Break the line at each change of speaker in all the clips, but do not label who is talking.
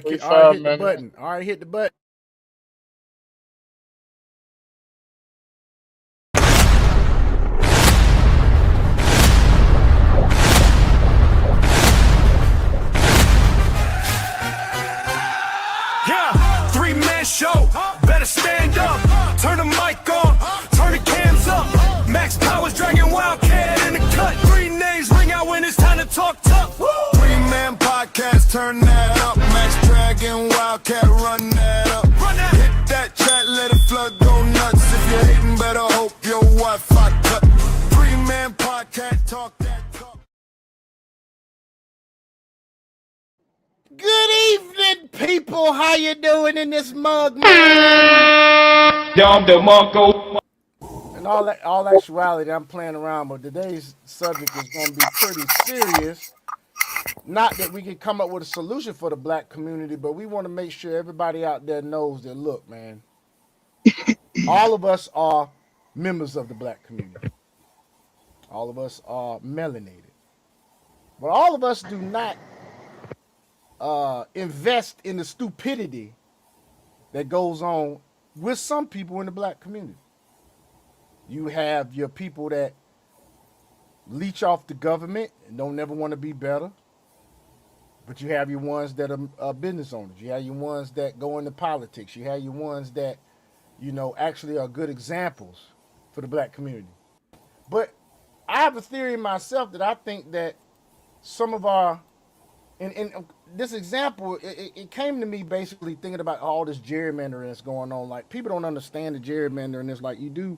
All right, hit the
minutes.
button. All right, hit the button.
Yeah, three-man show. Better stand up. Turn the mic on. Turn the cams up. Max Powers dragging Wildcat in the cut. Three names ring out when it's time to talk tough. Three-man podcast, turn that up. Max dragging Wildcat, run that up. Hit that chat, let it flood, go nuts. If you're hating, better hope your Wi-Fi cut. Three-man podcast, talk that talk.
Good evening, people. How you doing in this mug, man? In all actuality, I'm playing around, but today's subject is going to be pretty serious. Not that we can come up with a solution for the black community, but we want to make sure everybody out there knows that, look, man, all of us are members of the black community. All of us are melanated. But all of us do not invest in the stupidity that goes on with some people in the black community. You have your people that leech off the government and don't never want to be better. But you have your ones that are business owners. You have your ones that go into politics. You have your ones that, actually are good examples for the black community. But I have a theory myself that I think that some of our, and this example, it came to me basically thinking about all this gerrymandering that's going on. Like, people don't understand the gerrymandering. It's like you do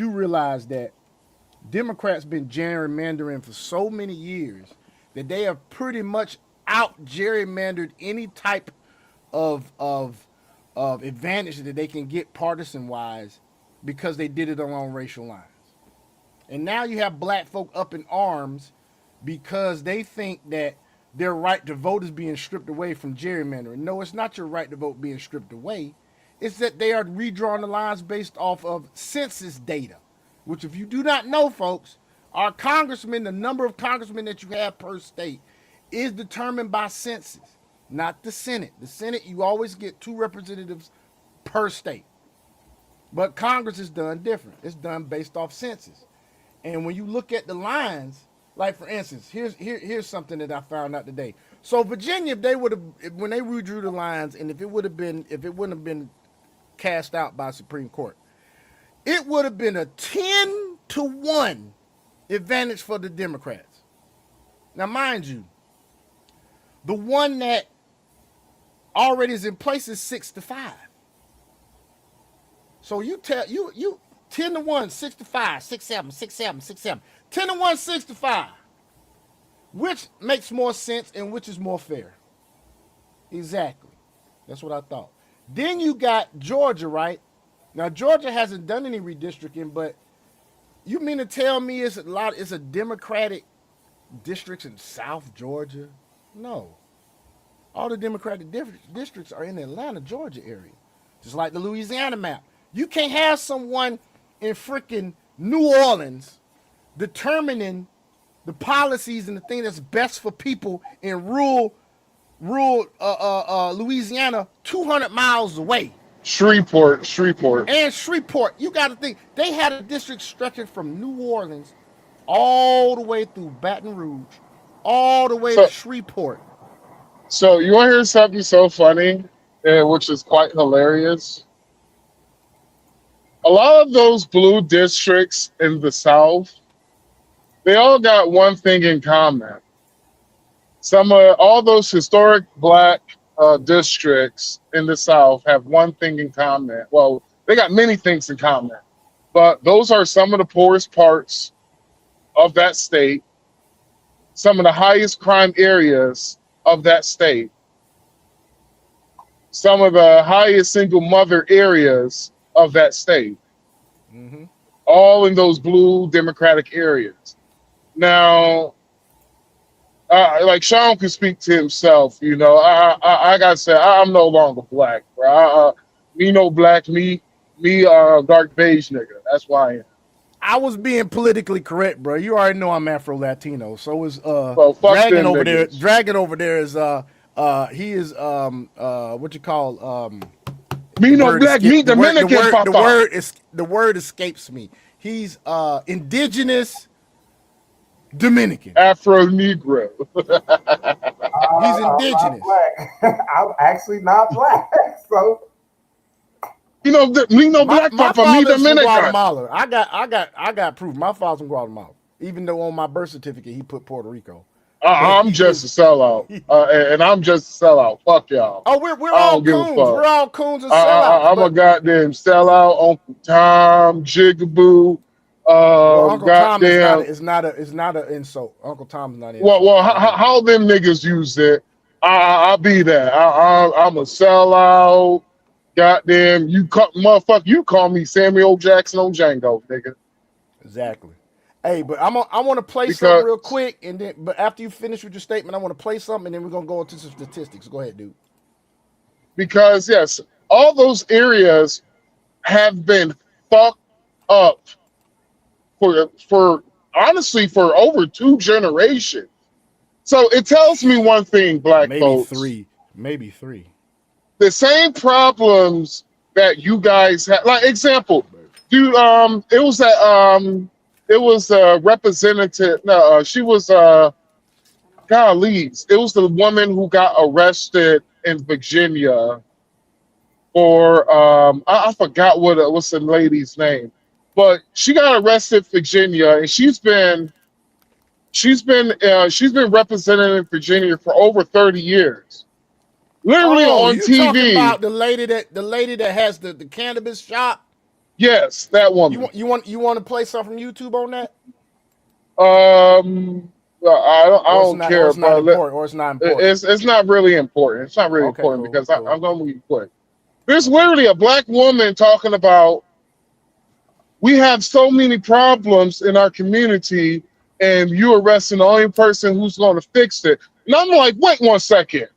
realize that Democrats been gerrymandering for so many years that they have pretty much out gerrymandered any type of advantage that they can get partisan wise because they did it along racial lines. And now you have black folk up in arms because they think that their right to vote is being stripped away from gerrymandering. No, it's not your right to vote being stripped away. It's that they are redrawing the lines based off of census data, which, if you do not know, folks, our congressmen, the number of congressmen that you have per state is determined by census, not the Senate. The Senate, you always get 2 representatives per state. But Congress is done different. It's done based off census. And when you look at the lines, like, for instance, here's something that I found out today. So Virginia, if they would have, when they redrew the lines, and if it wouldn't have been cast out by Supreme Court, it would have been a 10-1 advantage for the Democrats. Now, mind you, the one that already is in place is 6-5. So you 10-1, 6-5, 6-7, 6-7, 6-7, 10-1, 6-5. Which makes more sense and which is more fair? Exactly. That's what I thought. Then you got Georgia, right? Now, Georgia hasn't done any redistricting, but you mean to tell me it's a Democratic districts in South Georgia? No. All the Democratic districts are in the Atlanta, Georgia area. Just like the Louisiana map. You can't have someone in freaking New Orleans determining the policies and the thing that's best for people in rural Louisiana 200 miles away.
Shreveport.
And Shreveport. You got to think, they had a district stretching from New Orleans all the way through Baton Rouge, all the way to Shreveport.
So you want to hear something so funny, which is quite hilarious? A lot of those blue districts in the South, they all got one thing in common. All those historic black districts in the South have one thing in common. Well, they got many things in common, but those are some of the poorest parts of that state, some of the highest crime areas of that state, some of the highest single mother areas of that state, all in those blue Democratic areas. Now, like Sean can speak to himself, I gotta say, I'm no longer black, bro. Me no black, me dark beige nigga. That's why I am.
I was being politically correct, bro. You already know I'm Afro Latino. So is
Well,
Dragon over there. Dragon over there is He is what you call
Me no black, me Dominican, papa.
the word escapes me. He's indigenous Dominican.
Afro Negro.
He's
I'm not
indigenous.
black. I'm actually not black. So
You know, me no
My
black, papa, me
father's from
Dominican.
Guatemala. I got proof. My father's from Guatemala. Even though on my birth certificate he put Puerto Rico.
I'm just a sellout, and I'm just a sellout. Fuck y'all.
Oh, we're
I
all
don't give a
coons.
fuck.
We're all coons and sellouts.
I'm a goddamn sellout. Uncle Tom, Jigaboo.
Well, Uncle Tom
Goddamn.
is not an insult. Uncle Tom is not an insult.
Well, how them niggas use it? I'll be that. I'm a sellout. Goddamn, motherfucker. You call me Samuel Jackson on Django, nigga.
Exactly. Hey, but I want to play something real quick, and then but after you finish with your statement, I want to play something, and then we're gonna go into some statistics. Go ahead, dude.
Because yes, all those areas have been fucked up for honestly for over 2 generations. So it tells me one thing, black folks.
Maybe three.
The same problems that you guys had, like example, dude, it was a representative. No, she was gollies. It was the woman who got arrested in Virginia for I forgot what's the lady's name, but she got arrested in Virginia, and she's been represented in Virginia for over 30 years. Literally on TV.
Talking about the lady that has the cannabis shop?
Yes, that woman.
You want to play something from YouTube on that?
I don't care.
It's not important.
It's not really important. It's not really important cool, because cool. I'm going to move quick. There's literally a black woman talking about we have so many problems in our community, and you arresting the only person who's going to fix it. And I'm like, wait 1 second.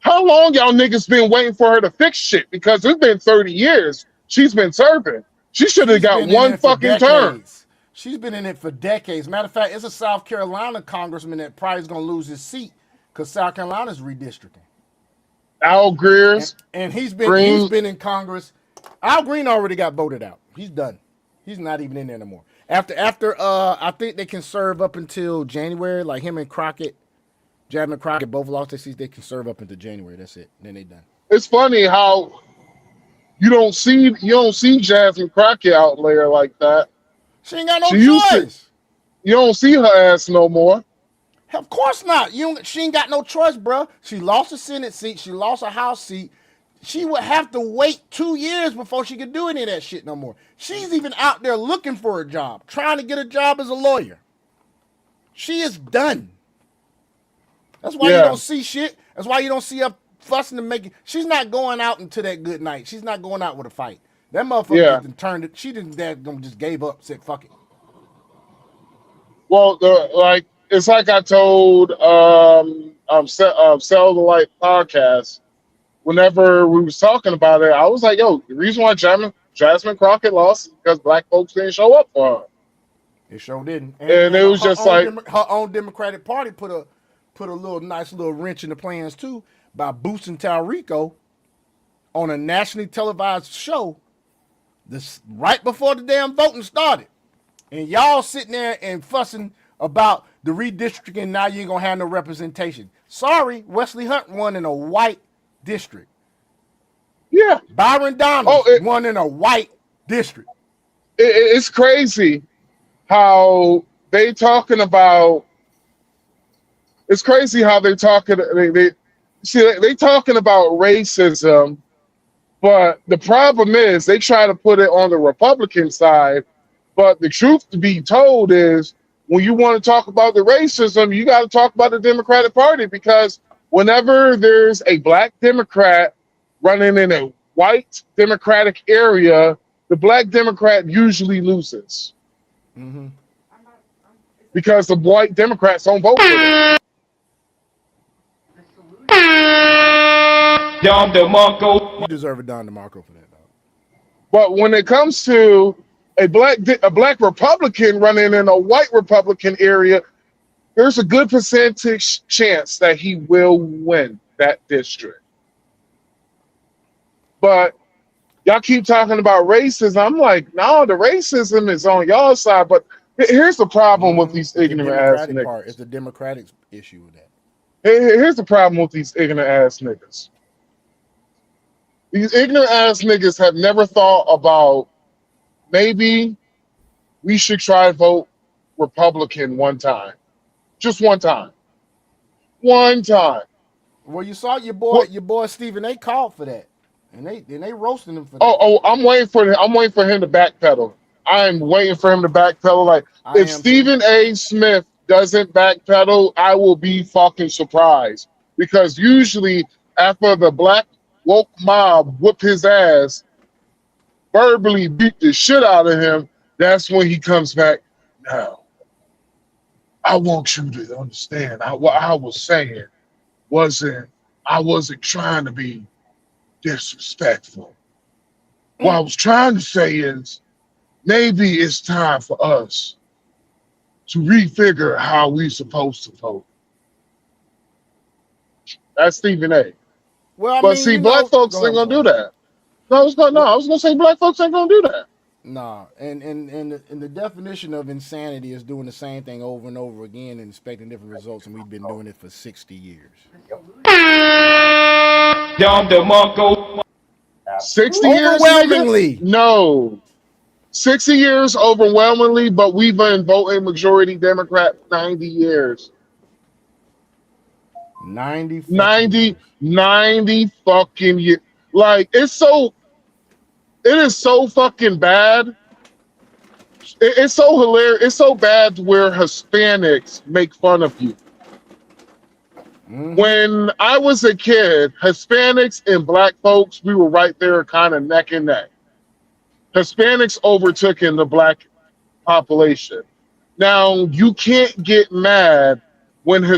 How long y'all niggas been waiting for her to fix shit? Because it's been 30 years she's been serving. She should have got one fucking term.
She's been in it for decades. Matter of fact, it's a South Carolina congressman that probably is going to lose his seat because South Carolina's redistricting.
Al Greer's
and he's been in Congress. Al Green already got voted out. He's done. He's not even in there anymore. After I think they can serve up until January. Like him and Crockett, Jasmine Crockett both lost their seats. They can serve up until January. That's it. Then they done.
It's funny how you don't see Jasmine Crockett out there like that.
She ain't got no choice.
You don't see her ass no more.
Of course not. She ain't got no choice, bro. She lost a Senate seat. She lost a House seat. She would have to wait 2 years before she could do any of that shit no more. She's even out there looking for a job, trying to get a job as a lawyer. She is done. That's why you don't see shit. That's why you don't see her fussing and making. She's not going out into that good night. She's not going out with a fight. That motherfucker just turned it. She didn't. Just gave up. Said fuck it.
Well, it's like I told Sell the Light podcast. Whenever we was talking about it, I was like, "Yo, the reason why Jasmine Crockett lost is because black folks didn't show up for her."
It sure didn't.
And it was just like
her own Democratic Party put a nice little wrench in the plans too by boosting Talrico on a nationally televised show this right before the damn voting started. And y'all sitting there and fussing about the redistricting. Now you ain't gonna have no representation. Sorry, Wesley Hunt won in a white district.
Yeah.
Byron Donald won in a white district.
It's crazy how they talking about. It's crazy how they talking. They talking about racism, but the problem is they try to put it on the Republican side. But the truth to be told is, when you want to talk about the racism, you got to talk about the Democratic Party, because whenever there's a black Democrat running in a white Democratic area, the black Democrat usually loses. Mm-hmm. Because the white Democrats don't vote for them.
Don DeMarco.
You deserve a Don DeMarco for that, dog.
But when it comes to a black Republican running in a white Republican area, there's a good percentage chance that he will win. that district. But y'all keep talking about racism. I'm like, no, the racism is on y'all side. But here's the problem with these
It's the
ignorant ass
Democratic part. It's
niggas.
the Democratic issue with that.
Here's the problem with these ignorant ass niggas. These ignorant ass niggas have never thought about maybe we should try to vote Republican one time. Just one time. One time.
Well, you saw your
What?
boy Stephen A. called for that, and they roasting him for that.
Oh, I'm waiting for him to backpedal. I'm waiting for him to backpedal. Like
I
if
am too.
Stephen A. Smith doesn't backpedal, I will be fucking surprised. Because usually after the black woke mob whoop his ass, verbally beat the shit out of him, that's when he comes back. Now, I want you to understand. What I was saying I wasn't trying to be disrespectful. What I was trying to say is maybe it's time for us to refigure how we supposed to vote. That's Stephen A.
Well, I
But
mean,
see,
you
black
know,
folks
go
ain't
ahead,
gonna do that. No, I was gonna say black folks ain't gonna do that.
Nah, and the definition of insanity is doing the same thing over and over again and expecting different results, and we've been doing it for 60 years.
Down the Mongo.
60 years, nigga?
Overwhelmingly,
No. 60 years overwhelmingly, but we've been voting majority Democrat 90 years.
90 fucking
90,
years.
90 fucking years. Like, it is so fucking bad. It's so hilarious. It's so bad where Hispanics make fun of you. When I was a kid, Hispanics and black folks, we were right there kind of neck and neck. Hispanics overtook in the black population. Now, you can't get mad when you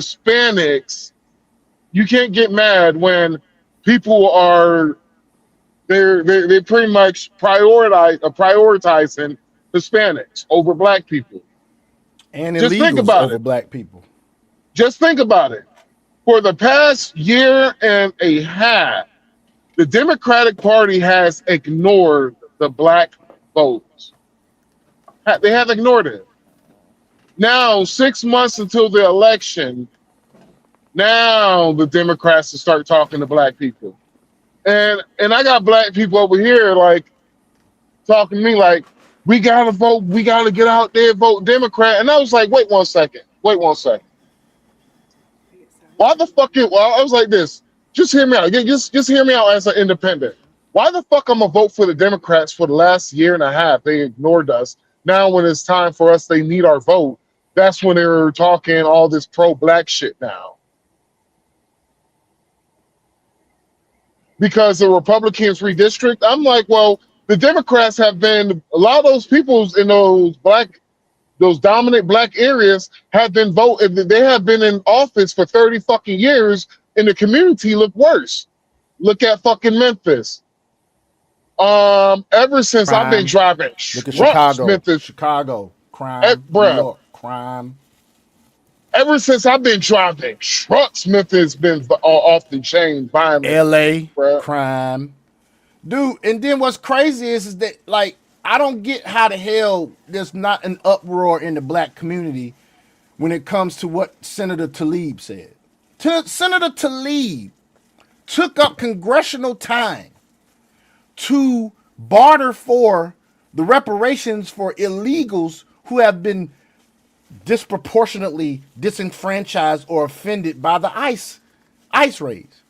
can't get mad when people are, they're pretty much prioritizing Hispanics over black people.
And
Just think
illegals
about
over
it.
black people.
Just think about it. For the past year and a half, the Democratic Party has ignored the black votes. They have ignored it. Now, 6 months until the election, now the Democrats will start talking to black people. And I got black people over here like talking to me like, we gotta vote, we gotta get out there, vote Democrat. And I was like, wait one second. Why the fuck well, I was like this. Just hear me out. Just hear me out as an independent. Why the fuck I'm gonna vote for the Democrats for the last year and a half? They ignored us. Now when it's time for us, they need our vote. That's when they're talking all this pro-black shit now. Because the Republicans redistrict, I'm like, well, the Democrats have been, a lot of those people in those dominant black areas have been voting. They have been in office for 30 fucking years, and the community look worse. Look at fucking Memphis. Ever since
Crime.
I've been driving
Look at
trucks,
Chicago.
Memphis,
Chicago. Crime. New
bruh.
York. Crime.
Ever since I've been driving trucks, Memphis been off the chain violent.
LA.
Bruh.
Crime. Dude, and then what's crazy is that, like, I don't get how the hell there's not an uproar in the black community when it comes to what Senator Tlaib said. Senator Tlaib took up congressional time to barter for the reparations for illegals who have been disproportionately disenfranchised or offended by the ICE raids.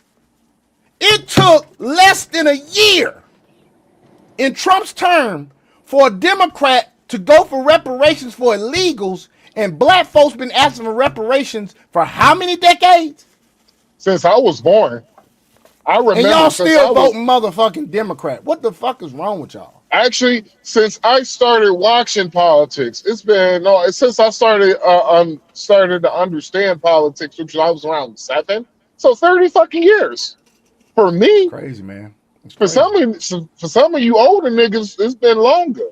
It took less than a year in Trump's term for a Democrat to go for reparations for illegals, and black folks been asking for reparations for how many decades?
Since I was born. I remember.
And y'all still voting motherfucking Democrat. What the fuck is wrong with y'all?
Actually, since I started watching politics, it's been since I started to understand politics, which I was around 7, so 30 fucking years. For me,
Crazy, man.
for some of you older niggas, it's been longer.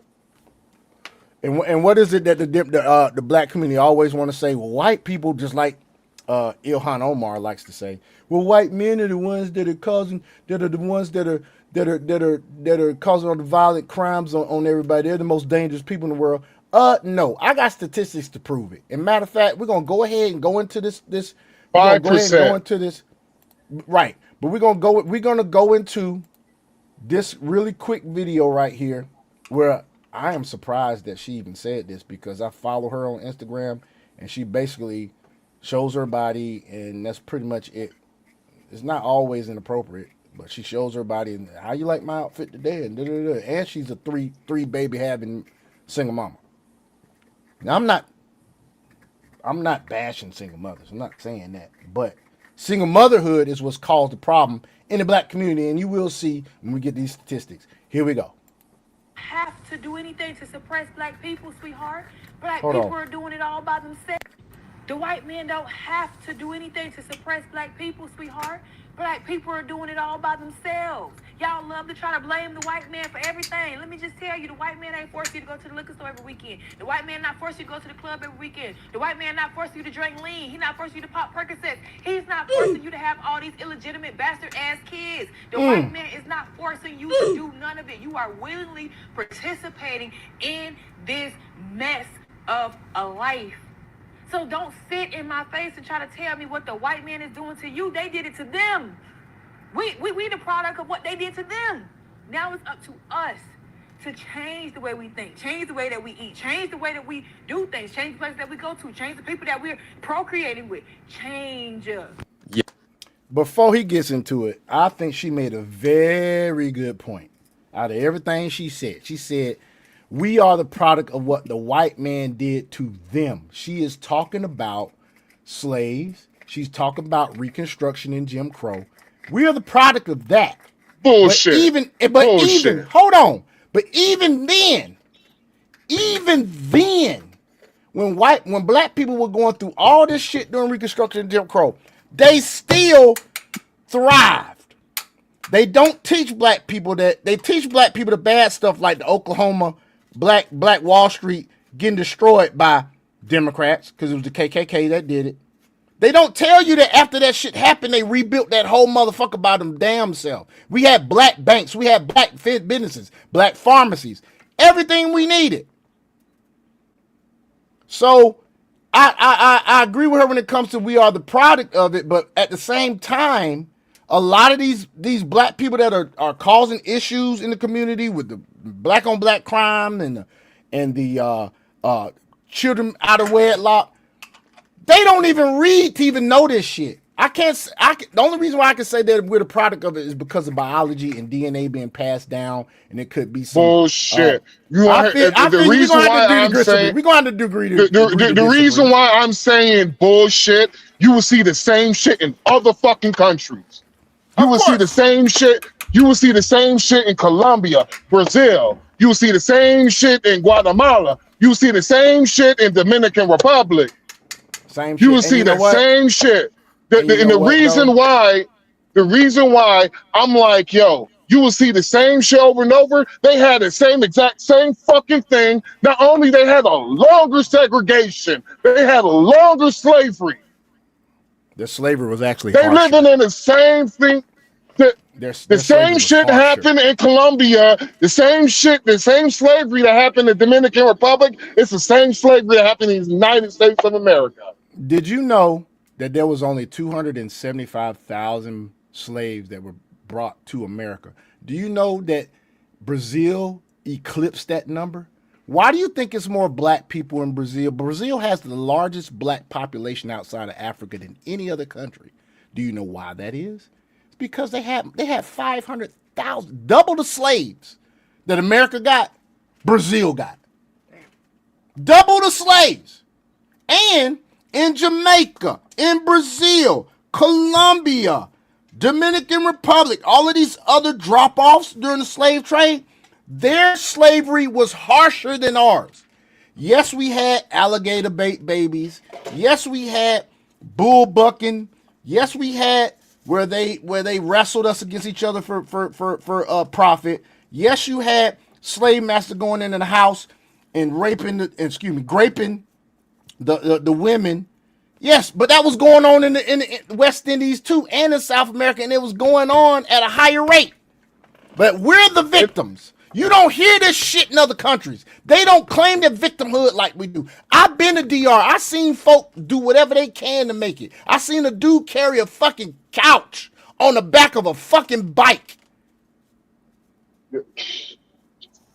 And what is it that the black community always want to say? Well, white people just like Ilhan Omar likes to say, well, white men are the ones that are causing, that are the ones that are causing all the violent crimes on everybody. They're the most dangerous people in the world. No, I got statistics to prove it. And matter of fact, we're gonna go ahead and go into this. We're gonna go ahead and go
5%.
into this. Right, but we're gonna go into this really quick video right here, where I am surprised that she even said this, because I follow her on Instagram and she basically shows her body, and that's pretty much it. It's not always inappropriate, but she shows her body and how you like my outfit today, and and she's a three baby having single mama. Now I'm not bashing single mothers. I'm not saying that, but single motherhood is what's caused the problem in the black community, and you will see when we get these statistics. Here we go.
Have to do anything to suppress black people, sweetheart. Black
Hold
people
on.
are doing it all by themselves. The white men don't have to do anything to suppress black people, sweetheart. Black people are doing it all by themselves. Y'all love to try to blame the white man for everything. Let me just tell you, the white man ain't forcing you to go to the liquor store every weekend. The white man not forcing you to go to the club every weekend. The white man not forcing you to drink lean. He not forcing you to pop Percocets. He's not forcing you to have all these illegitimate bastard-ass kids. The white man is not forcing you to do none of it. You are willingly participating in this mess of a life. So don't sit in my face and try to tell me what the white man is doing to you. They did it to them. We the product of what they did to them. Now it's up to us to change the way we think, change the way that we eat, change the way that we do things, change the places that we go to, change the people that we're procreating with. Change.
Before he gets into it, I think she made a very good point. Out of everything she said, we are the product of what the white man did to them. She is talking about slaves. She's talking about Reconstruction and Jim Crow. We are the product of that.
Bullshit.
Even hold on. But even then, when black people were going through all this shit during Reconstruction and Jim Crow, they still thrived. They don't teach black people that. They teach black people the bad stuff, like the Oklahoma Black Wall Street getting destroyed by Democrats, because it was the KKK that did it. They don't tell you that after that shit happened, they rebuilt that whole motherfucker by them damn self. We had black banks, we had black businesses, black pharmacies, everything we needed. So I agree with her when it comes to we are the product of it, but at the same time, a lot of these black people that are causing issues in the community with the black on black crime and the children out of wedlock, they don't even read to even know this shit. The only reason why I can say that we're the product of it is because of biology and DNA being passed down, and it could be some
Bullshit.
the reason why I'm saying we're going to
the reason why I'm saying bullshit, you will see the same shit in other fucking countries. You will see the same shit. You will see the same shit in Colombia, Brazil. You will see the same shit in Guatemala. You will see the same shit in Dominican Republic. You will see the same shit. The reason why I'm like, yo, you will see the same shit over and over. They had the exact same fucking thing. Not only they had a longer segregation, they had a longer slavery.
The slavery was actually
they living in the same thing. The same shit happened in Colombia. The same slavery that happened in the Dominican Republic. It's the same slavery that happened in the United States of America.
Did you know that there was only 275,000 slaves that were brought to America? Do you know that Brazil eclipsed that number? Why do you think it's more black people in Brazil? Brazil has the largest black population outside of Africa than any other country. Do you know why that is? It's because they had 500,000, double the slaves that America got, Brazil got. Double the slaves. And in Jamaica, in Brazil, Colombia, Dominican Republic, all of these other drop-offs during the slave trade, their slavery was harsher than ours. Yes, we had alligator bait babies. Yes, we had bull bucking. Yes, we had where they wrestled us against each other for profit. Yes, you had slave master going into the house and graping the women Yes, but that was going on in the West Indies too, and in South America, and it was going on at a higher rate. But we're the victims. You don't hear this shit in other countries. They don't claim their victimhood like we do. I've been to DR. I seen folk do whatever they can to make it. I seen a dude carry a fucking couch on the back of a fucking bike.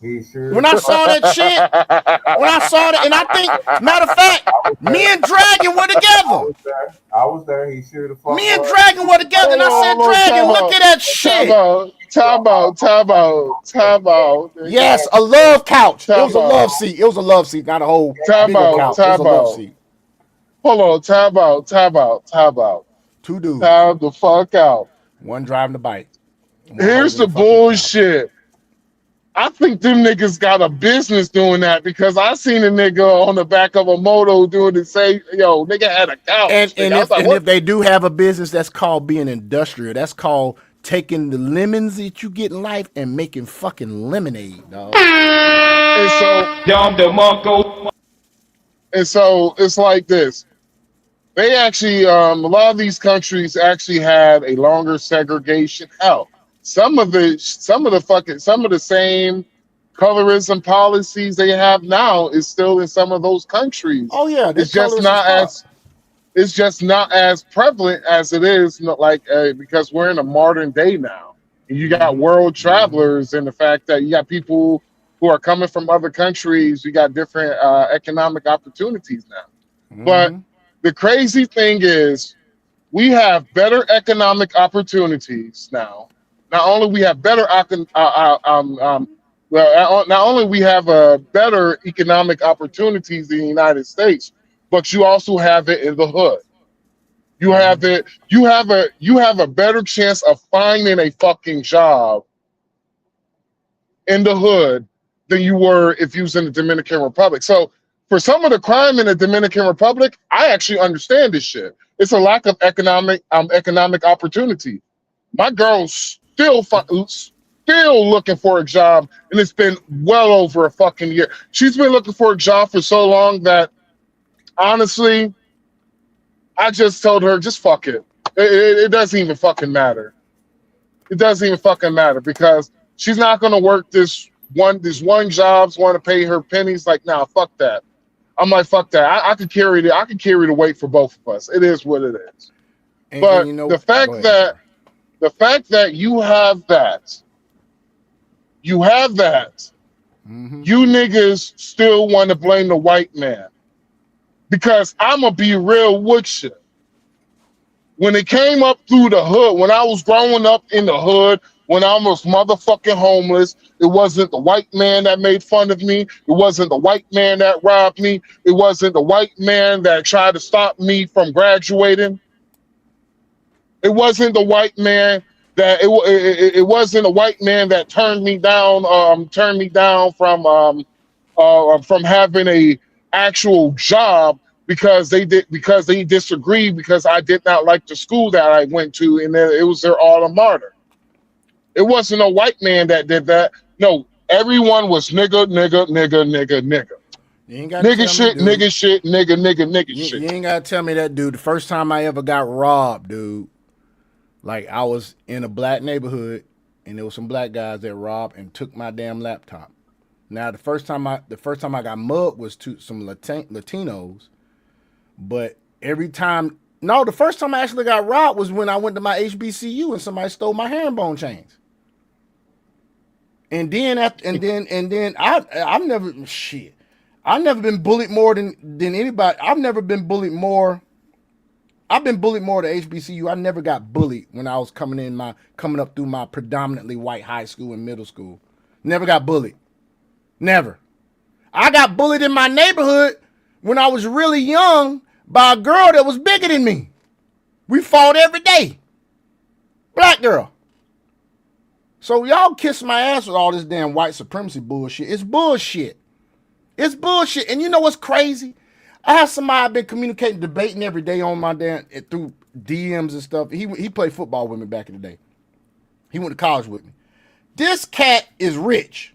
He sure.
When I saw that shit, and I think, matter of fact, me and Dragon were together.
I was there. He should have.
Me and Dragon were together, and I said, Dragon, look at that shit.
Time out.
Yes, a love couch. It was a love seat. It was a love seat, not a whole big old couch. It was a love seat.
Hold on, time out.
Two dudes.
Time the fuck out.
One driving the bike.
Here's the bullshit. I think them niggas got a business doing that because I seen a nigga on the back of a moto doing the same. Yo, nigga had a couch.
And if they do have a business, that's called being industrial. That's called taking the lemons that you get in life and making fucking lemonade, dog.
And so it's like this. They actually, a lot of these countries actually had a longer segregation. Hell, some of the same colorism policies they have now is still in some of those countries.
Oh yeah,
it's just not as prevalent as it is, because we're in a modern day now. And you got world travelers, and the fact that you got people who are coming from other countries. You got different economic opportunities now. But the crazy thing is, we have better economic opportunities now. Not only we have better not only we have better economic opportunities in the United States, but you also have it in the hood. You have it. You have a better chance of finding a fucking job in the hood than you were if you was in the Dominican Republic. So for some of the crime in the Dominican Republic, I actually understand this shit. It's a lack of economic opportunity. My girl's still looking for a job, and it's been well over a fucking year. She's been looking for a job for so long that, honestly, I just told her, just fuck it. It doesn't even fucking matter. It doesn't even fucking matter because she's not gonna work this one job's want to pay her pennies. Like, nah, fuck that. I'm like, fuck that. I could carry the weight for both of us. It is what it is. But the fact that you have that, you niggas still want to blame the white man. Because I'm going to be real with you. When it came up through the hood, when I was growing up in the hood, when I was motherfucking homeless, it wasn't the white man that made fun of me. It wasn't the white man that robbed me. It wasn't the white man that tried to stop me from graduating. It wasn't the white man that it wasn't a white man that turned me down from having a actual job because they disagreed because I did not like the school that I went to, and it was their alma mater. It wasn't a white man that did that. No, everyone was nigga.
You ain't gotta
nigga shit.
You ain't gotta tell me that, dude. The first time I ever got robbed, dude, like I was in a black neighborhood and there was some black guys that robbed and took my damn laptop. Now the first time I got mugged was to some Latinos, but the first time I actually got robbed was when I went to my HBCU and somebody stole my herringbone chains. And then I've never been bullied more than anybody. I've been bullied more at HBCU. I never got bullied when I was coming up through my predominantly white high school and middle school. Never got bullied. Never. I got bullied in my neighborhood when I was really young by a girl that was bigger than me. We fought every day. Black girl. So y'all kiss my ass with all this damn white supremacy bullshit. It's bullshit. It's bullshit. And you know what's crazy? I have somebody I've been communicating, debating every day on my damn through DMs and stuff. He played football with me back in the day. He went to college with me. This cat is rich.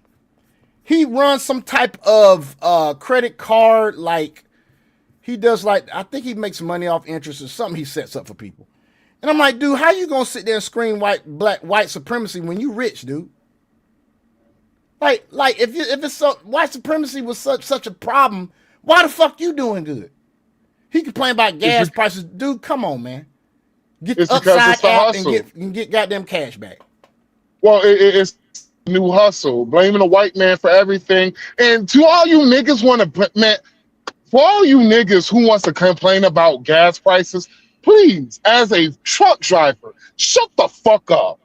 He runs some type of credit card, like he does like, I think he makes money off interest or something he sets up for people. And I'm like, dude, how you gonna sit there and scream white supremacy when you rich, dude? Like if it's so, white supremacy was such a problem, why the fuck you doing good? He complain about gas prices, dude. Come on, man. Get the upside app and get goddamn cash back.
Well, it's new hustle, blaming a white man for everything. And to all you niggas for all you niggas who wants to complain about gas prices, please, as a truck driver, shut the fuck up.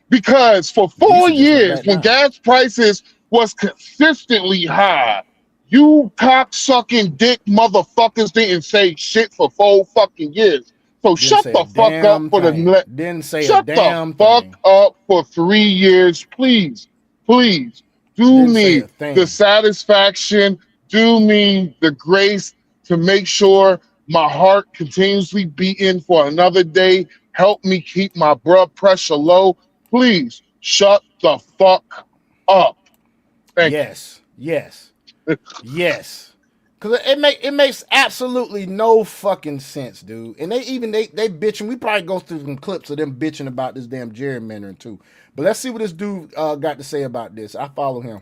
Because for 4 years, when gas prices was consistently high, you cock-sucking dick motherfuckers didn't say shit for 4 fucking years. So shut the fuck up for shut the fuck up for 3 years, please. Please do me the satisfaction, do me the grace to make sure my heart continuously beating for another day. Help me keep my blood pressure low. Please shut the fuck up. Thank you.
Yes. Cause it makes absolutely no fucking sense, dude. And they bitching. We probably go through some clips of them bitching about this damn gerrymandering too. But let's see what this dude got to say about this. I follow him.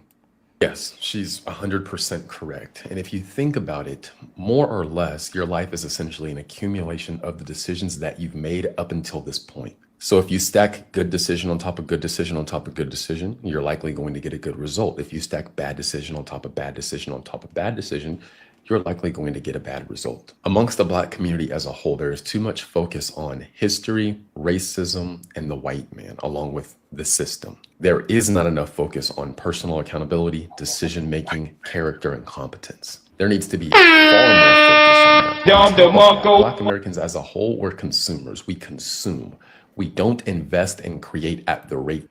Yes, she's 100% correct. And if you think about it, more or less, your life is essentially an accumulation of the decisions that you've made up until this point. So if you stack good decision on top of good decision on top of good decision, you're likely going to get a good result. If you stack bad decision on top of bad decision on top of bad decision, you're likely going to get a bad result. Amongst the Black community as a whole, there is too much focus on history, racism, and the white man, along with the system. There is not enough focus on personal accountability, decision-making, character, and competence. There needs to be far more focus on that. Black Americans as a whole, we're consumers. We consume. We don't invest and create at the rate.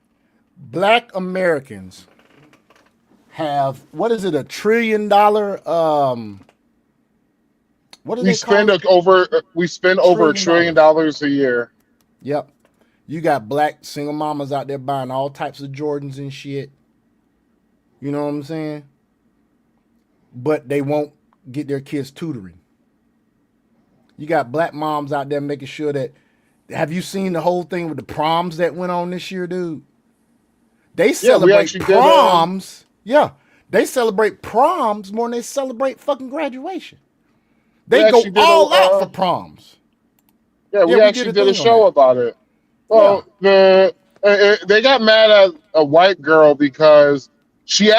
Black Americans have, what is it, $1 trillion? What do they call it?
We spend over $1 trillion a year.
Yep. You got black single mamas out there buying all types of Jordans and shit. You know what I'm saying? But they won't get their kids tutoring. You got black moms out there making sure that, have you seen the whole thing with the proms that went on this year, dude? They celebrate proms. Yeah. They celebrate proms more than they celebrate fucking graduation. They go all out for proms.
Yeah, we actually did a show about it. Well, they got mad at a white girl because she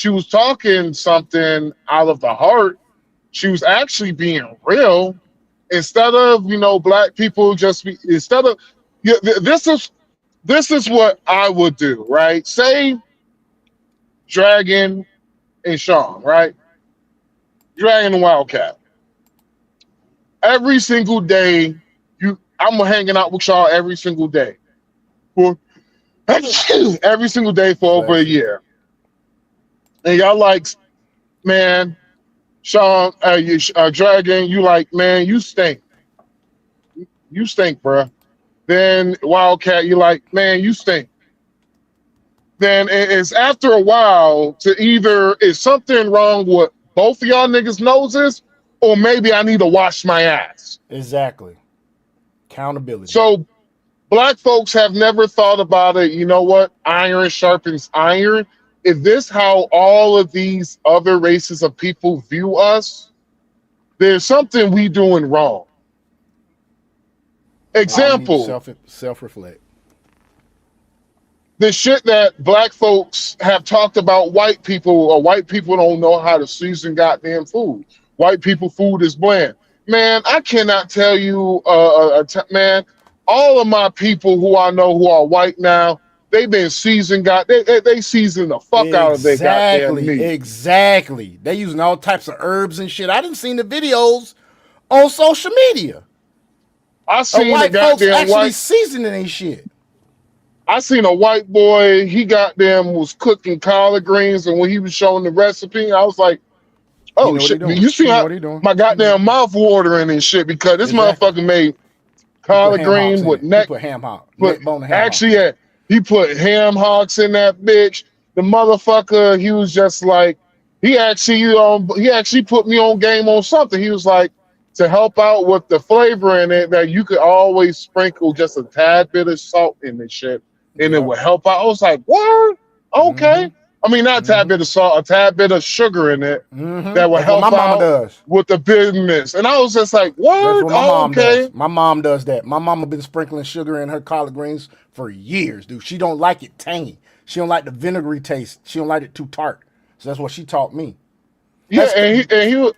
was talking something out of the heart. She was actually being real. Instead of, black people this is what I would do, right? Say Dragon and Sean, right? Dragon and Wildcat. Every single day, I'm hanging out with y'all every single day. Every single day for over a year. And y'all like, man, Sean, Dragon, you like, man, you stink. You stink, bruh. Then Wildcat, you like, man, you stink. Then it's after a while to either, is something wrong with both of y'all niggas' noses, or maybe I need to wash my ass.
Exactly. Accountability.
So black folks have never thought about it. You know what? Iron sharpens iron. Is this how all of these other races of people view us? There's something we doing wrong. Example.
Self-reflect.
The shit that black folks have talked about white people, or white people don't know how to season goddamn food. White people food is bland. Man, I cannot tell you, man, all of my people who I know who are white now, they've been seasoned, they season the fuck out of their goddamn meat.
Exactly. They using all types of herbs and shit. I didn't see the videos on social media.
I seen
white
the
folks
goddamn
actually seasoning their shit.
I seen a white boy, he goddamn was cooking collard greens, and when he was showing the recipe, I was like, oh shit, you see how my goddamn mouth watering and shit, because this motherfucker made collard green with neck.
He put ham hock.
Actually, he put ham hocks in that bitch. The motherfucker, he was just like, he actually put me on game on something. He was like, to help out with the flavor in it, that you could always sprinkle just a tad bit of salt in this shit, and it
Yep.
would help out. I was like, what? Okay. I mean, not a tad bit of salt, a tad bit of sugar in it that would
That's what my
help
mama
out
does.
with the bitterness. And I was just like,
That's
what?
what my
Oh,
mom
okay.
does. My mom does that. My mama been sprinkling sugar in her collard greens for years, dude. She don't like it tangy. She don't like the vinegary taste. She don't like it too tart. So that's what she taught me.
Yeah,
That's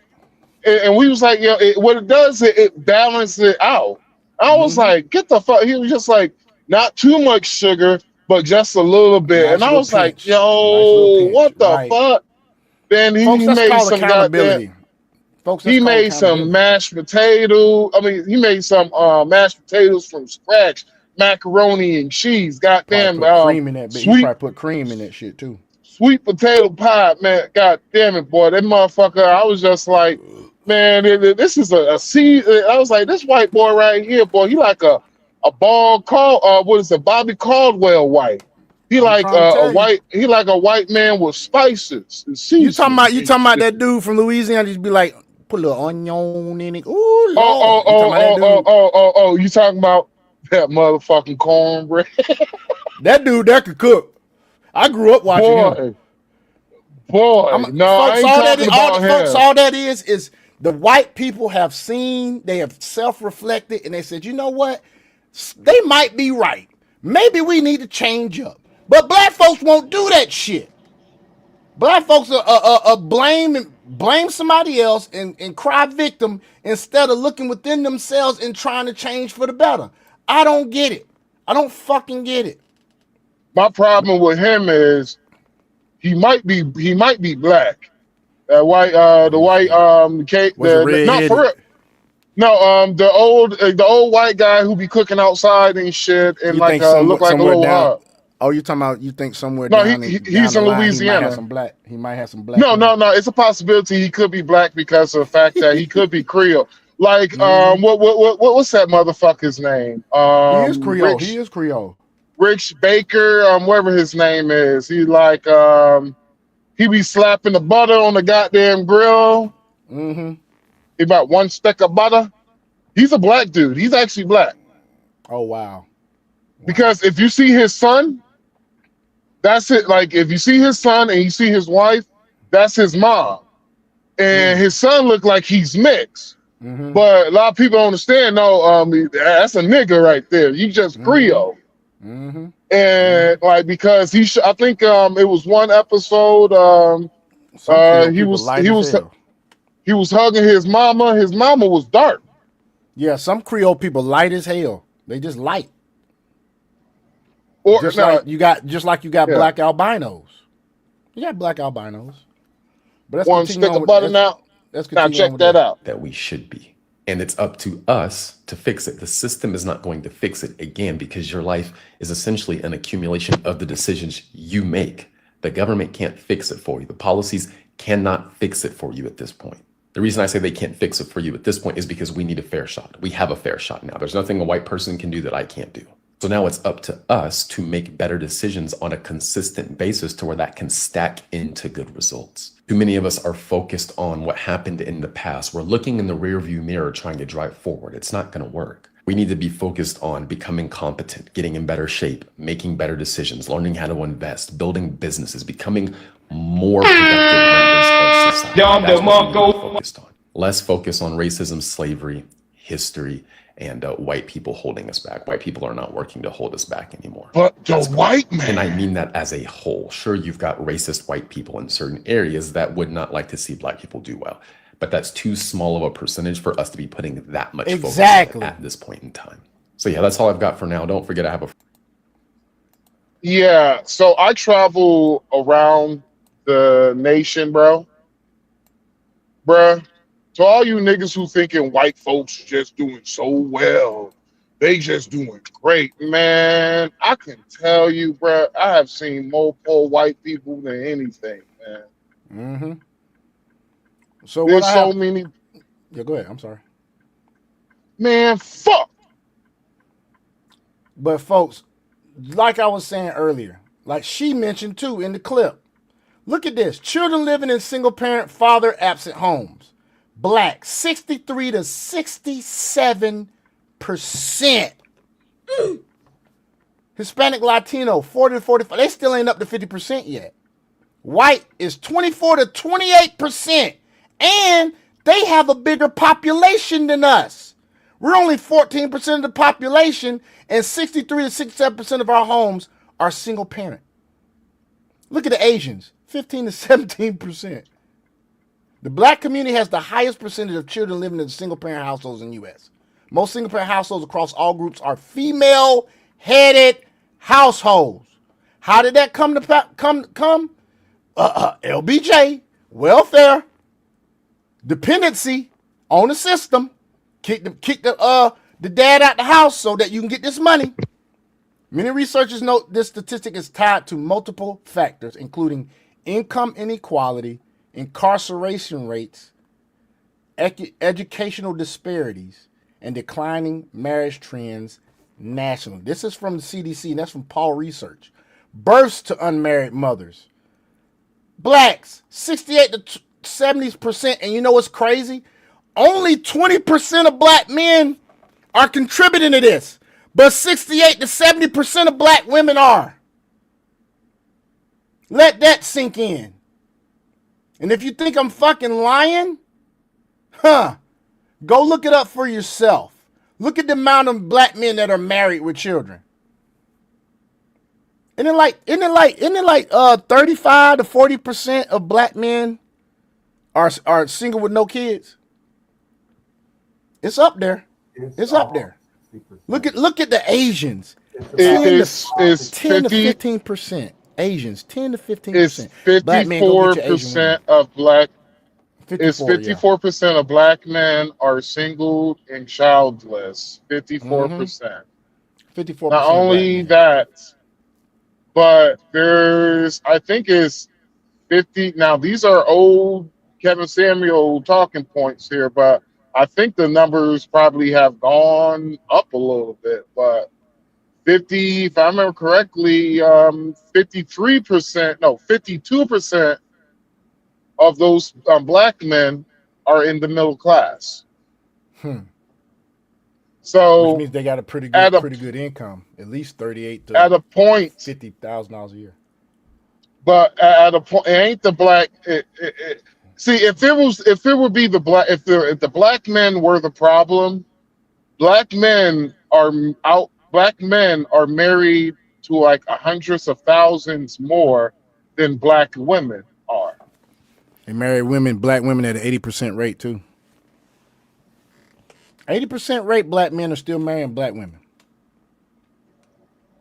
and we was like, what it does, it balances it out. I was like, get the fuck. He was just like, not too much sugar, but just a little bit.
nice
And I
little
was like,
pinch. Nice little
yo,
pinch.
what the
Right.
fuck? Then
Folks,
he
that's
made
called
some goddamn.
accountability. Folks, that's
He
called
made some
accountability.
mashed potato. I mean, he made some mashed potatoes from scratch, macaroni and cheese.
Probably
Goddamn,
put cream in that, but he
sweet
probably put cream in that shit too.
sweet potato pie, man. God damn it, boy. That motherfucker, I was just like, man, this is a seed. I was like, this white boy right here, boy, he like a ball call, what is it, Bobby Caldwell white. He
I'm
like
trying to tell you.
he like a white man with spices and
You talking
seasoning.
about that dude from Louisiana? Just be like, put a little onion in it. Ooh,
Oh,
Lord. You talking about that dude?
you talking about that motherfucking cornbread.
That dude that could cook. I grew up watching him.
Boy, no, I
Folks,
ain't talking about him.
all that is the white people have seen, they have self-reflected, and they said, you know what? They might be right. Maybe we need to change up. But black folks won't do that shit. Black folks are blame somebody else and cry victim instead of looking within themselves and trying to change for the better. I don't get it. I don't fucking get it.
My problem with him is he might be black. The white
Was it red?
no, for real. No, the old white guy who be cooking outside and shit, and
You
like
think
look like a
somewhere
little
down?
hot.
Oh, you talking about? You think somewhere
No,
down?
he's
down the
in
line,
Louisiana.
He might have some black.
No, it's a possibility he could be black because of the fact that he could be Creole. Like what's that motherfucker's name?
He is Creole. He is Creole.
Rich Baker, whatever his name is. He like he be slapping the butter on the goddamn grill.
Mm-hmm.
He about one stick of butter. He's a black dude. He's actually black.
Oh wow.
Because if you see his son, that's it. Like if you see his son and you see his wife, that's his mom. And his son look like he's mixed.
Mm-hmm.
But a lot of people don't understand. No, that's a nigga right there. You just Creole.
Mm-hmm.
And like because I think it was one episode. He was hugging his mama. His mama was dark.
Yeah, some Creole people light as hell. They just light.
Or
Just like you got black albinos. You got black albinos. But let's
one
continue
stick
on
of butter
with,
now.
let's
Now
continue on
check
with
that out.
That we should be. And it's up to us to fix it. The system is not going to fix it again because your life is essentially an accumulation of the decisions you make. The government can't fix it for you. The policies cannot fix it for you at this point. The reason I say they can't fix it for you at this point is because we need a fair shot. We have a fair shot now. There's nothing a white person can do that I can't do. So now it's up to us to make better decisions on a consistent basis to where that can stack into good results. Too many of us are focused on what happened in the past. We're looking in the rearview mirror trying to drive forward. It's not going to work. We need to be focused on becoming competent, getting in better shape, making better decisions, learning how to invest, building businesses, becoming more productive members of society. That's what we need to be focused on. Less focus on racism, slavery, history, and white people holding us back. White people are not working to hold us back anymore.
But the white man.
And I mean that as a whole. Sure, you've got racist white people in certain areas that would not like to see black people do well. But that's too small of a percentage for us to be putting that much focus on at this point in time. So yeah, that's all I've got for now. Don't forget I have a...
Yeah, so I travel around the nation, bro. Bruh. To all you niggas who thinking white folks just doing so well, they just doing great, man. I can tell you, bro, I have seen more poor white people than anything, man.
Mm-hmm. So
there's so many.
Yeah, go ahead. I'm sorry.
Man, fuck.
But folks, like I was saying earlier, like she mentioned too in the clip, Look at this. Children living in single parent, father absent homes. Black, 63 to 67%. Hispanic Latino, 40 to 45. They still ain't up to 50% yet. White is 24 to 28%. And they have a bigger population than us. We're only 14% of the population, and 63 to 67% of our homes are single parent. Look at the Asians, 15 to 17%. The black community has the highest percentage of children living in single parent households in the U.S. Most single parent households across all groups are female-headed households. How did that come? LBJ, welfare, dependency on the system. Kick the dad out the house so that you can get this money. Many researchers note this statistic is tied to multiple factors, including income inequality, incarceration rates, educational disparities, and declining marriage trends nationally. This is from the CDC, and that's from Paul Research. Births to unmarried mothers. Blacks, 68 to 70%. And you know what's crazy? Only 20% of black men are contributing to this, but 68 to 70% of black women are. Let that sink in. And if you think I'm fucking lying, go look it up for yourself. Look at the amount of black men that are married with children. Isn't it like 35 to 40% of black men are single with no kids? It's up there. It's up there. Look at the Asians.
It's
10 to
50.
15%. Asians, 10 to 15%.
It's
Black men, go get your Asian
54% of black.
54,
It's 54% of black men are single and childless. 54%.
54%.
Not only that, but I think it's 50. Now, these are old Kevin Samuel talking points here, but I think the numbers probably have gone up a little bit. But 50, if I remember correctly, 52% of those black men are in the middle class. So
which means they got a pretty good income, at least 38 to
at a point
$50,000 a year.
But at a point, it ain't the black. See, if the black men were the problem, black men are married to like hundreds of thousands more than black women are.
They marry black women at an 80% rate too. 80% rate, black men are still marrying black women.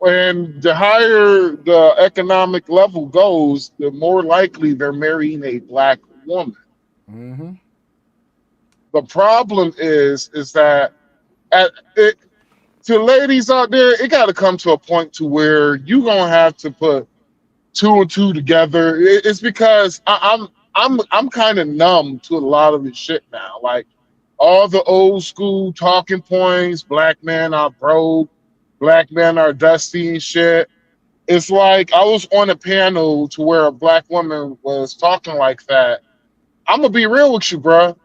And the higher the economic level goes, the more likely they're marrying a black woman.
Mm-hmm.
The problem is that to ladies out there, it got to come to a point to where you're gonna have to put two and two together. It's because I'm kind of numb to a lot of this shit now. Like all the old school talking points, black men are broke, black men are dusty and shit. It's like I was on a panel to where a black woman was talking like that. I'm gonna be real with you, bro.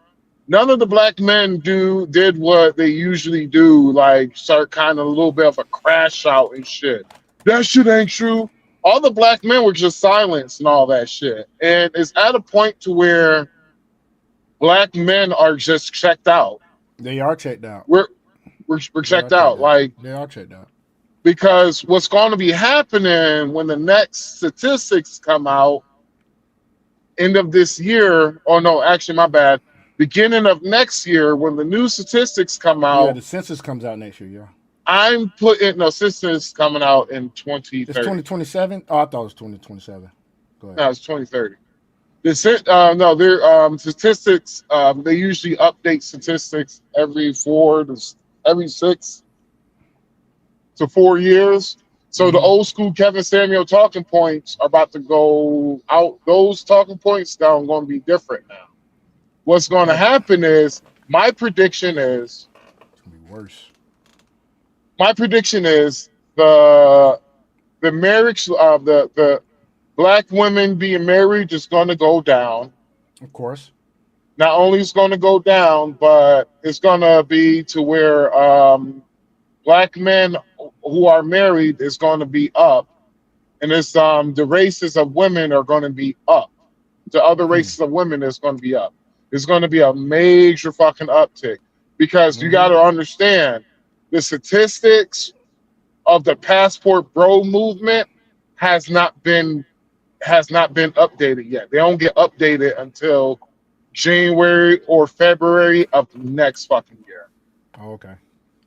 None of the black men did what they usually do, like start kind of a little bit of a crash out and shit. That shit ain't true. All the black men were just silenced and all that shit. And it's at a point to where black men are just checked out.
They are checked out.
We're checked out. Like
they are checked out.
Because what's going to be happening when the next statistics come out, end of this year, oh no, actually my bad, beginning of next year when the new statistics come out.
Yeah, the census comes out next year, yeah.
I'm putting census coming out in 2030.
It's 2027? Oh, I thought it was 2027. Go ahead.
No, it's 2030. Their statistics, they usually update statistics every 6 to 4 years. So the old school Kevin Samuel talking points are about to go out. Those talking points now are going to be different now. What's going to happen is, my prediction is,
It's going to be worse.
My prediction is the marriage Black women being married is going to go down.
Of course.
Not only is going to go down, but it's going to be to where black men who are married is going to be up, and it's the races of women are going to be up. The other races of women is going to be up. It's going to be a major fucking uptick because you got to understand the statistics of the passport bro movement has not been updated yet. They don't get updated until January or February of next fucking year.
Oh, okay.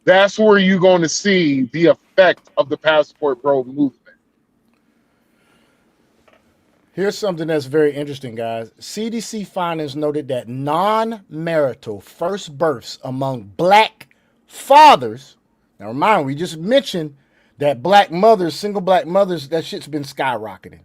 That's where you're going to see the effect of the passport bro movement.
Here's something that's very interesting, guys. CDC findings noted that non-marital first births among black fathers. Now, remember, we just mentioned that black mothers, single black mothers, that shit's been skyrocketing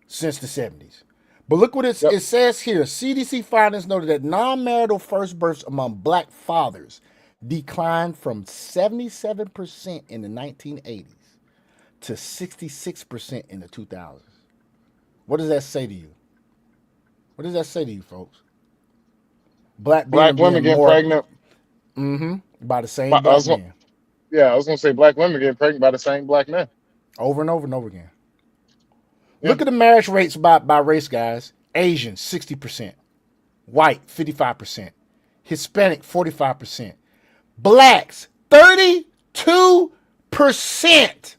since the 70s. But look what it says here. CDC findings noted that non-marital first births among black fathers declined from 77% in the 1980s to 66% in the 2000s. What does that say to you? What does that say to you, folks? Black
women getting pregnant.
By the same
I
black
was
men.
Yeah, I was going to say black women getting pregnant by the same black men.
Over and over and over again.
Yeah.
Look at the marriage rates by race, guys. Asian, 60%. White, 55%. Hispanic, 45%. Blacks, 32%.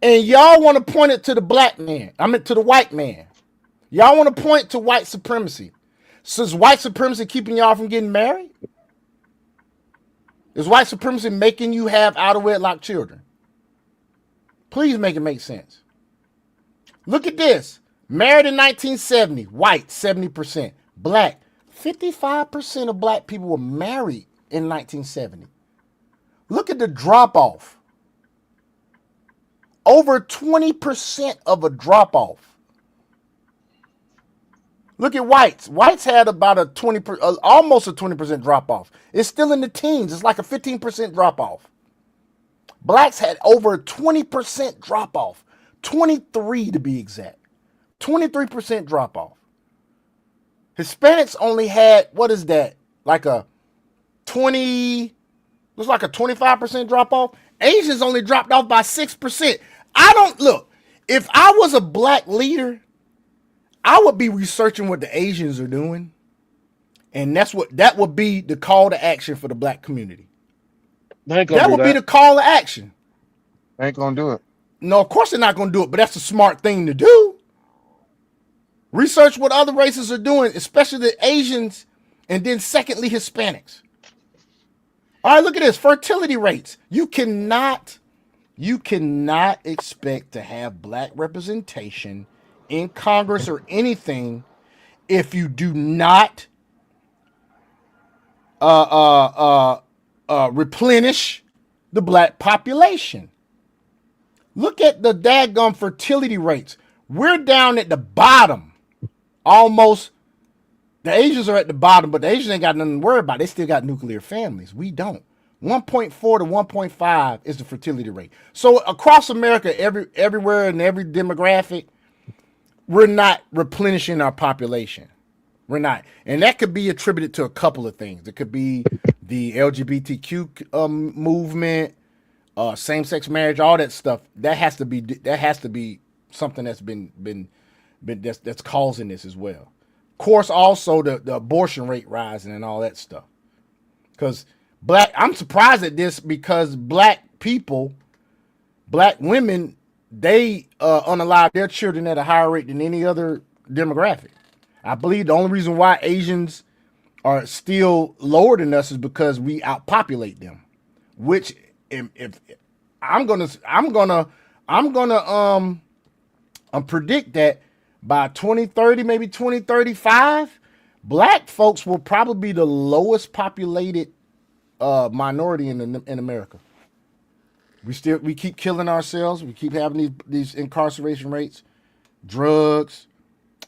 And y'all want to point it to the black man. To the white man. Y'all want to point to white supremacy. So is white supremacy keeping y'all from getting married? Is white supremacy making you have out of wedlock children? Please make it make sense. Look at this. Married in 1970, white, 70%. Black, 55% of black people were married in 1970. Look at the drop-off. Over 20% of a drop-off. Look at whites. Whites had about almost a 20% drop-off. It's still in the teens. It's like a 15% drop-off. Blacks had over a 20% drop-off. 23 to be exact. 23% drop-off. Hispanics only had, what is that? Like a 25% drop-off. Asians only dropped off by 6%. If I was a black leader, I would be researching what the Asians are doing. And that would be the call to action for the black community. That would be the call to action.
They ain't gonna do it.
No, of course they're not gonna do it, but that's a smart thing to do. Research what other races are doing, especially the Asians, and then secondly, Hispanics. All right, look at this. Fertility rates. You cannot expect to have black representation in Congress or anything if you do not replenish the black population. Look at the daggum fertility rates. We're down at the bottom. Almost. The Asians are at the bottom, but the Asians ain't got nothing to worry about. They still got nuclear families. We don't. 1.4 to 1.5 is the fertility rate. So across America, everywhere in every demographic, we're not replenishing our population. We're not. And that could be attributed to a couple of things. It could be the LGBTQ movement, same-sex marriage, all that stuff. That has to be something that's that's causing this as well. Of course, also the abortion rate rising and all that stuff. Because I'm surprised at this because black women, they unalive their children at a higher rate than any other demographic. I believe the only reason why Asians are still lower than us is because we outpopulate them. Which if I'm gonna predict that by 2030, maybe 2035, black folks will probably be the lowest populated minority in America. We keep killing ourselves. We keep having these incarceration rates, drugs,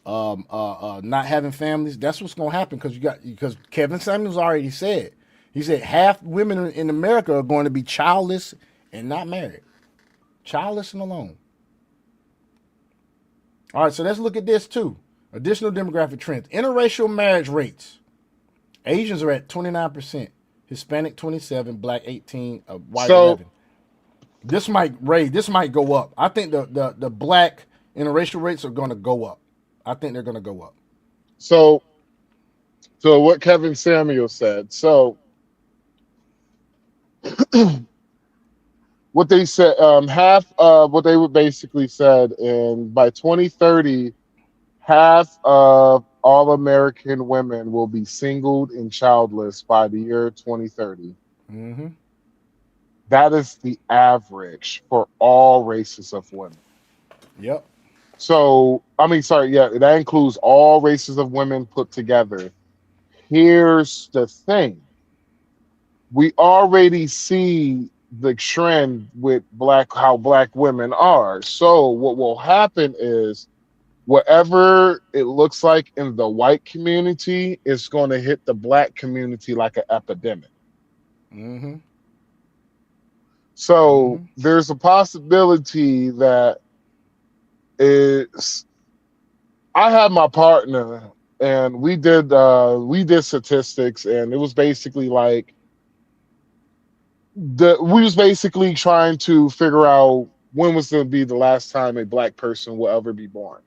not having families. That's what's gonna happen because Kevin Samuels already said. He said half women in America are going to be childless and not married, childless and alone. All right, so let's look at this too. Additional demographic trends. Interracial marriage rates. Asians are at 29%, Hispanic 27, Black 18, white
So
11. This might go up. I think the Black interracial rates are going to go up. I think they're going to go up.
so what Kevin Samuel said. So what they said, half of what they would basically said, and by 2030, half of all American women will be singled and childless by the year 2030.
Mm-hmm.
That is the average for all races of women.
Yep.
So, I mean, sorry, yeah, that includes all races of women put together. Here's the thing. We already see the trend with how black women are. So what will happen is whatever it looks like in the white community is going to hit the black community like an epidemic.
Mm-hmm.
So there's a possibility that I had my partner and we did statistics, and it was basically like we was basically trying to figure out when was going to be the last time a black person will ever be born.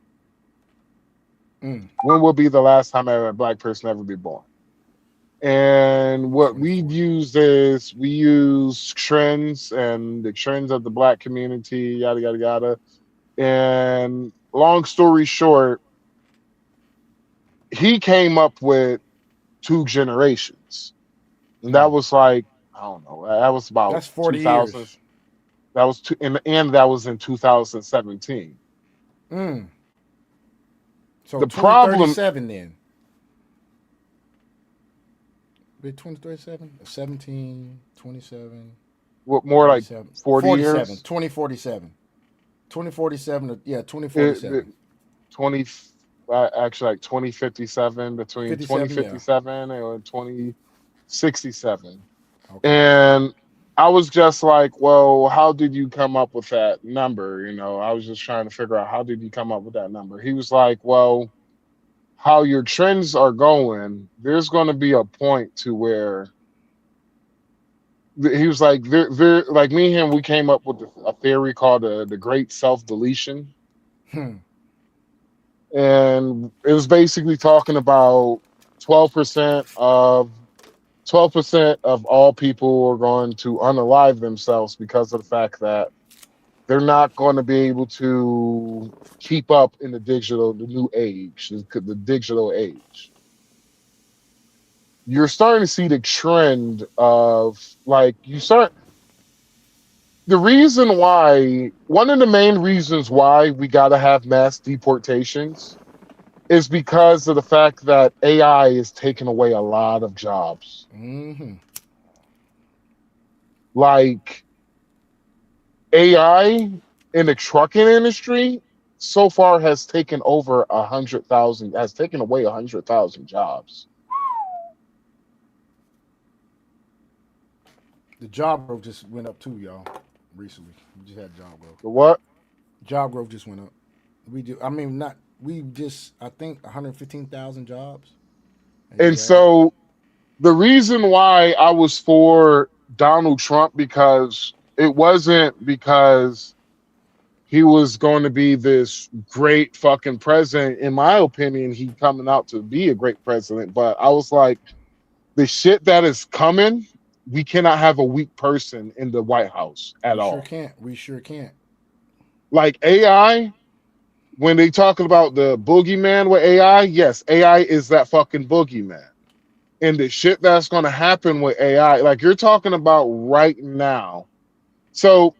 When will be the last time a black person ever be born? And what we use is we use trends and the trends of the black community, yada yada yada. And long story short, he came up with 2 generations, and that was like, I don't know, that was about
That's 40
2000.
years.
That was and that was in 2017.
So
The problem,
2037 then. Be 2037? 17, 27,
what more like
37,
40
47,
years?
2047. 2047, yeah, 2047.
20 actually like 2057, between
57, yeah.
2057 and 2067.
Okay.
And I was just like, well, how did you come up with that number? You know, I was just trying to figure out, how did you come up with that number? He was like, well, how your trends are going, there's going to be a point to where he was like, there, like me and him, we came up with a theory called the Great Self-Deletion. And it was basically talking about 12% of 12% of all people are going to unalive themselves because of the fact that they're not going to be able to keep up in the new age, the digital age. You're starting to see the trend of like one of the main reasons why we got to have mass deportations is because of the fact that AI is taking away a lot of jobs. Like AI in the trucking industry so far has taken away 100,000 jobs.
The job growth just went up too, y'all. Recently, we just had job growth.
The what?
Job growth just went up. I think 115,000 jobs.
And so the reason why I was for Donald Trump, because it wasn't because he was going to be this great fucking president. In my opinion, he coming out to be a great president. But I was like, the shit that is coming, we cannot have a weak person in the White House at all.
We sure can't.
Like AI, when they talking about the boogeyman with AI, yes, AI is that fucking boogeyman. And the shit that's going to happen with AI, like you're talking about right now. So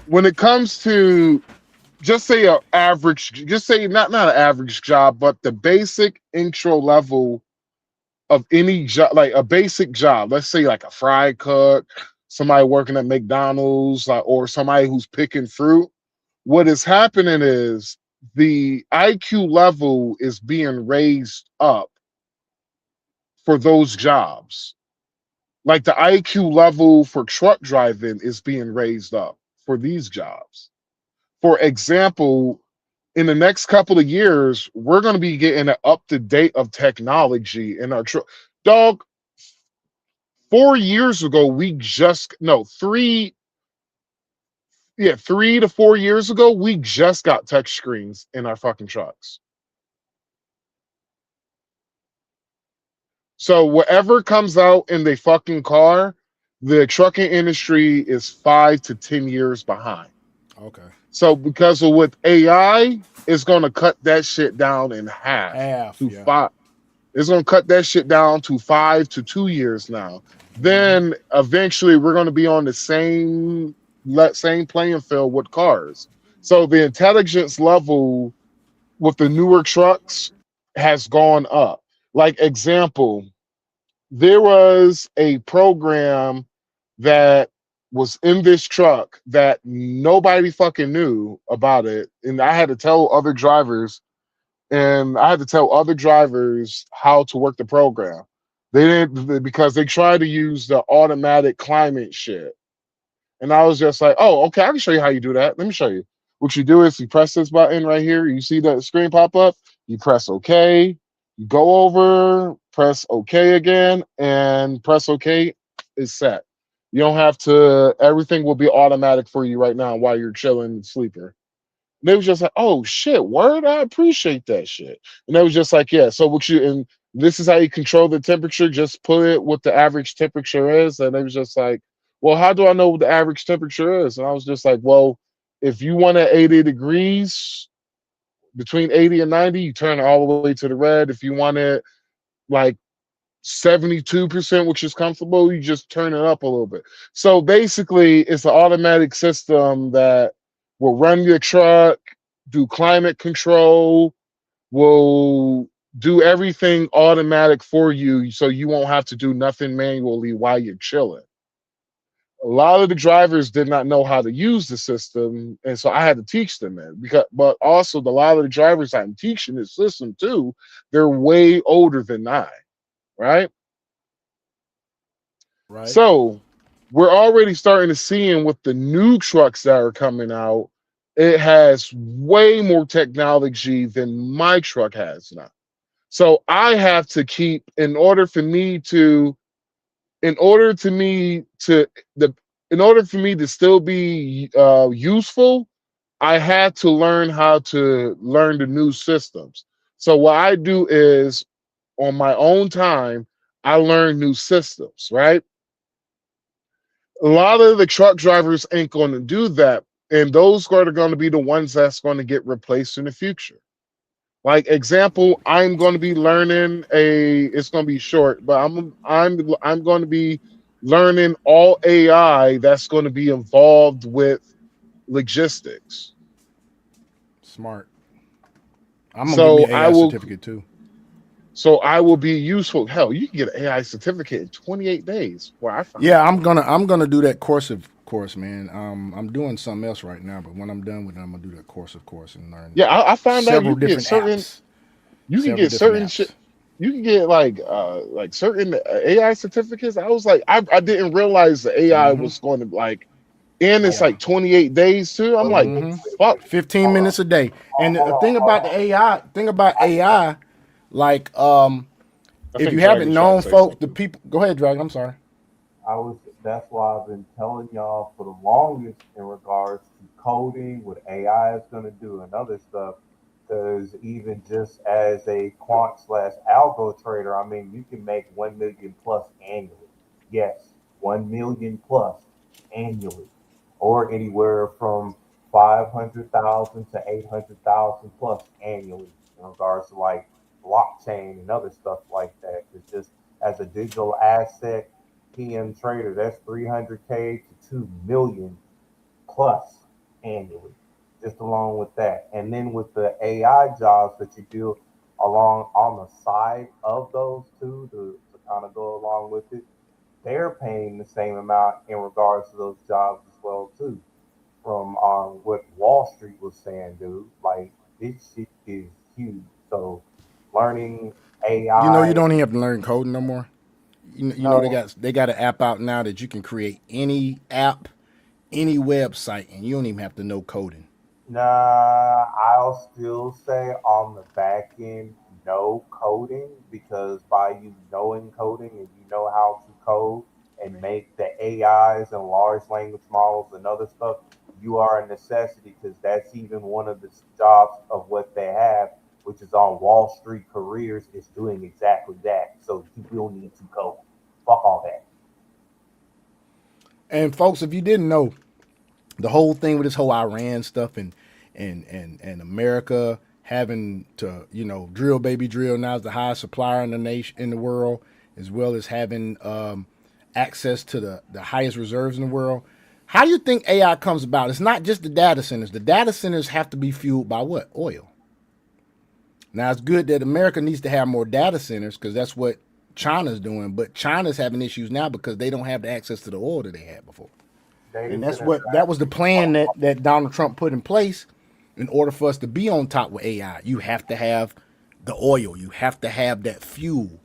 when it comes to just say not an average job, but the basic intro level of any job, like a basic job, let's say like a fry cook, somebody working at McDonald's, or somebody who's picking fruit. What is happening is the IQ level is being raised up for those jobs. Like the IQ level for truck driving is being raised up for these jobs. For example, in the next couple of years, we're going to be getting an up to date of technology in our truck. Dog, 4 years ago, we just no 3 to 4 years ago, we just got touch screens in our fucking trucks. So whatever comes out in the fucking car, the trucking industry is 5 to 10 years behind.
Okay.
So because of with AI, it's going to cut that shit down in half to
Yeah.
5. It's going to cut that shit down to 5 to 2 years now. Then eventually we're going to be on the same playing field with cars. So the intelligence level with the newer trucks has gone up. Like example, there was a program that was in this truck that nobody fucking knew about it, and I had to tell other drivers how to work the program. They didn't, because they tried to use the automatic climate shit. And I was just like, oh, okay, I can show you how you do that. Let me show you. What you do is you press this button right here. You see the screen pop up. You press OK. You go over, press OK again, and press OK. It's set. You don't have to. Everything will be automatic for you right now while you're chilling and sleeping. And they was just like, oh shit, word, I appreciate that shit. And they was just like, yeah, so what you and this is how you control the temperature, just put it what the average temperature is. And they was just like, well, how do I know what the average temperature is? And I was just like, well, if you want it 80 degrees, between 80 and 90, you turn it all the way to the red. If you want it like 72%, which is comfortable, you just turn it up a little bit. So basically, it's an automatic system that will run your truck, do climate control, will do everything automatic for you, so you won't have to do nothing manually while you're chilling. A lot of the drivers did not know how to use the system, and so I had to teach them it. But also, a lot of the drivers I'm teaching the system to, they're way older than I, right?
Right.
So we're already starting to see with the new trucks that are coming out, it has way more technology than my truck has now. So I have to keep, in order for me to still be useful, I had to learn how to learn the new systems. So what I do is, on my own time, I learn new systems, right? A lot of the truck drivers ain't going to do that, and those are going to be the ones that's going to get replaced in the future. Like example, I'm going to be learning it's going to be short, but I'm going to be learning all AI that's going to be involved with logistics.
Smart. I'm gonna get me
So
an AI certificate too.
I will be useful. Hell, you can get an AI certificate in 28 days. Where I found
Yeah,
out.
I'm gonna do that course, man. I'm doing something else right now, but when I'm done with it, I'm gonna do that course and learn
Yeah, I found out
several different apps.
you can
Several
get
different
certain
apps.
shit. You can get like certain AI certificates. I was like, I didn't realize the AI
Mm-hmm.
was going to like, and it's
Yeah.
like 28 days too. I'm
Wait,
like,
wait,
Mm-hmm.
wait,
fuck.
wait.
15
Hold on,
minutes a day. And
hold
the
on,
thing
hold
about
on.
the AI, like
I
if
think
you haven't
Dragon's trying to
known
say
folks, the
something.
people go ahead, Dragon. I'm sorry.
That's why I've been telling y'all for the longest in regards to coding, what AI is going to do, and other stuff. Because even just as a quant slash algo trader, I mean, you can make 1 million plus annually. Yes, 1 million plus annually, or anywhere from 500,000 to 800,000 plus annually in regards to like blockchain and other stuff like that. It's just as a digital asset PM trader, that's 300K to 2 million plus annually, just along with that. And then with the AI jobs that you do along on the side of those two to kind of go along with it, they're paying the same amount in regards to those jobs as well too. From what Wall Street was saying, dude, like this shit is huge. So learning
You know you
AI,
don't even have to learn coding no more. You know
no,
they got an app out now that you can create any app, any website, and you don't even have to know coding.
nah, I'll still say on the back end, no coding, because by you knowing coding and you know how to code and make the AIs and large language models and other stuff, you are a necessity, because that's even one of the jobs of what they have, which is on Wall Street careers, is doing exactly that. So you will need to code. Fuck all that.
And folks, if you didn't know, the whole thing with this whole Iran stuff and America having to drill baby drill now is the highest supplier in the nation in the world, as well as having access to the highest reserves in the world. How do you think AI comes about? It's not just the data centers. The data centers have to be fueled by what? Oil. Now it's good that America needs to have more data centers because that's what China's doing, but China's having issues now because they don't have the access to the oil that they had before.
Data
And that's
centers
what that was the plan that Donald Trump put in place in order for us to be on top with AI. You have to have the oil. You have to have that fuel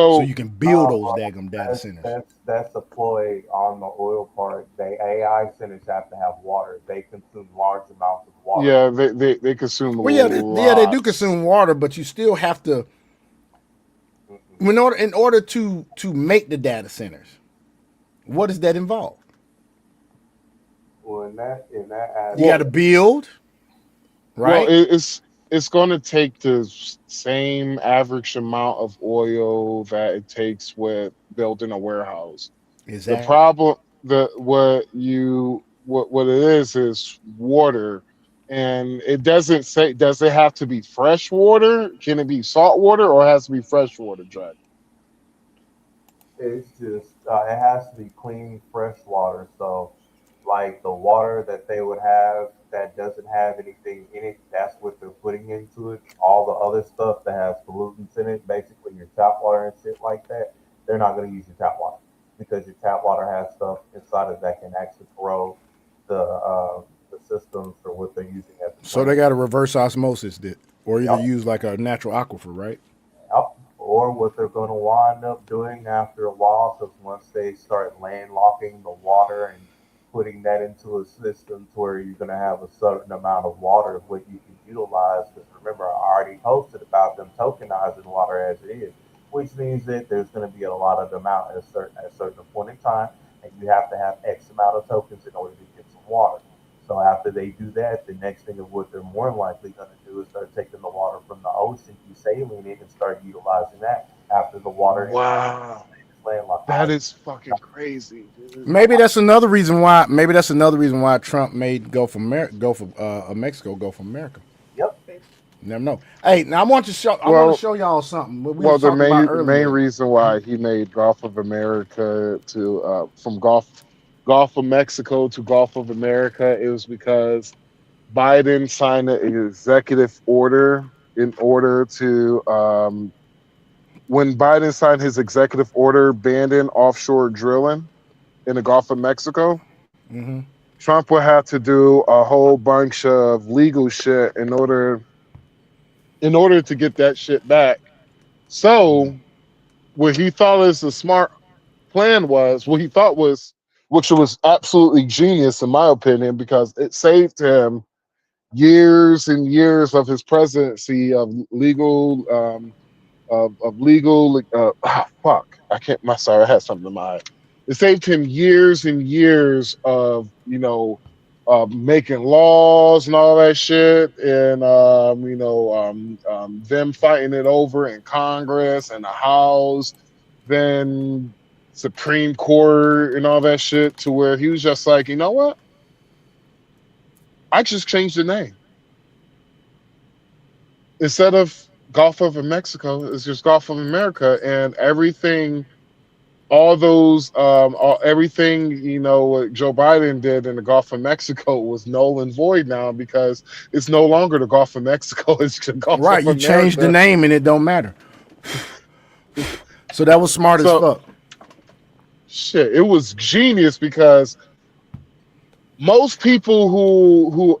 so
Well,
you can build those daggum data centers.
that's a ploy on the oil part. The AI centers have to have water. They consume large amounts of water.
yeah, they consume a
Well, yeah, they do
lot.
consume water, but you still have to
Mm-mm.
in order to make the data centers. What does that involve?
Well, in that
You got to
Well,
aspect,
build,
well,
right?
it's going to take the same average amount of oil that it takes with building a warehouse. The
Exactly.
problem, the what it is water, and it doesn't say, does it have to be fresh water? Can it be salt water, or it has to be fresh water, Jack?
it's just it has to be clean, fresh water. So, like the water that they would have that doesn't have anything in it, that's what they're putting into it. All the other stuff that has pollutants in it, basically your tap water and shit like that, they're not going to use your tap water, because your tap water has stuff inside it that can actually corrode the systems for what they're using at the
So they
plant.
got to reverse osmosis, or either
Yep.
use like a natural aquifer, right?
Yep. Or what they're going to wind up doing after a while, because once they start landlocking the water and putting that into a system to where you're going to have a certain amount of water of what you can utilize. Because remember, I already posted about them tokenizing water as it is, which means that there's going to be a lot of them out at a certain point in time, and you have to have X amount of tokens in order to get some water. So after they do that, the next thing of what they're more likely going to do is start taking the water from the ocean, desaline it, and start utilizing that after the water
Wow,
is landlocked.
that is fucking crazy, dude.
Maybe that's another reason why. Maybe that's another reason why Trump made Gulf America, Gulf of Mexico, Gulf of America.
Yep.
You never know. Hey, now I want to show. I want to
Well,
show y'all something. What we
well,
was
the
talking about
main
earlier.
reason why he made Gulf of America to from Gulf of Mexico to Gulf of America, it was because Biden signed an executive order in order to when Biden signed his executive order banning offshore drilling in the Gulf of Mexico,
Mm-hmm.
Trump would have to do a whole bunch of legal shit in order to get that shit back. So what he thought is a smart plan was what he thought was, which was absolutely genius in my opinion, because it saved him years and years of his presidency of legal legal fuck, I can't, my sorry, I had something in my eye. It saved him years and years of making laws and all that shit, and them fighting it over in Congress and the House, then Supreme Court and all that shit, to where he was just like, you know what, I just changed the name. Instead of Gulf of Mexico, it's just Gulf of America, and everything, all those, everything, what Joe Biden did in the Gulf of Mexico was null and void now, because it's no longer the Gulf of Mexico; it's the Gulf
Right,
of
you changed the
America.
name and it don't matter. So that was smart as
So
fuck.
shit, it was genius, because most people who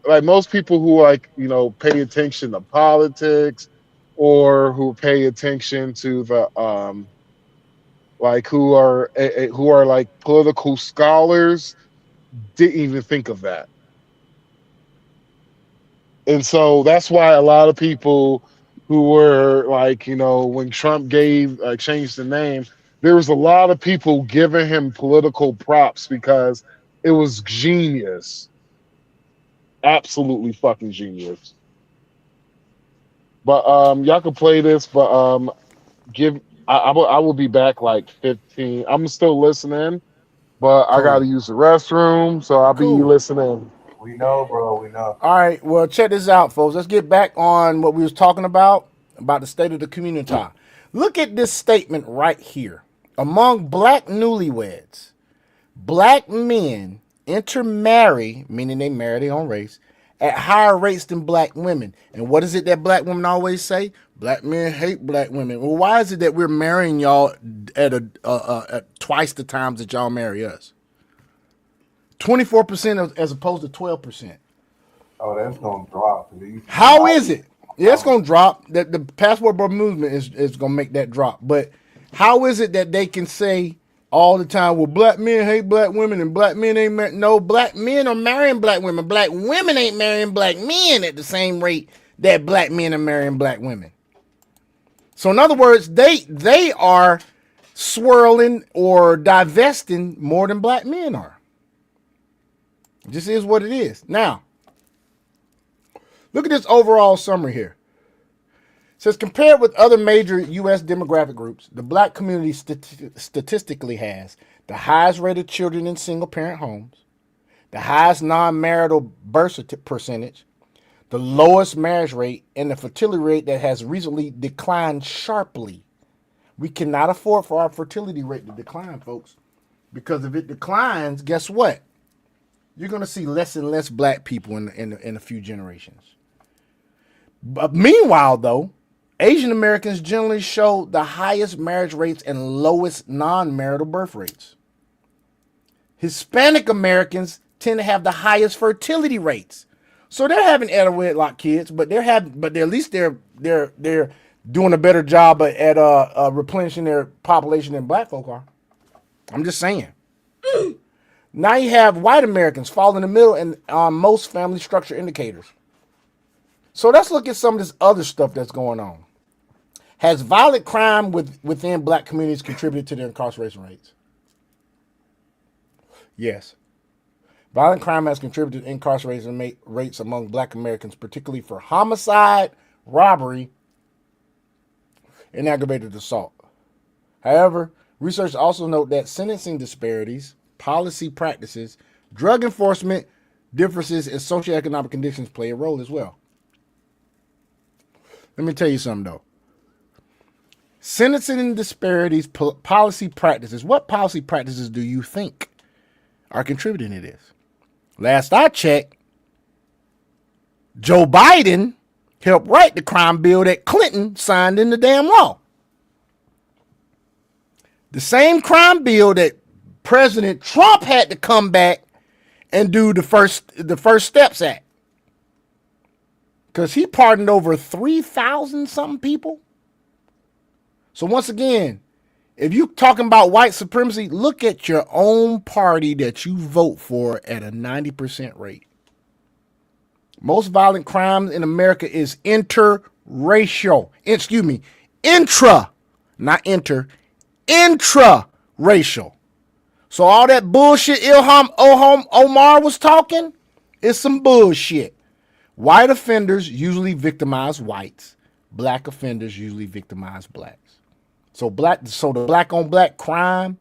pay attention to politics, or who pay attention to the who are like political scholars, didn't even think of that. And so that's why a lot of people who were like, you know, when Trump changed the name, there was a lot of people giving him political props because it was genius. Absolutely fucking genius. But y'all can play this, but give I will be back like 15. I'm still listening, but I gotta
Cool.
use the restroom, so I'll be
Cool.
listening.
We know, bro. We know.
All right. Well, check this out, folks. Let's get back on what we was talking about the state of the community. Look at this statement right here. Among black newlyweds, black men intermarry, meaning they marry their own race, at higher rates than black women. And what is it that black women always say? Black men hate black women. Well, why is it that we're marrying y'all at twice the times that y'all marry us? 24% as opposed to 12%.
Oh, that's gonna drop.
How is it? Yeah, it's gonna drop. That the passport bro movement is gonna make that drop. But how is it that they can say all the time, well, black men hate black women and black men ain't no, black men are marrying black women. Black women ain't marrying black men at the same rate that black men are marrying black women. So in other words, they are swirling or divesting more than black men are. It just is what it is. Now, look at this overall summary here. It says, compared with other major U.S. demographic groups, the black community statistically has the highest rate of children in single-parent homes, the highest non-marital birth percentage, the lowest marriage rate, and the fertility rate that has recently declined sharply. We cannot afford for our fertility rate to decline, folks, because if it declines, guess what? You're going to see less and less black people in a few generations. But meanwhile, though, Asian Americans generally show the highest marriage rates and lowest non-marital birth rates. Hispanic Americans tend to have the highest fertility rates. So they're having out of wedlock kids, but at least they're doing a better job at replenishing their population than black folk are. I'm just saying. Now you have white Americans fall in the middle in most family structure indicators. So let's look at some of this other stuff that's going on. Has violent crime within black communities contributed to their incarceration rates? Yes. Violent crime has contributed to incarceration rates among black Americans, particularly for homicide, robbery, and aggravated assault. However, research also note that sentencing disparities, policy practices, drug enforcement differences, and socioeconomic conditions play a role as well. Let me tell you something, though. Sentencing disparities, policy practices. What policy practices do you think are contributing to this? Last I checked, Joe Biden helped write the crime bill that Clinton signed into damn law. The same crime bill that President Trump had to come back and do the First Steps Act. Because he pardoned over 3,000 something people. So once again, if you're talking about white supremacy, look at your own party that you vote for at a 90% rate. Most violent crimes in America is interracial. Intra, not inter, intra-racial. So all that bullshit Ilham Omar was talking is some bullshit. White offenders usually victimize whites. Black offenders usually victimize blacks. So the black on black crime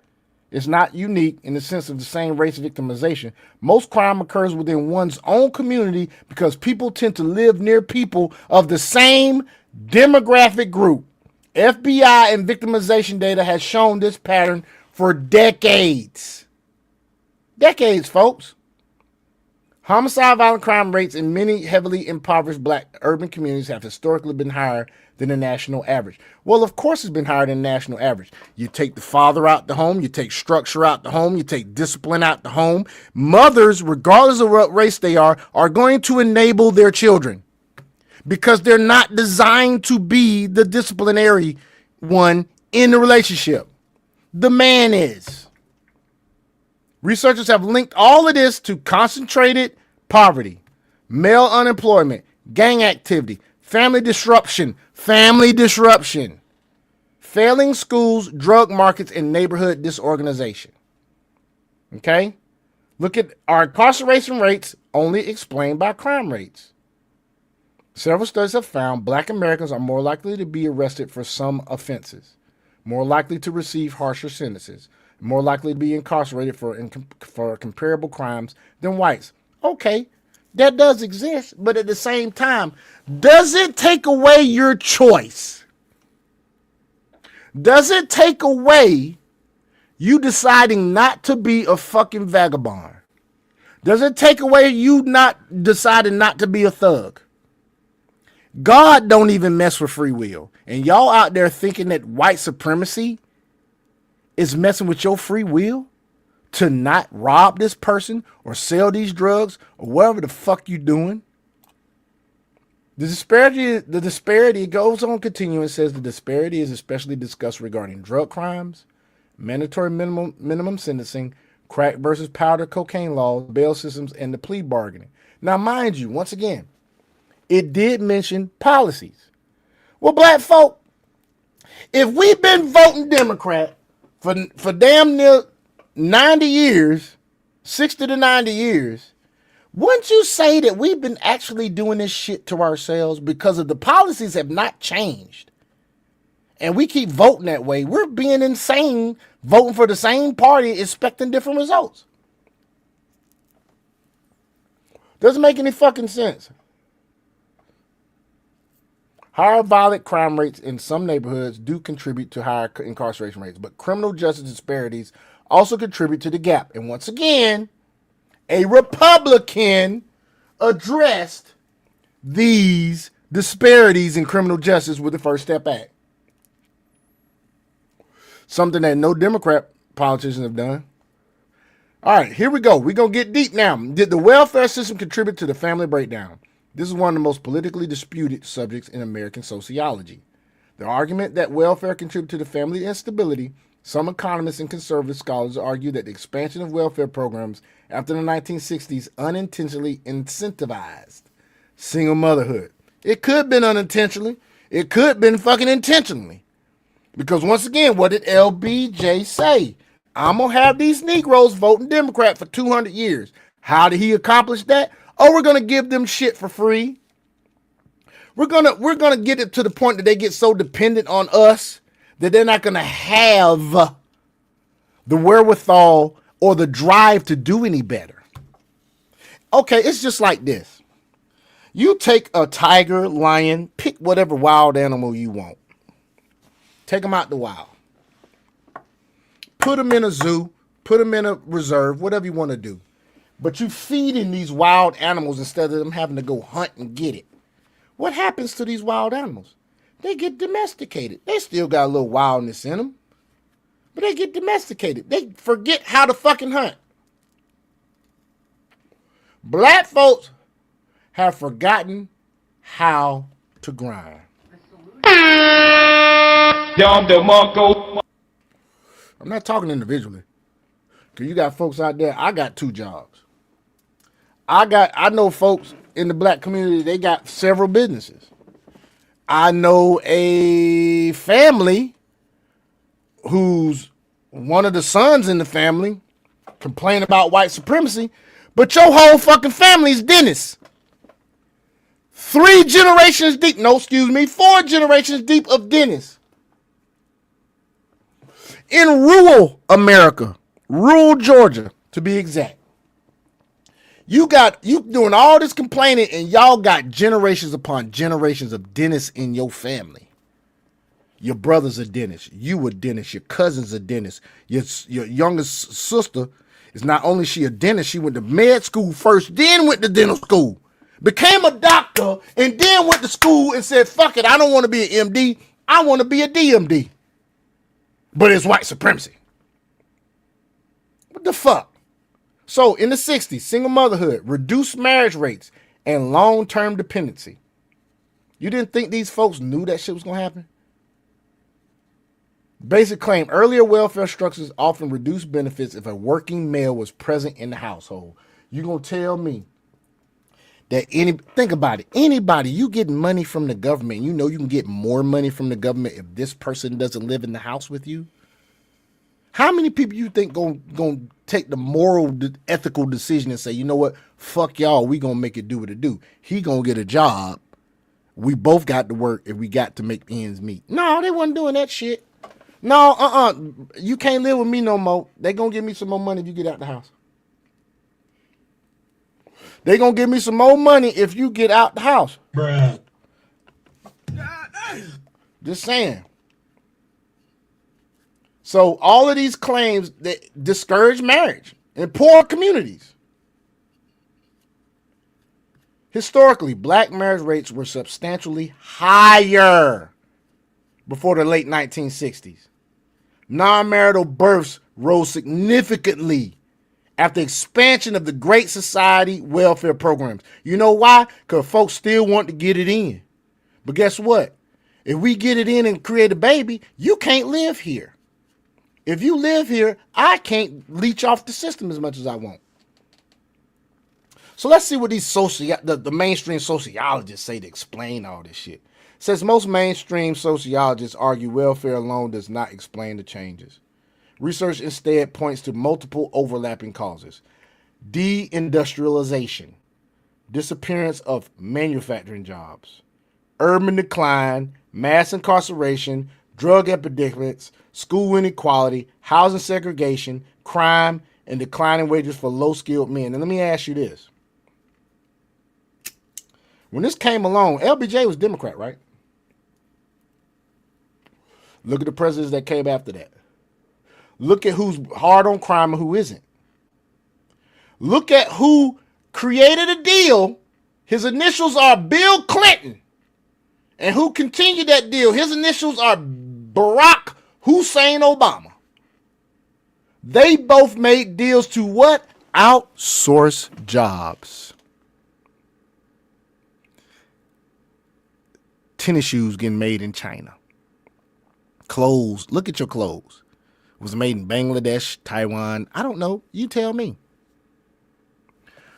is not unique in the sense of the same race victimization. Most crime occurs within one's own community because people tend to live near people of the same demographic group. FBI and victimization data has shown this pattern for decades. Decades, folks. Homicide, violent crime rates in many heavily impoverished black urban communities have historically been higher than the national average. Well, of course it's been higher than the national average. You take the father out the home, you take structure out the home, you take discipline out the home. Mothers, regardless of what race they are going to enable their children because they're not designed to be the disciplinary one in the relationship. The man is. Researchers have linked all of this to concentrated poverty, male unemployment, gang activity, family disruption, failing schools, drug markets, and neighborhood disorganization. Okay? Look at our incarceration rates only explained by crime rates. Several studies have found black Americans are more likely to be arrested for some offenses, more likely to receive harsher sentences, more likely to be incarcerated for comparable crimes than whites. Okay, that does exist, but at the same time, does it take away your choice? Does it take away you deciding not to be a fucking vagabond? Does it take away you not deciding not to be a thug? God don't even mess with free will. And y'all out there thinking that white supremacy is messing with your free will to not rob this person or sell these drugs or whatever the fuck you doing? The disparity goes on continuing and says the disparity is especially discussed regarding drug crimes, mandatory minimum sentencing, crack versus powder cocaine laws, bail systems, and the plea bargaining. Now, mind you, once again, it did mention policies. Well, black folk, if we've been voting Democrat for damn near 90 years, 60 to 90 years, wouldn't you say that we've been actually doing this shit to ourselves because of the policies have not changed? And we keep voting that way. We're being insane voting for the same party, expecting different results. Doesn't make any fucking sense. Higher violent crime rates in some neighborhoods do contribute to higher incarceration rates, but criminal justice disparities also contribute to the gap. And once again, a Republican addressed these disparities in criminal justice with the First Step Act. Something that no Democrat politicians have done. All right, here we go. We're going to get deep now. Did the welfare system contribute to the family breakdown? This is one of the most politically disputed subjects in American sociology. The argument that welfare contributed to the family instability, some economists and conservative scholars argue that the expansion of welfare programs after the 1960s unintentionally incentivized single motherhood. It could have been unintentionally. It could have been fucking intentionally. Because once again, what did LBJ say? I'm going to have these Negroes voting Democrat for 200 years. How did he accomplish that? Oh, we're going to give them shit for free. We're going to get it to the point that they get so dependent on us that they're not going to have the wherewithal or the drive to do any better. Okay, it's just like this. You take a tiger, lion, pick whatever wild animal you want. Take them out the wild. Put them in a zoo, put them in a reserve, whatever you want to do. But you feeding these wild animals instead of them having to go hunt and get it. What happens to these wild animals? They get domesticated. They still got a little wildness in them, but they get domesticated. They forget how to fucking hunt. Black folks have forgotten how to grind. I'm not talking individually. Because you got folks out there, I got 2 jobs. I know folks in the black community, they got several businesses. I know a family who's one of the sons in the family complain about white supremacy, but your whole fucking family is dentists. 4 generations deep of dentists. In rural America, rural Georgia, to be exact. You doing all this complaining and y'all got generations upon generations of dentists in your family. Your brother's a dentist. You a dentist. Your cousin's a dentist. Your youngest sister is not only she a dentist, she went to med school first, then went to dental school. Became a doctor and then went to school and said, fuck it, I don't want to be an MD. I want to be a DMD. But it's white supremacy. What the fuck? So in the 60s, single motherhood, reduced marriage rates, and long-term dependency. You didn't think these folks knew that shit was going to happen? Basic claim, earlier welfare structures often reduced benefits if a working male was present in the household. You going to tell me think about it. Anybody, you get money from the government, you know you can get more money from the government if this person doesn't live in the house with you. How many people you think gonna take the moral, ethical decision and say, you know what, fuck y'all, we gonna make it do what it do. He gonna get a job. We both got to work and we got to make ends meet. No, they wasn't doing that shit. No, you can't live with me no more. They gonna give me some more money if you get out the house. They gonna give me some more money if you get out the house.
Bruh.
Just saying. So all of these claims that discourage marriage in poor communities. Historically, black marriage rates were substantially higher before the late 1960s. Non-marital births rose significantly after expansion of the Great Society welfare programs. You know why? Because folks still want to get it in. But guess what? If we get it in and create a baby, you can't live here. If you live here, I can't leech off the system as much as I want. So let's see what these the mainstream sociologists say to explain all this shit. It says most mainstream sociologists argue welfare alone does not explain the changes. Research instead points to multiple overlapping causes. Deindustrialization, disappearance of manufacturing jobs, urban decline, mass incarceration, drug epidemics, school inequality, housing segregation, crime, and declining wages for low-skilled men. And let me ask you this. When this came along, LBJ was Democrat, right? Look at the presidents that came after that. Look at who's hard on crime and who isn't. Look at who created a deal. His initials are Bill Clinton. And who continued that deal? His initials are Barack Hussein Obama. They both made deals to what? Outsource jobs. Tennis shoes getting made in China. Clothes. Look at your clothes. It was made in Bangladesh, Taiwan. I don't know. You tell me.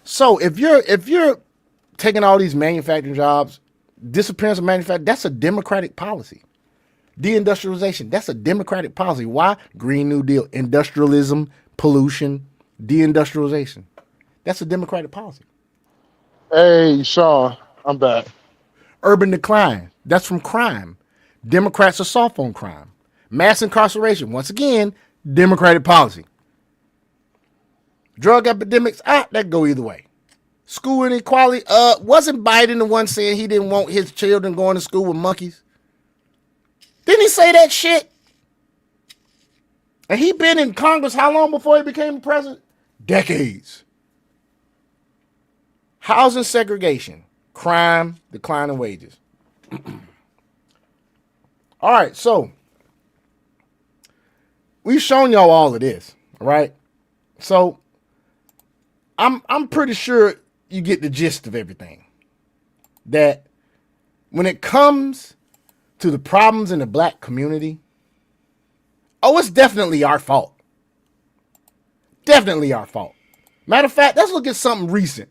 So if you're taking all these manufacturing jobs, disappearance of manufacturing, that's a Democratic policy. Deindustrialization, that's a Democratic policy. Why? Green New Deal, industrialism, pollution, deindustrialization. That's a Democratic policy.
Hey, Sean, I'm back.
Urban decline, that's from crime. Democrats are soft on crime. Mass incarceration, once again, Democratic policy. Drug epidemics, that go either way. School inequality, wasn't Biden the one saying he didn't want his children going to school with monkeys? Didn't he say that shit? And he been in Congress how long before he became president? Decades. Housing segregation, crime, declining wages. All right, so we've shown y'all all of this, all right? So I'm pretty sure you get the gist of everything. That when it comes to the problems in the black community, it's definitely our fault. Definitely our fault. Matter of fact, let's look at something recent.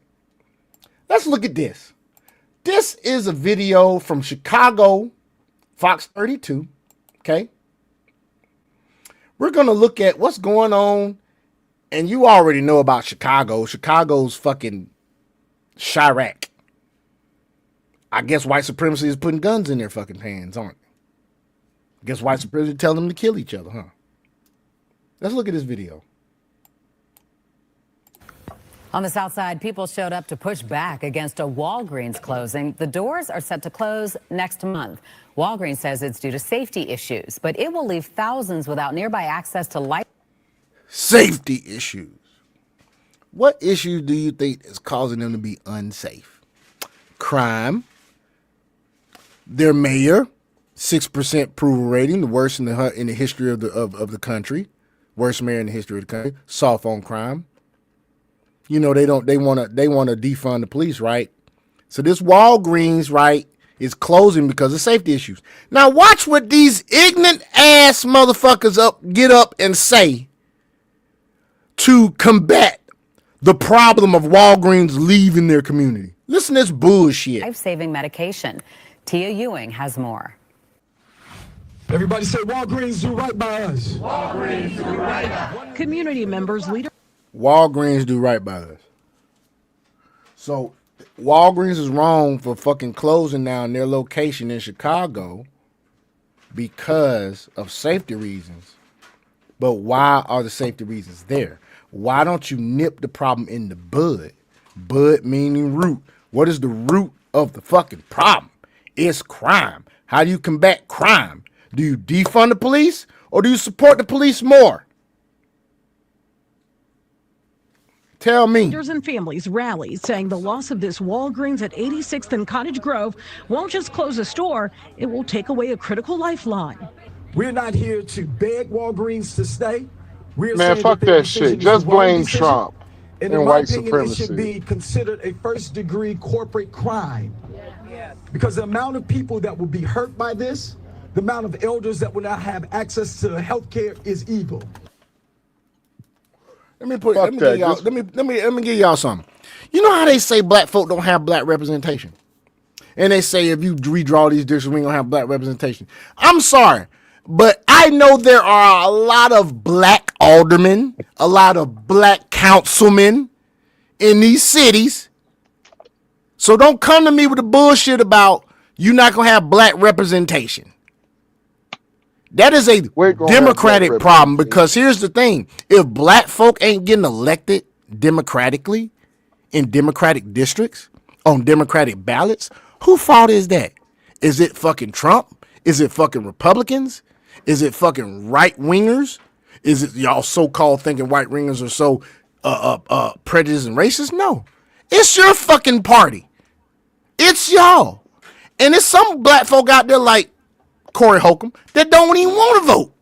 Let's look at this. This is a video from Chicago, Fox 32, okay? We're going to look at what's going on, and you already know about Chicago. Chicago's fucking Chirac. I guess white supremacy is putting guns in their fucking hands, aren't they? I guess white supremacy tell them to kill each other, huh? Let's look at this video.
On the south side, people showed up to push back against a Walgreens closing. The doors are set to close next month. Walgreens says it's due to safety issues, but it will leave thousands without nearby access to light.
Safety issues. What issues do you think is causing them to be unsafe? Crime. Their mayor, 6% approval rating, the worst in the history of the country. Worst mayor in the history of the country. Soft on crime. You know, they want to defund the police, right? So this Walgreens, right, is closing because of safety issues. Now watch what these ignorant ass motherfuckers get up and say to combat the problem of Walgreens leaving their community. Listen to this bullshit.
Life-saving medication. Tia Ewing has more.
Everybody say Walgreens do right by us. Walgreens do right by us.
Community members, leaders.
Walgreens do right by us. So Walgreens is wrong for fucking closing down their location in Chicago because of safety reasons. But why are the safety reasons there? Why don't you nip the problem in the bud? Bud meaning root. What is the root of the fucking problem? It's crime. How do you combat crime? Do you defund the police or do you support the police more? Tell me.
Leaders and families rallied, saying the loss of this Walgreens at 86th and Cottage Grove won't just close a store, it will take away a critical lifeline.
We're not here to beg Walgreens to stay. We're
Man,
saying
fuck
their
that
decision
shit.
is
Just
the wrong
blame
decision.
Trump
And
and
in my
white
opinion, it
supremacy.
should be considered a first-degree corporate crime. Because the amount of people that will be hurt by this, the amount of elders that will not have access to health care is evil.
Let me give y'all something. You know how they say black folk don't have black representation? And they say if you redraw these districts, we ain't gonna have black representation. I'm sorry, but I know there are a lot of black aldermen, a lot of black councilmen in these cities. So don't come to me with the bullshit about you not gonna have black representation. That is a Democratic problem because here's the thing. If black folk ain't getting elected democratically in Democratic districts on Democratic ballots, whose fault is that? Is it fucking Trump? Is it fucking Republicans? Is it fucking right wingers? Is it y'all so-called thinking right wingers are so prejudiced and racist? No. It's your fucking party. It's y'all. And there's some black folk out there like Corey Holcomb that don't even want to vote.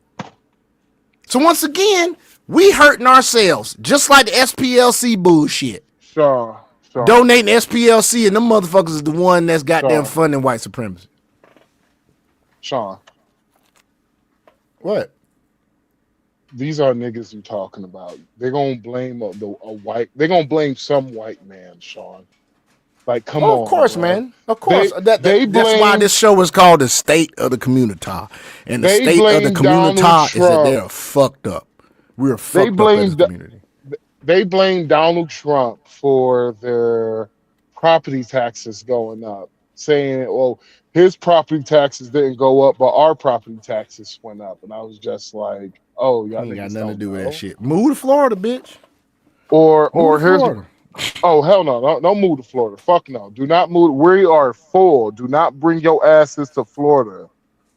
So once again, we hurting ourselves, just like the SPLC bullshit.
Sure.
Donating SPLC and them motherfuckers is the one that's goddamn funding white supremacy.
Sean.
What?
These are niggas you talking about. They're gonna blame a white. They're gonna blame some white man, Sean. Like, come on.
Of course,
bro.
man. Of course. That's
blame,
why this show is called The State of the Communitah. And the state of the Communitah is that they're fucked up. We're fucked up as a community.
They blame Donald Trump for their property taxes going up, saying, well, his property taxes didn't go up, but our property taxes went up. And I was just like, oh, y'all
ain't got
niggas
nothing to
don't
do with
know.
that shit. Move to Florida, bitch.
Or
Move to
here's
Florida.
Oh, hell no. Don't move to Florida. Fuck no. Do not move. We are full. Do not bring your asses to Florida.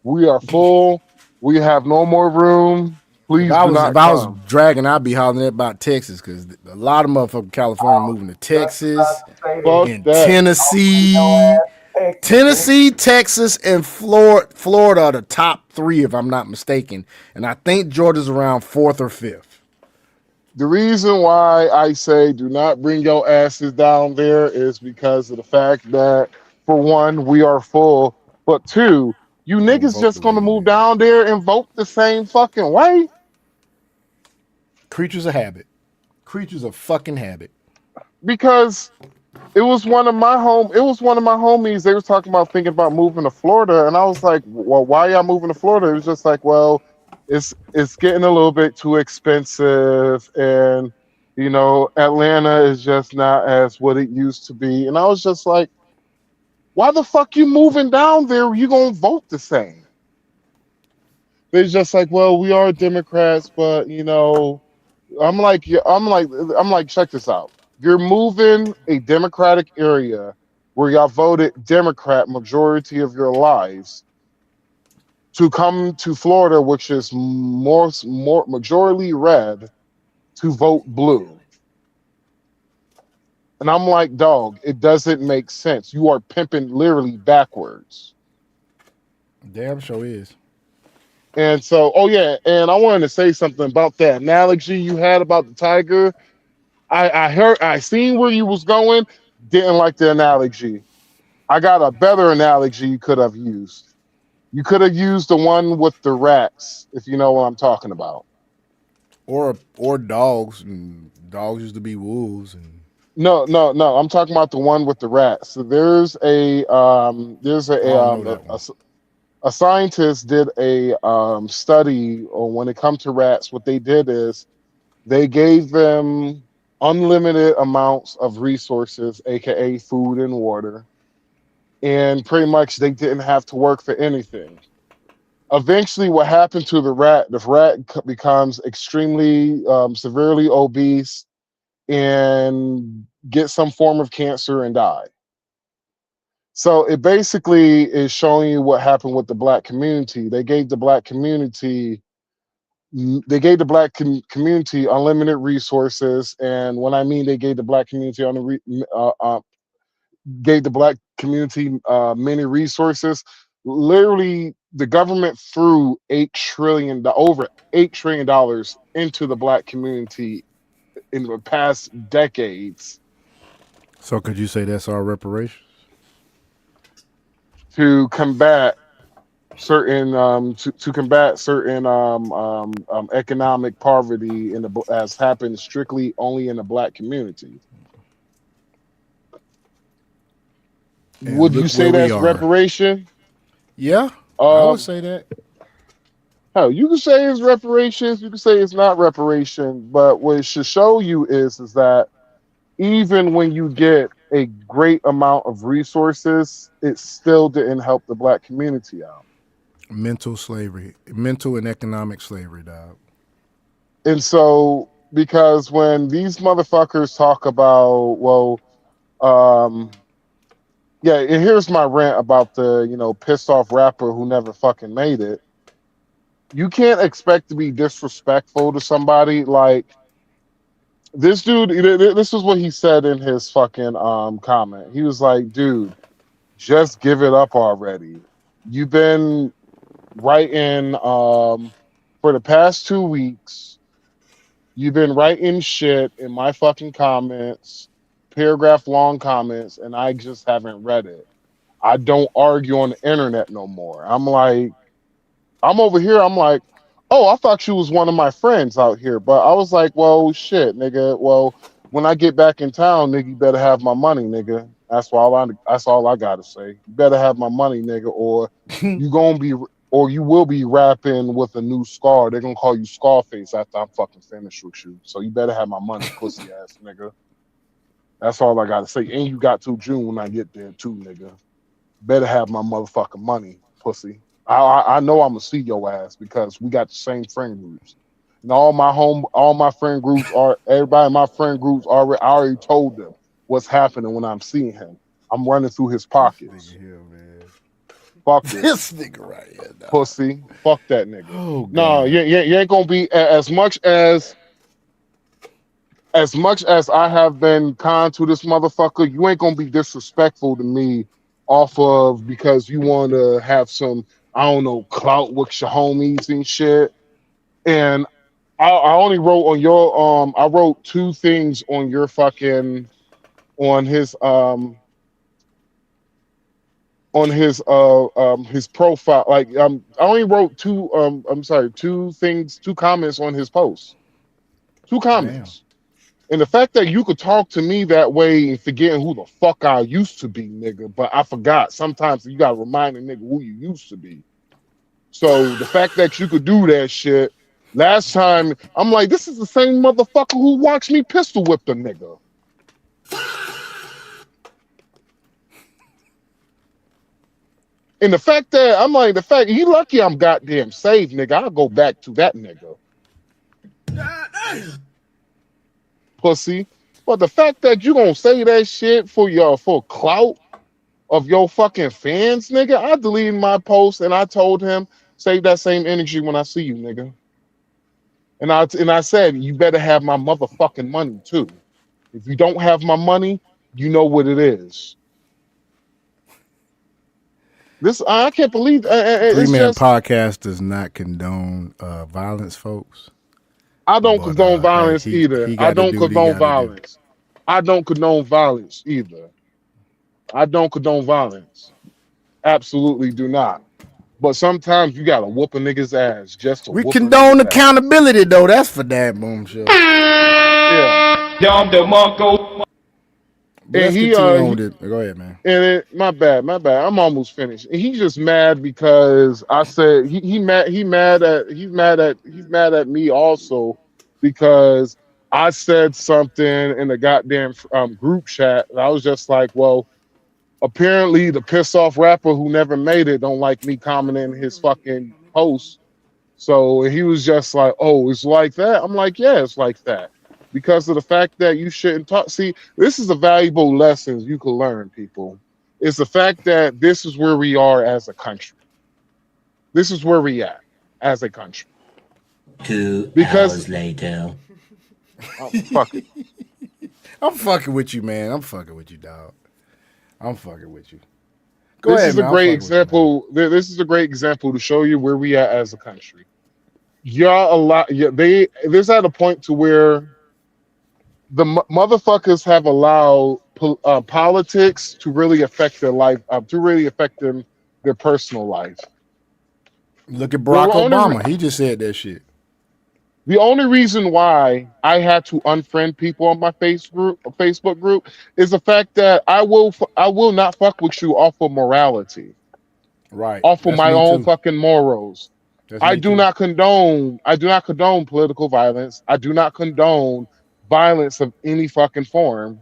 We are full. We have no more room. Please
If I was
come.
dragging, I'd be hollering about Texas because a lot of motherfucking California moving to Texas and Tennessee. Tennessee, Texas, and Florida are the top three, if I'm not mistaken. And I think Georgia's around fourth or fifth.
The reason why I say do not bring your asses down there is because of the fact that, for one, we are full. But two, you niggas just gonna move down there and vote the same fucking way?
Creatures of habit. Creatures of fucking habit.
Because it was one of my homies. They was talking about thinking about moving to Florida, and I was like, well, why y'all moving to Florida? It was just like, well, it's getting a little bit too expensive, and you know, Atlanta is just not as what it used to be. And I was just like, why the fuck you moving down there? You gonna vote the same? They're just like, well, we are Democrats, but you know, I'm like, check this out. You're moving a Democratic area where y'all voted Democrat majority of your lives to come to Florida, which is more majority red, to vote blue. And I'm like, dog, it doesn't make sense. You are pimping literally backwards.
Damn sure is.
And so, oh yeah, and I wanted to say something about that analogy you had about the tiger. I seen where you was going, didn't like the analogy. I got a better analogy you could have used. You could have used the one with the rats, if you know what I'm talking about.
Or dogs. And dogs used to be wolves. And
No. I'm talking about the one with the rats. So there's
I don't know that one.
a scientist did a study on when it comes to rats. What they did is they gave them unlimited amounts of resources, aka food and water, and pretty much they didn't have to work for anything. Eventually, what happened to the rat? The rat becomes extremely severely obese and get some form of cancer and die. So it basically is showing you what happened with the black community. They gave the black community unlimited resources, and when I mean they gave the black community gave the black community many resources, literally the government threw over $8 trillion into the black community in the past decades
So could you say that's our reparations?
to combat certain economic poverty has happened strictly only in the black community.
And
Would you
look where
say
we
that's
are.
reparation?
Yeah, I would
Um,
say that.
hell, you can say it's reparations. You can say it's not reparation. But what it should show you is that even when you get a great amount of resources, it still didn't help the black community out.
Mental slavery, mental and economic slavery, dog.
And so, because when these motherfuckers talk about, well, um, yeah, and here's my rant about the, pissed off rapper who never fucking made it. You can't expect to be disrespectful to somebody like this dude. This is what he said in his fucking comment. He was like, dude, just give it up already. You've been writing for the past 2 weeks. You've been writing shit in my fucking comments, paragraph long comments, and I just haven't read it. I don't argue on the internet no more. I'm over here. I'm like, oh, I thought you was one of my friends out here. But I was like, well, shit, nigga. Well, when I get back in town, nigga, you better have my money, nigga. That's all I gotta say. You better have my money, nigga, or you gonna be or you will be rapping with a new scar. They're gonna call you Scarface after I'm fucking finished with you. So you better have my money, pussy ass nigga. That's all I gotta say. And you got till June when I get there too, nigga. Better have my motherfucking money, pussy. I know I'm gonna see your ass because we got the same friend groups. And all my friend groups everybody in my friend groups I already told them what's happening when I'm seeing him. I'm running through his pockets.
Nigga here, man.
Fuck it,
This nigga right here, dog.
pussy. Fuck that nigga.
Oh
No,
god.
you ain't gonna be as much as I have been kind to this motherfucker. You ain't gonna be disrespectful to me off of because you want to have some, I don't know, clout with your homies and shit. And I only wrote on your I wrote two things on your fucking on his profile. Like I only wrote two comments on his post. Two
Damn.
comments. And the fact that you could talk to me that way and forgetting who the fuck I used to be, nigga, but I forgot. Sometimes you gotta remind a nigga who you used to be. So the fact that you could do that shit, last time, I'm like, this is the same motherfucker who watched me pistol whip the nigga. And the fact that you lucky I'm goddamn saved, nigga. I'll go back to that nigga. Pussy. But the fact that you gonna say that shit for clout of your fucking fans, nigga, I deleted my post and I told him, save that same energy when I see you, nigga. And I said, you better have my motherfucking money too. If you don't have my money, you know what it is. This I can't believe
Three
it's
Man
just
Podcast does not condone violence, folks.
I don't
But
condone
hey,
violence either.
he
I
got to
don't
do what he
condone
got to do.
violence. I don't condone violence either. I don't condone violence. Absolutely do not. But sometimes you gotta whoop a nigga's ass just to
We
whoop a
condone
nigga's ass.
accountability though. That's for that boom show.
Yeah.
Dom DeMarco.
And
Let's
he
continue on with it. Go ahead, man.
and my bad. I'm almost finished. And he's just mad because I said he's mad at me also because I said something in the goddamn group chat. And I was just like, well, apparently the piss off rapper who never made it don't like me commenting his fucking post. So he was just like, oh, it's like that. I'm like, yeah, it's like that. Because of the fact that you shouldn't talk. See, this is a valuable lesson you can learn, people. It's the fact that this is where we are as a country. This is where we at as a country.
2
Because
hours later.
oh, fuck it.
I'm fucking with you, man. I'm fucking with you, dog. I'm fucking with you. Go
This
ahead,
is
man.
a
I'm
great
fucking with you,
example. This is a great example to show you where we at as a country. There's at a point to where the motherfuckers have allowed politics to really affect their life, to really affect their personal life.
Look at Barack Obama. He just said that shit.
The only reason why I had to unfriend people on my Facebook group is the fact that I will not fuck with you off of morality,
Right.
off of
That's
my
me
own
too.
fucking morals.
That's
I
me
do
too.
not condone political violence. I do not condone violence of any fucking form.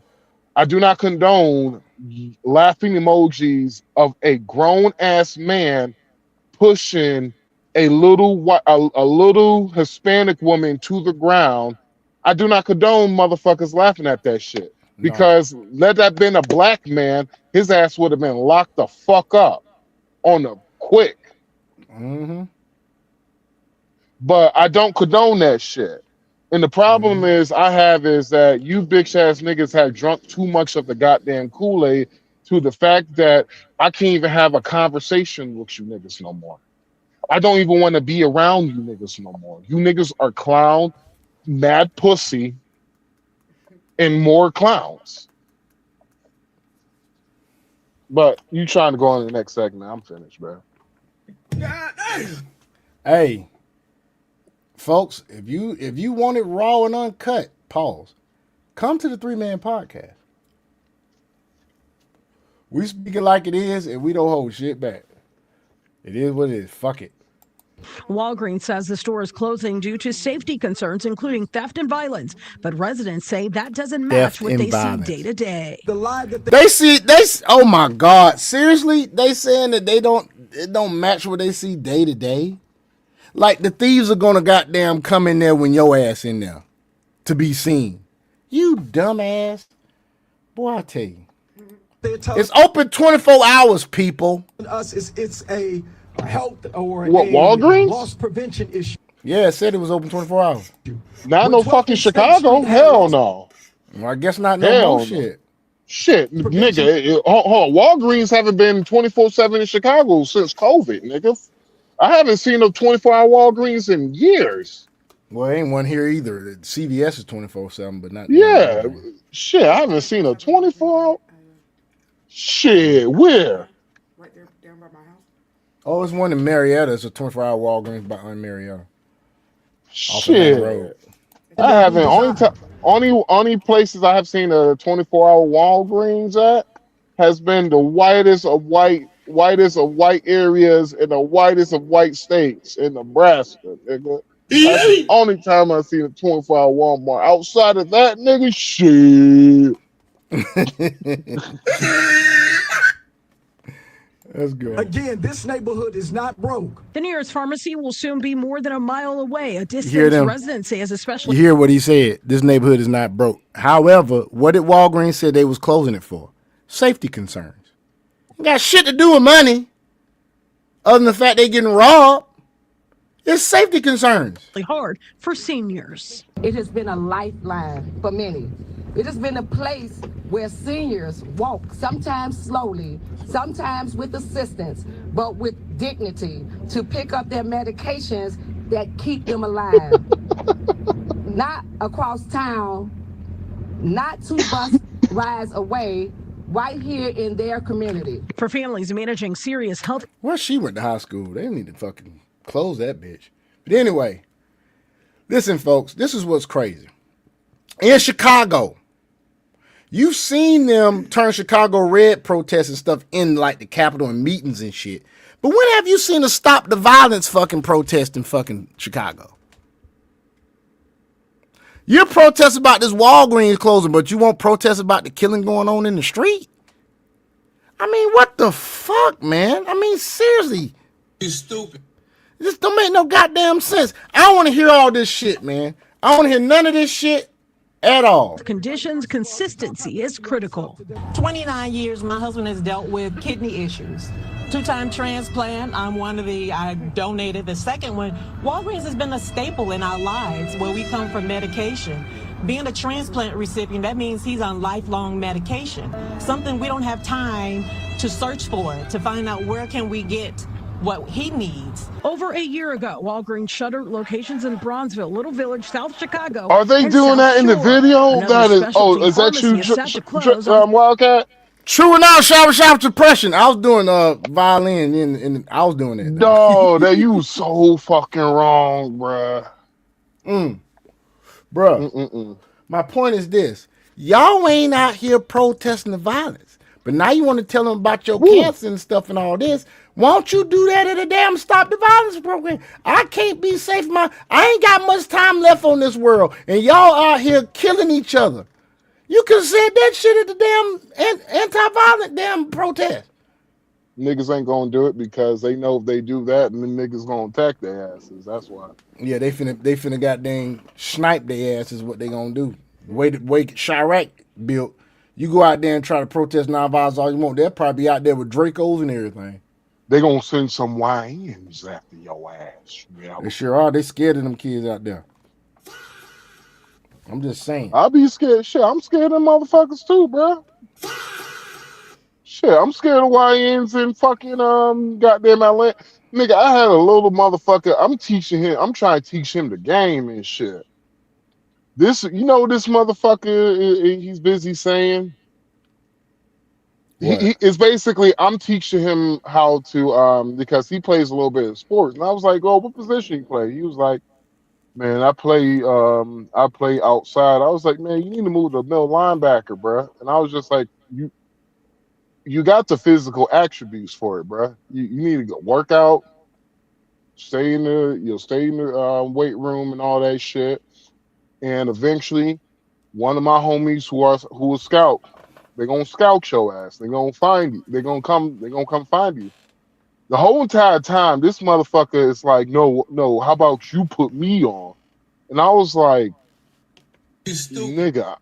I do not condone laughing emojis of a grown ass man pushing a little Hispanic woman to the ground. I do not condone motherfuckers laughing at that shit.
No.
Because let that been a black man, his ass would have been locked the fuck up on the quick.
Mm-hmm.
But I don't condone that shit. And the problem is that you bitch ass niggas have drunk too much of the goddamn Kool-Aid to the fact that I can't even have a conversation with you niggas no more. I don't even want to be around you niggas no more. You niggas are clown, mad pussy, and more clowns. But you trying to go on to the next segment. I'm finished, bro.
Hey, folks, if you want it raw and uncut, pause. Come to the 3-Man Podcast. We speak it like it is, and we don't hold shit back. It is what it is. Fuck it.
Walgreens says the store is closing due to safety concerns, including theft and violence. But residents say that doesn't match what they see day to day.
Oh my God, seriously? They saying that it don't match what they see day to day? Like the thieves are gonna goddamn come in there when your ass in there to be seen. You dumbass. Boy, I tell you. It's open 24 hours, people.
It's a health or
What, Walgreens?
loss prevention issue.
Yeah, it said it was open 24 hours.
Not no fucking Chicago. Hell no.
Well, I guess not no
Hell
more
no.
shit.
Shit, nigga. Hold on. Walgreens haven't been 24/7 in Chicago since COVID, nigga. I haven't seen no 24-hour Walgreens in years.
Well, ain't one here either. CVS is 24/7, but not.
Yeah, shit. I haven't seen a 24-hour. Shit, where?
Right there, down by my house.
Oh, it's one in Marietta. It's a 24-hour Walgreens behind Marietta.
Shit. I haven't. Only places I have seen a 24-hour Walgreens at has been the whitest of white areas in the whitest of white states in Nebraska, nigga. That's the only time I've seen a 24-hour Walmart. Outside of that, nigga, shit.
That's good.
Again, this neighborhood is not broke.
The nearest pharmacy will soon be more than a mile away, a
hear
distance
them?
residents say is especially.
You hear what he said? This neighborhood is not broke. However, what did Walgreens say they was closing it for? Safety concerns. It got shit to do with money. Other than the fact they getting robbed. It's safety concerns.
Hard for seniors.
It has been a lifeline for many. It has been a place where seniors walk, sometimes slowly, sometimes with assistance, but with dignity to pick up their medications that keep them alive. Not across town, not 2 bus rides away, right here in their community.
For families managing serious health.
Well, she went to high school. They need to fucking close that bitch. But anyway, listen, folks, this is what's crazy. In Chicago, You've seen them turn Chicago red protests and stuff in like the Capitol and meetings and shit. But when have you seen a stop the violence fucking protest in fucking Chicago? You're protesting about this Walgreens closing, but you won't protest about the killing going on in the street? I mean, what the fuck, man? I mean, seriously.
You stupid.
This don't make no goddamn sense. I don't want to hear all this shit, man. I don't want to hear none of this shit at all.
Conditions, consistency is critical.
29 years, my husband has dealt with kidney issues. 2-time transplant. I donated. The second one, Walgreens has been a staple in our lives where we come from medication. Being a transplant recipient, that means he's on lifelong medication. Something we don't have time to search for, to find out where can we get what he needs.
Over a year ago, Walgreens shuttered locations in Bronzeville, Little Village, South Chicago.
Are they doing that in the video? That is, is that you, Wildcat?
True or not, shower suppression. I was doing violin and I was doing it.
No, that you so fucking wrong, bruh.
Bruh. My point is this. Y'all ain't out here protesting the violence. But now you want to tell them about your cancer and stuff and all this. Why don't you do that at a damn Stop the Violence program? I can't be safe. I ain't got much time left on this world. And y'all out here killing each other. You could have said that shit at the damn anti-violent damn protest.
Niggas ain't gonna do it because they know if they do that, then niggas gonna attack their asses. That's why.
Yeah, they finna goddamn snipe their asses. What they gonna do? The way Chirac built. You go out there and try to protest nonviolence all you want. They'll probably be out there with Dracos and everything.
They gonna send some YNs after your ass. You know?
They sure are. They scared of them kids out there. I'm just saying.
I'll be scared. Shit, I'm scared of them motherfuckers too, bro. Shit, I'm scared of YNs and fucking goddamn Atlanta. Nigga, I had a little motherfucker. I'm trying to teach him the game and shit. This, you know, this motherfucker, he's busy saying. He is basically, I'm teaching him how to, because he plays a little bit of sports. And I was like, oh, what position you play? He was like, man, I play outside. I was like, man, you need to move to middle linebacker, bro. And I was just like, you got the physical attributes for it, bro. You need to go work out, stay in the weight room and all that shit. And eventually, one of my homies who will scout, they're gonna scout your ass. They're gonna find you. They're gonna come find you. The whole entire time, this motherfucker is like, no, how about you put me on? And I was like, nigga,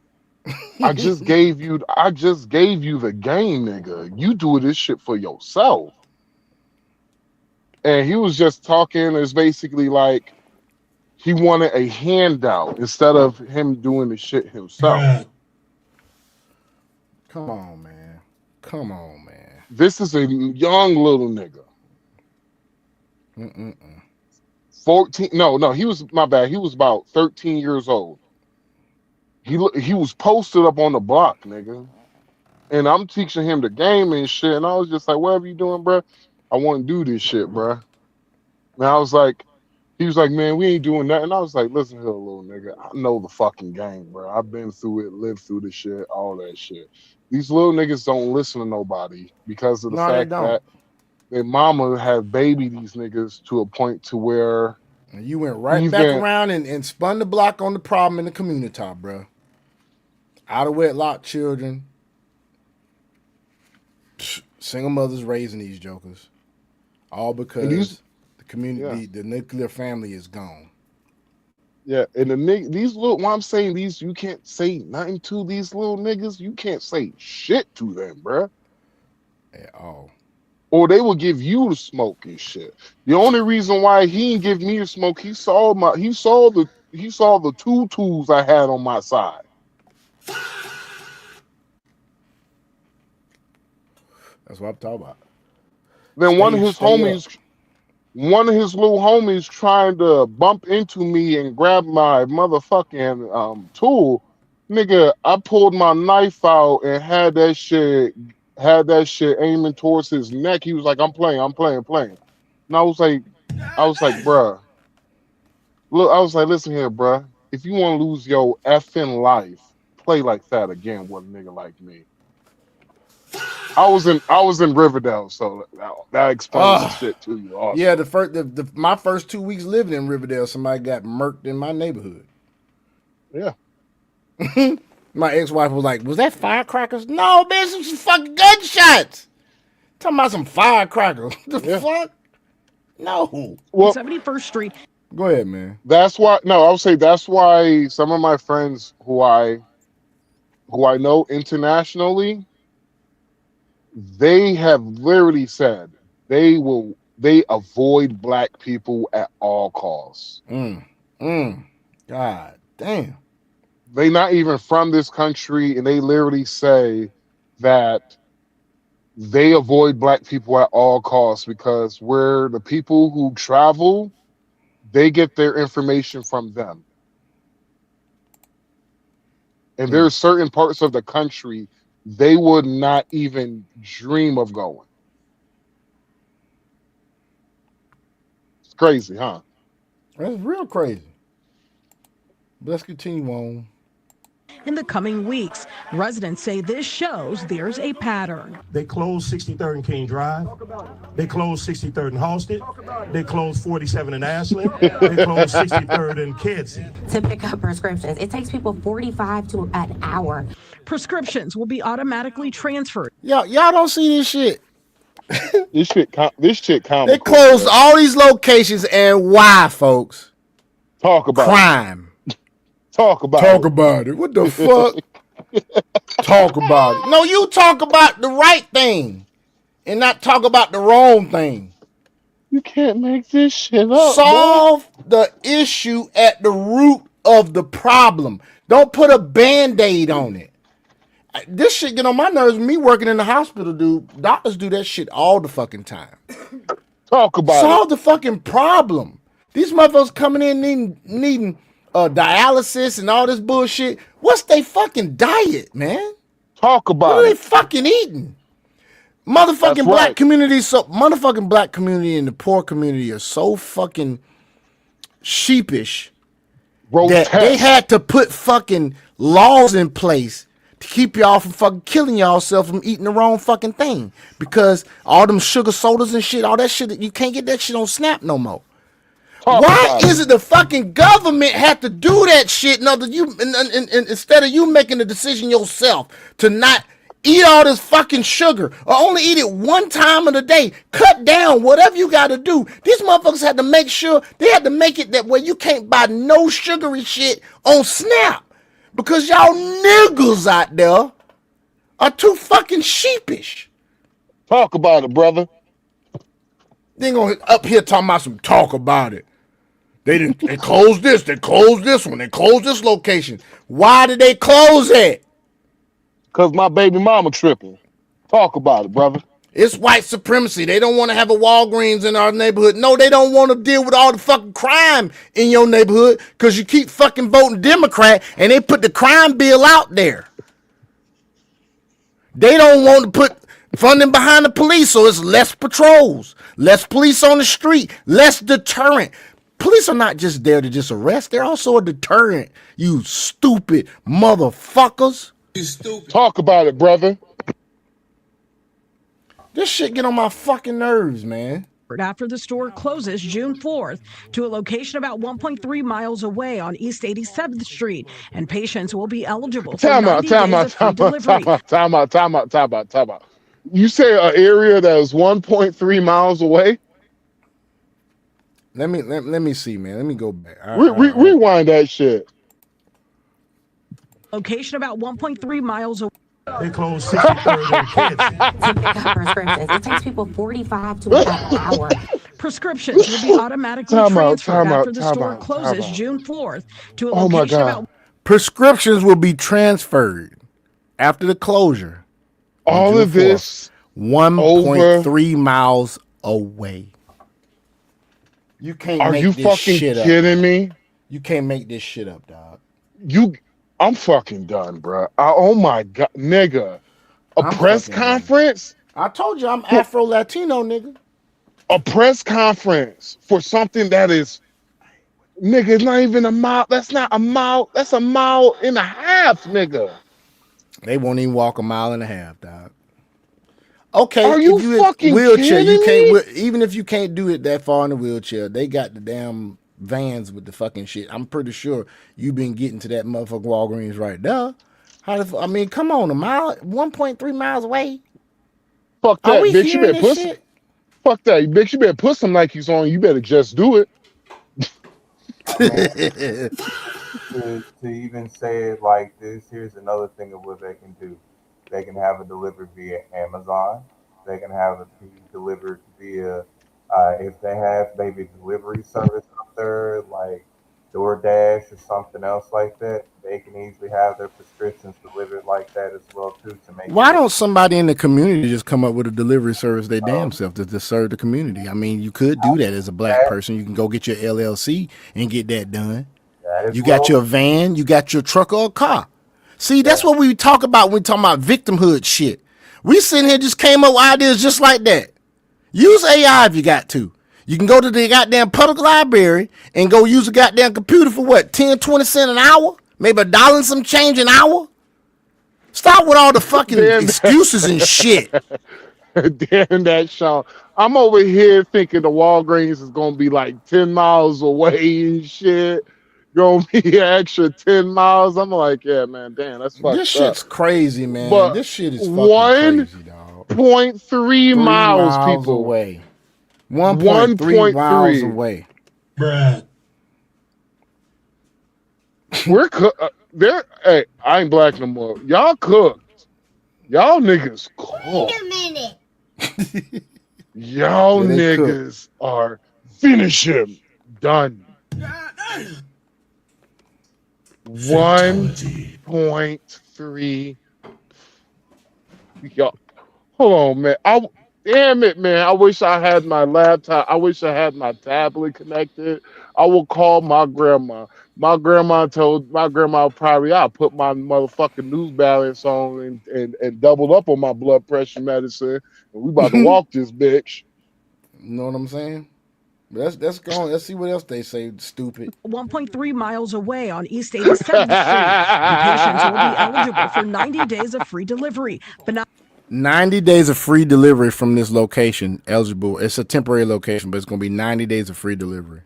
I just gave you the game, nigga. You do this shit for yourself. And he was just talking. It's basically like he wanted a handout instead of him doing the shit himself.
Come on, man.
This is a young little nigga. 14. No, he was, my bad. He was about 13 years old. He was posted up on the block, nigga. And I'm teaching him the game and shit. And I was just like, whatever you doing, bro? I want to do this shit, bro. And I was like, he was like, man, we ain't doing that. And I was like, listen here, little nigga. I know the fucking game, bro. I've been through it, lived through the shit, all that shit. These little niggas don't listen to nobody because of the fact that their mama had babied these niggas to a point to where.
And you went right back around and spun the block on the problem in the Communitah, bro. Out of wedlock children. Single mothers raising these jokers. All because the community, the nuclear family is gone.
Yeah, and these little, what I'm saying, you can't say nothing to these little niggas. You can't say shit to them, bro.
At all.
Or they will give you the smoke and shit. The only reason why he didn't give me the smoke, he saw the two tools I had on my side.
That's what I'm talking about.
Then one of his little homies trying to bump into me and grab my motherfucking tool. Nigga, I pulled my knife out and had that shit aiming towards his neck. He was like, I'm playing. And I was like, bruh. Look, I was like, listen here, bruh. If you want to lose your effing life, play like that again with a nigga like me. I was in Riverdale, so that explains some shit to you. Also.
Yeah, my first 2 weeks living in Riverdale, somebody got murked in my neighborhood.
Yeah.
My ex-wife was like, "Was that firecrackers?" No, man, some fucking gunshots. Talking about some firecrackers. The fuck? No.
Well,
71st Street.
Go ahead, man.
That's why. No, I would say that's why some of my friends who I know internationally, they have literally said they avoid black people at all costs.
God damn.
They not even from this country, and they literally say that they avoid black people at all costs because we're the people who travel, they get their information from them. And there's certain parts of the country they would not even dream of going. It's crazy, huh?
That's real crazy. But let's continue on.
In the coming weeks, residents say this shows there's a pattern.
They closed 63rd and King Drive. They closed 63rd and Halsted. They closed 47 in Ashland. They closed 63rd and Kedzie.
To pick up prescriptions, it takes people 45 to an hour.
Prescriptions will be automatically transferred.
Y'all don't see this shit.
This shit comical.
They closed all these locations, and why, folks?
Talk about
crime.
Talk about
it. What the fuck? Talk about it. No, you talk about the right thing and not talk about the wrong thing.
You can't make this shit up.
Solve the issue at the root of the problem. Don't put a Band-Aid on it. This shit get on my nerves. Me working in the hospital, dude. Doctors do that shit all the fucking time.
Talk about
Solve the fucking problem. These motherfuckers coming in needing dialysis and all this bullshit. What's they fucking diet, man?
Talk about
what are they fucking eating? Motherfucking black community, motherfucking black community and the poor community are so fucking sheepish that they had to put fucking laws in place to keep y'all from fucking killing yourself from eating the wrong fucking thing. Because all them sugar sodas and shit, all that shit, you can't get that shit on Snap no more. Why is it the fucking government had to do that shit instead of you making the decision yourself to not eat all this fucking sugar or only eat it one time of the day? Cut down whatever you got to do. These motherfuckers had to make sure they had to make it that way you can't buy no sugary shit on Snap because y'all niggas out there are too fucking sheepish.
Talk about it, brother.
They ain't gonna up here talking about some talk about it. They closed this, they closed this one, they closed this location. Why did they close it?
Because my baby mama tripping. Talk about it, brother.
It's white supremacy. They don't want to have a Walgreens in our neighborhood. No, they don't want to deal with all the fucking crime in your neighborhood because you keep fucking voting Democrat and they put the crime bill out there. They don't want to put funding behind the police, so it's less patrols, less police on the street, less deterrent. Police are not just there to just arrest. They're also a deterrent, you stupid motherfuckers.
You stupid. Talk about it, brother.
This shit get on my fucking nerves, man.
After the store closes June 4th to a location about 1.3 miles away on East 87th Street, and patients will be eligible for 90 days of free delivery.
Time out. You say an area that is 1.3 miles away?
Let me see, man. Let me go back.
Rewind that shit.
Location about 1.3 miles away.
They closed 63rd and Kedzie.
To pick up prescriptions, it takes people 45 to an hour.
Prescriptions will be automatically transferred after the store closes June 4th to a location about.
Prescriptions will be transferred after the closure.
All of this
1.3 miles away. You can't
Are
make
you
this
fucking
shit up.
kidding me?
You can't make this shit up, dog.
I'm fucking done, bro. Oh my god, nigga. A press conference?
I told you I'm Afro-Latino, nigga.
A press conference for something that is, nigga, it's not even a mile. That's not a mile. That's a mile and a half. half, nigga.
They won't even walk a mile and a half, dog. Okay,
Are you
if you in
fucking
wheelchair, you
kidding
can't.
me?
Even if you can't do it that far in a wheelchair, they got the damn vans with the fucking shit. I'm pretty sure you've been getting to that motherfucking Walgreens right there. I mean, come on, a mile, 1.3 miles away.
Fuck
Are
that,
we
bitch. You
hearing
better
this
put
shit?
fuck that, bitch. You better put some Nikes on. You better just do it.
I mean, to even say it like this, here's another thing of what they can do. They can have it delivered via Amazon. They can have it be delivered via, if they have maybe delivery service up there, like DoorDash or something else like that. They can easily have their prescriptions delivered like that as well too to make
Why
it.
don't somebody in the community just come up with a delivery service they damn self to serve the community? I mean, you could do that as a black person. You can go get your LLC and get that done.
That as
You
well.
got your van, you got your truck or a car. See, that's what we talk about when we talk about victimhood shit. We sitting here just came up with ideas just like that. Use AI if you got to. You can go to the goddamn public library and go use a goddamn computer for what, 10, 20 cents an hour? Maybe $1 and some change an hour? Stop with all the fucking excuses and shit.
Damn that, Sean. I'm over here thinking the Walgreens is gonna be like 10 miles away and shit. Gonna be an extra 10 miles. I'm like, yeah, man, damn, that's
This
fucked up.
shit's crazy, man.
But
This shit is fucking crazy, dog.
1.3
3
miles,
miles
people.
away. 1.3 miles away.
Bruh.
We're there. Hey, I ain't black no more. Y'all cooked. Y'all niggas cooked.
Wait a minute.
Y'all
Yeah, they
niggas are finish him. Done. 1.3. Y'all, hold on, man. Damn it, man. I wish I had my laptop. I wish I had my tablet connected. I will call my grandma. My grandma probably I'll put my motherfucking news balance on and double up on my blood pressure medicine. And we about to walk this bitch.
You know what I'm saying? Let's go. Let's see what else they say. Stupid.
1.3 miles away on East 87th Street, and patients will be eligible for 90 days of free delivery. But not
90 days of free delivery from this location. Eligible. It's a temporary location, but it's going to be 90 days of free delivery.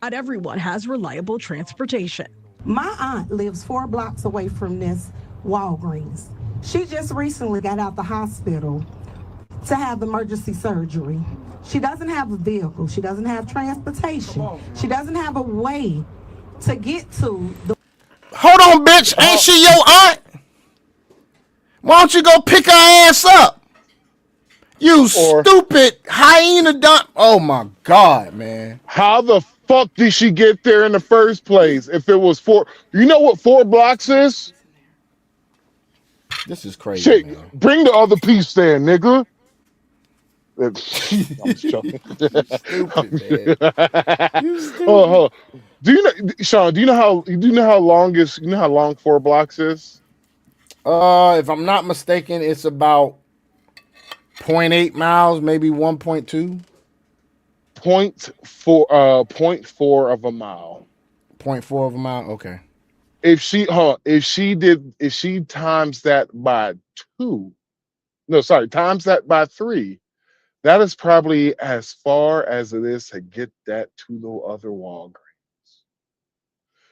not everyone has reliable transportation.
My aunt lives 4 blocks away from this Walgreens. She just recently got out the hospital to have emergency surgery. She doesn't have a vehicle. She doesn't have transportation. She doesn't have a way to get to the...
Hold on, bitch. Ain't she your aunt? Why don't you go pick her ass up? You stupid hyena dump. Oh, my God, man.
How the fuck did she get there in the first place? If it was 4... You know what 4 blocks is?
This is crazy,
Shit,
man.
bring the other piece there, nigga. I'm just joking.
Stupid, man. You stupid.
Oh, do you know, Sean? Do you know how long 4 blocks is?
If I'm not mistaken, it's about 0.8 miles, maybe 1.2.
0.4 of a mile.
0.4 of a mile. Okay.
If she times that by 2, times that by 3. That is probably as far as it is to get that to no other Walgreens.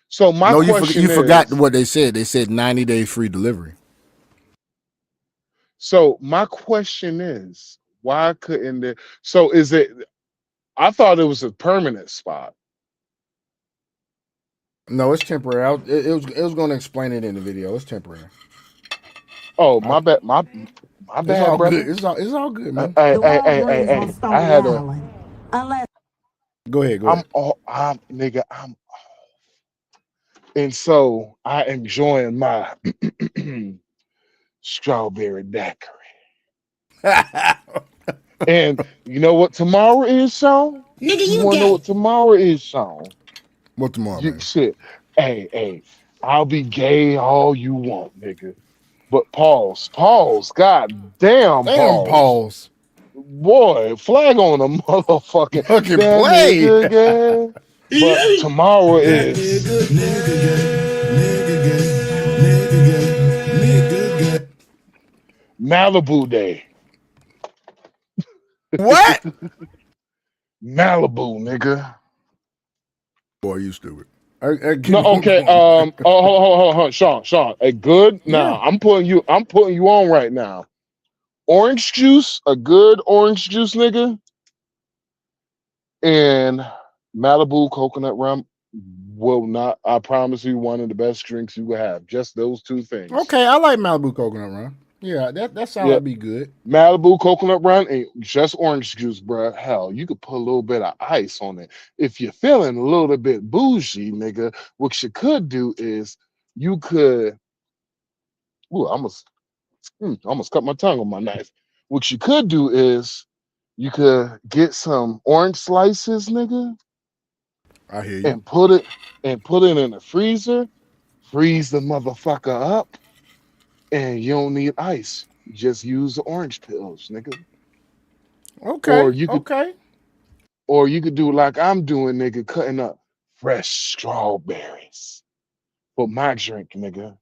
So my question
you forgot
is,
what they said. They said 90 days free delivery.
So my question is, why couldn't it? So is it? I thought it was a permanent spot.
No, it's temporary. It was going to explain it in the video. It's temporary.
Oh, my bad. My bad, brother.
Good. It's all good, man.
Hey.
I had a... Unless...
Go ahead.
I'm and so I enjoying my strawberry daiquiri. And you know what tomorrow is, Sean?
Nigga,
you wanna know what tomorrow is, Sean?
What tomorrow?
Shit. Hey, I'll be gay all you want, nigga. But pause, god damn
pause.
Boy, flag on a motherfucking
fucking play.
But tomorrow is Malibu Day.
What?
Malibu, nigga.
Boy, you stupid.
No, okay. Hold on, Sean. A good. Now, I'm putting you on right now. Orange juice, a good orange juice, nigga, and Malibu coconut rum will not. I promise you, one of the best drinks you will have. Just those two things.
Okay, I like Malibu coconut rum. Yeah, that sounds like be good.
Malibu coconut rum ain't just orange juice, bro. Hell, you could put a little bit of ice on it. If you're feeling a little bit bougie, nigga, what you could do is you could. Ooh, I almost cut my tongue on my knife. What you could do is you could get some orange slices, nigga.
I hear you.
And put it in the freezer. Freeze the motherfucker up, and you don't need ice. Just use the orange pills, nigga.
Okay.
Or you could do like I'm doing, nigga, cutting up fresh strawberries for my drink, nigga.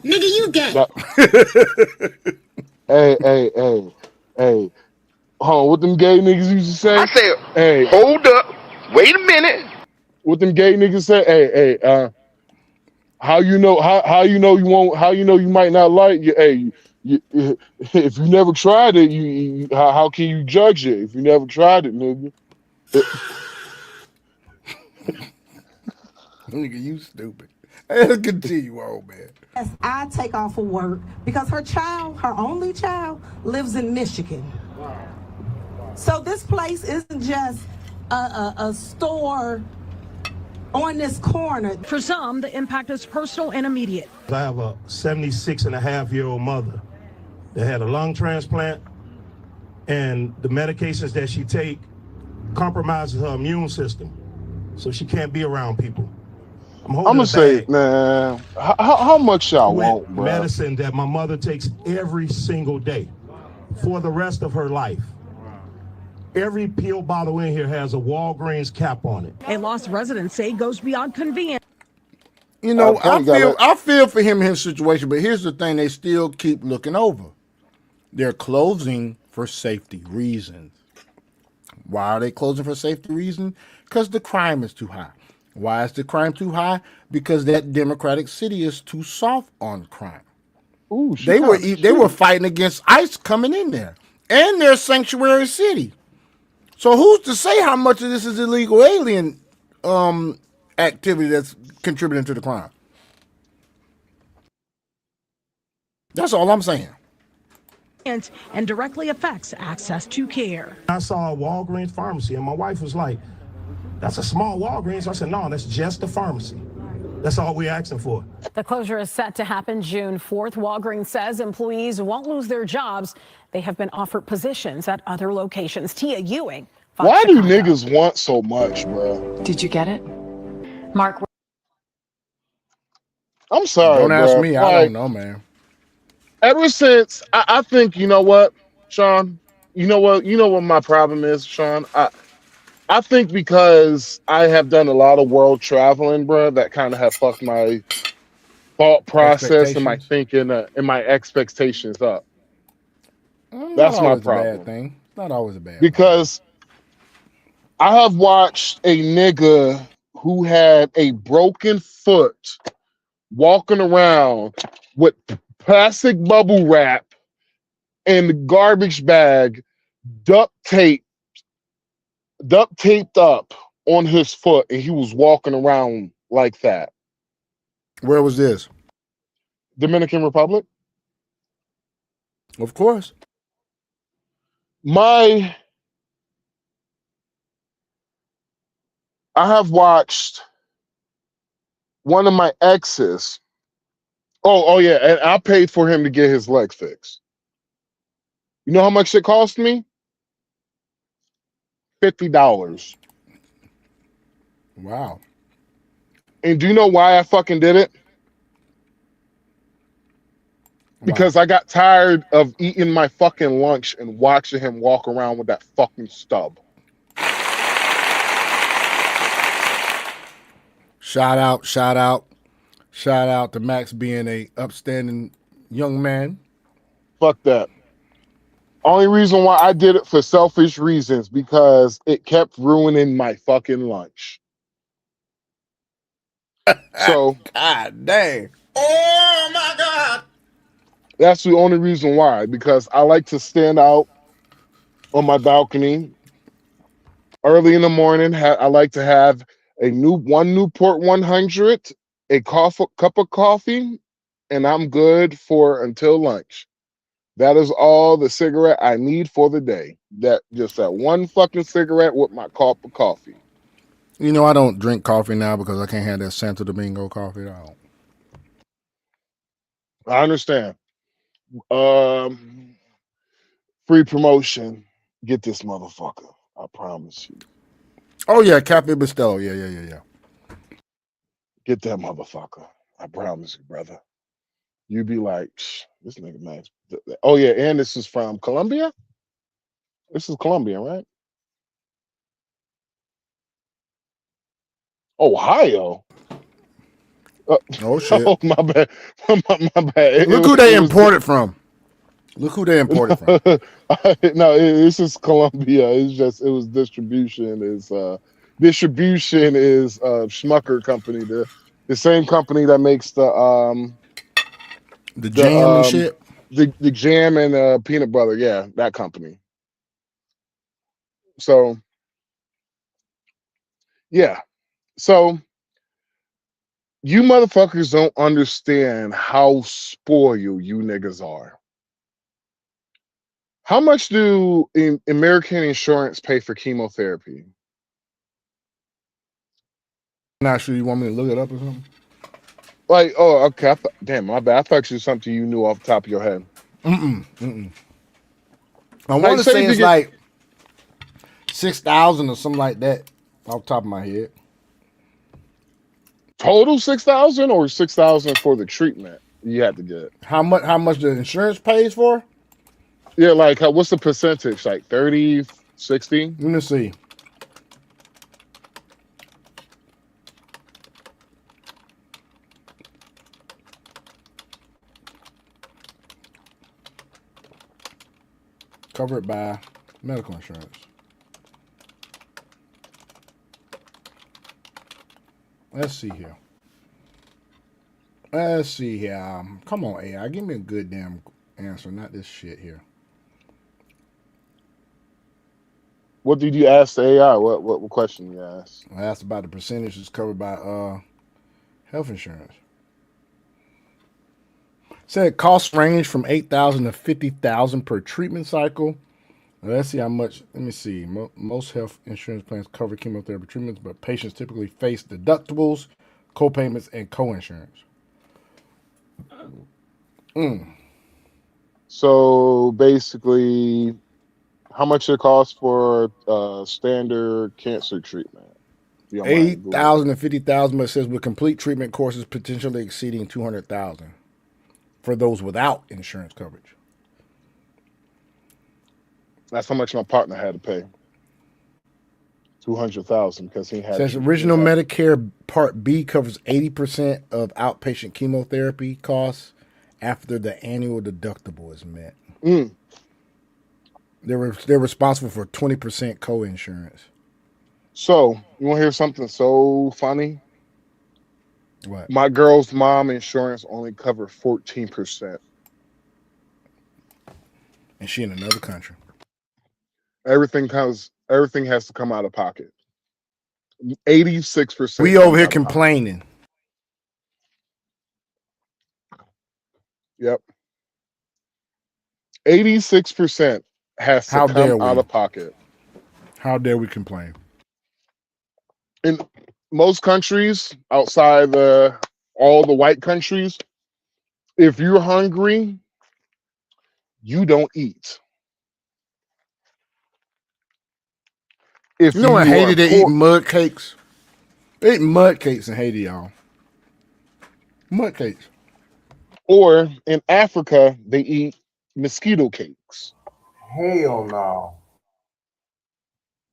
Nigga, you gay.
Hey. Hold on, what them gay niggas used to say?
I said,
hey,
hold up, wait a minute.
What them gay niggas say? Hey, how you know you might not like it? Hey, if you never tried it, how can you judge it if you never tried it, nigga?
Nigga, you stupid. Let's continue on, man.
Yes, I take off of work because her only child, lives in Michigan. So this place isn't just a store on this corner. For some, the impact is personal and immediate.
I have a 76-and-a-half-year-old mother that had a lung transplant, and the medications that she take compromises her immune system, so she can't be around people. I'm
gonna say, man, how much y'all want, bro?
Medicine that my mother takes every single day for the rest of her life. Every pill bottle in here has a Walgreens cap on it.
A lost resident say goes beyond convenience.
You know, I feel for him in his situation, but here's the thing: they still keep looking over. They're closing for safety reasons. Why are they closing for safety reasons? Because the crime is too high. Why is the crime too high? Because that Democratic city is too soft on crime.
Ooh,
they were fighting against ICE coming in there, and their sanctuary city. So who's to say how much of this is illegal alien activity that's contributing to the crime? That's all I'm saying.
And directly affects access to care.
I saw a Walgreens pharmacy, and my wife was like, "That's a small Walgreens." I said, "No, that's just a pharmacy. That's all we're asking for."
The closure is set to happen June 4th. Walgreens says employees won't lose their jobs. They have been offered positions at other locations. Tia Ewing.
Why do niggas want so much, bro?
Did you get it? Mark.
I'm sorry,
Don't ask
bro.
me. I don't know, man.
Ever since I think, you know what, Sean? You know what my problem is, Sean? I think because I have done a lot of world traveling, bro, that kind of have fucked my thought process and my thinking and my expectations up. That's my problem.
Bad thing. Not always a bad
because I have watched a nigga who had a broken foot walking around with plastic bubble wrap and the garbage bag duct taped up on his foot, and he was walking around like that.
Where was this?
Dominican Republic.
Of course.
I have watched one of my exes. Oh yeah, and I paid for him to get his leg fixed. You know how much it cost me? $50.
Wow.
And do you know why I fucking did it? Because I got tired of eating my fucking lunch and watching him walk around with that fucking stub.
Shout out. Shout out to Max being a upstanding young man.
Fuck that. Only reason why I did it for selfish reasons because it kept ruining my fucking lunch. So
God dang.
Oh my God.
that's the only reason why. Because I like to stand out on my balcony early in the morning. I like to have one Newport 100, cup of coffee, and I'm good for until lunch. That is all the cigarette I need for the day. That one fucking cigarette with my cup of coffee.
You know, I don't drink coffee now because I can't have that Santo Domingo coffee. I don't.
I understand. Free promotion. Get this motherfucker. I promise you.
Oh yeah, Cafe Bustelo. Yeah.
Get that motherfucker. I promise you, brother. You be like, this nigga Max. Oh yeah, and this is from Colombia. This is Colombia, right? Ohio.
Oh shit.
Oh my bad. my bad.
Look who they imported from. Look who they imported from.
No, this is Colombia. It was distribution is Schmucker company, the same company that makes
The
the
jam and shit.
the jam and peanut butter. Yeah, that company. So yeah, so you motherfuckers don't understand how spoiled you niggas are. How much do American insurance pay for chemotherapy?
Not sure you want me to look it up or something.
Like, oh, okay. Damn, my bad. I thought it was something you knew off the top of your head.
I
Like,
want to
say
say
if you
it's
get
like 6,000 or something like that off the top of my head.
total 6,000 or 6,000 for the treatment you had to get.
How much the insurance pays for?
Yeah, like what's the percentage? Like 30, 60?
Let me see. Covered by medical insurance. Let's see here. Come on, AI. Give me a good damn answer, not this shit here.
What did you ask the AI? What question you asked?
I asked about the percentages covered by health insurance. Said costs range from 8,000 to 50,000 per treatment cycle. Let's see how much. Let me see. Most health insurance plans cover chemotherapy treatments, but patients typically face deductibles, co-payments, and co-insurance.
So basically, how much it costs for standard cancer treatment? If you don't mind Googling.
8,000 to 50,000, but it says with complete treatment courses potentially exceeding 200,000 for those without insurance coverage.
That's how much my partner had to pay. 200,000 because he had.
Says original Medicare Part B covers 80% of outpatient chemotherapy costs after the annual deductible is met. They're responsible for 20% co-insurance.
So you want to hear something so funny?
What?
My girl's mom insurance only covered 14%.
And she in another country.
Everything has to come out of pocket. 86%.
We over here complaining.
Yep. 86% has to come out of pocket.
How dare we complain?
In most countries outside all the white countries, if you're hungry, you don't eat. If
you know in Haiti they
poor,
eat mud cakes? They eat mud cakes in Haiti, y'all. Mud cakes.
Or in Africa, they eat mosquito cakes.
Hell no.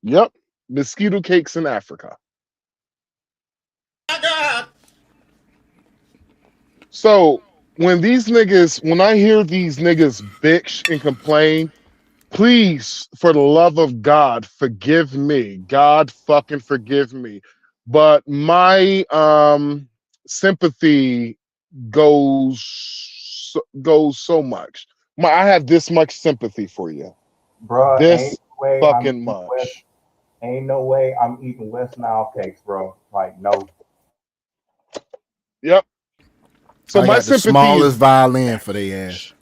Yep. Mosquito cakes in Africa. So when I hear these niggas bitch and complain, please, for the love of God, forgive me. God fucking forgive me. But my sympathy goes so much. I have this much sympathy for you.
Bruh,
This fucking much.
ain't no way I'm eating West Nile cakes, bro. Like, no.
Yep. So
I
my
got the
sympathy is
smallest violin for their ass.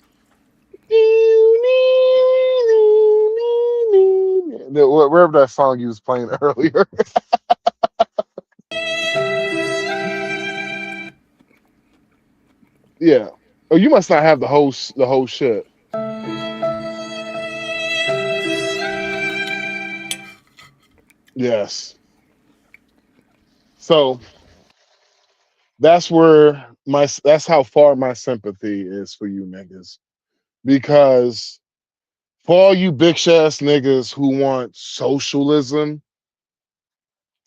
wherever that song you was playing earlier. Yeah. Oh, you must not have the whole shit. Yes. So that's how far my sympathy is for you niggas. Because for all you bitch ass niggas who want socialism,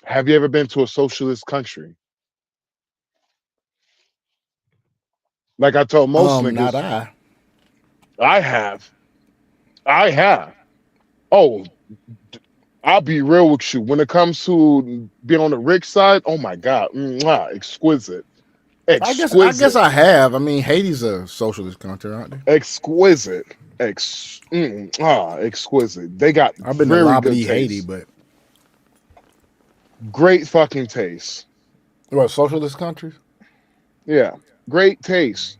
have you ever been to a socialist country? Like I told most
Not
niggas,
I.
I have. Oh, I'll be real with you. When it comes to being on the rich side, oh my God, exquisite.
I guess I have. I mean, Haiti's a socialist country, aren't they?
Exquisite. Exquisite. They got
I've been to
very good
Lobby, Haiti,
taste.
but
Great fucking taste.
what, socialist countries?
Yeah. Great taste.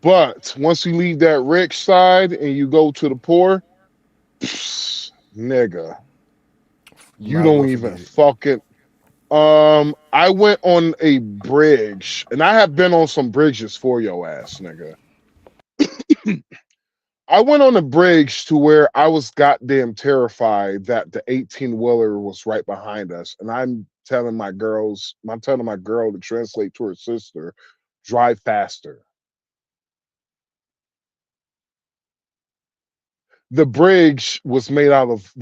But once you leave that rich side and you go to the poor, nigga, you
Might as well
don't even
forget it.
fucking. I went on a bridge, and I have been on some bridges for your ass, nigga. I went on a bridge to where I was goddamn terrified that the 18-wheeler was right behind us, and I'm telling my girl to translate to her sister, drive faster. The bridge was made out of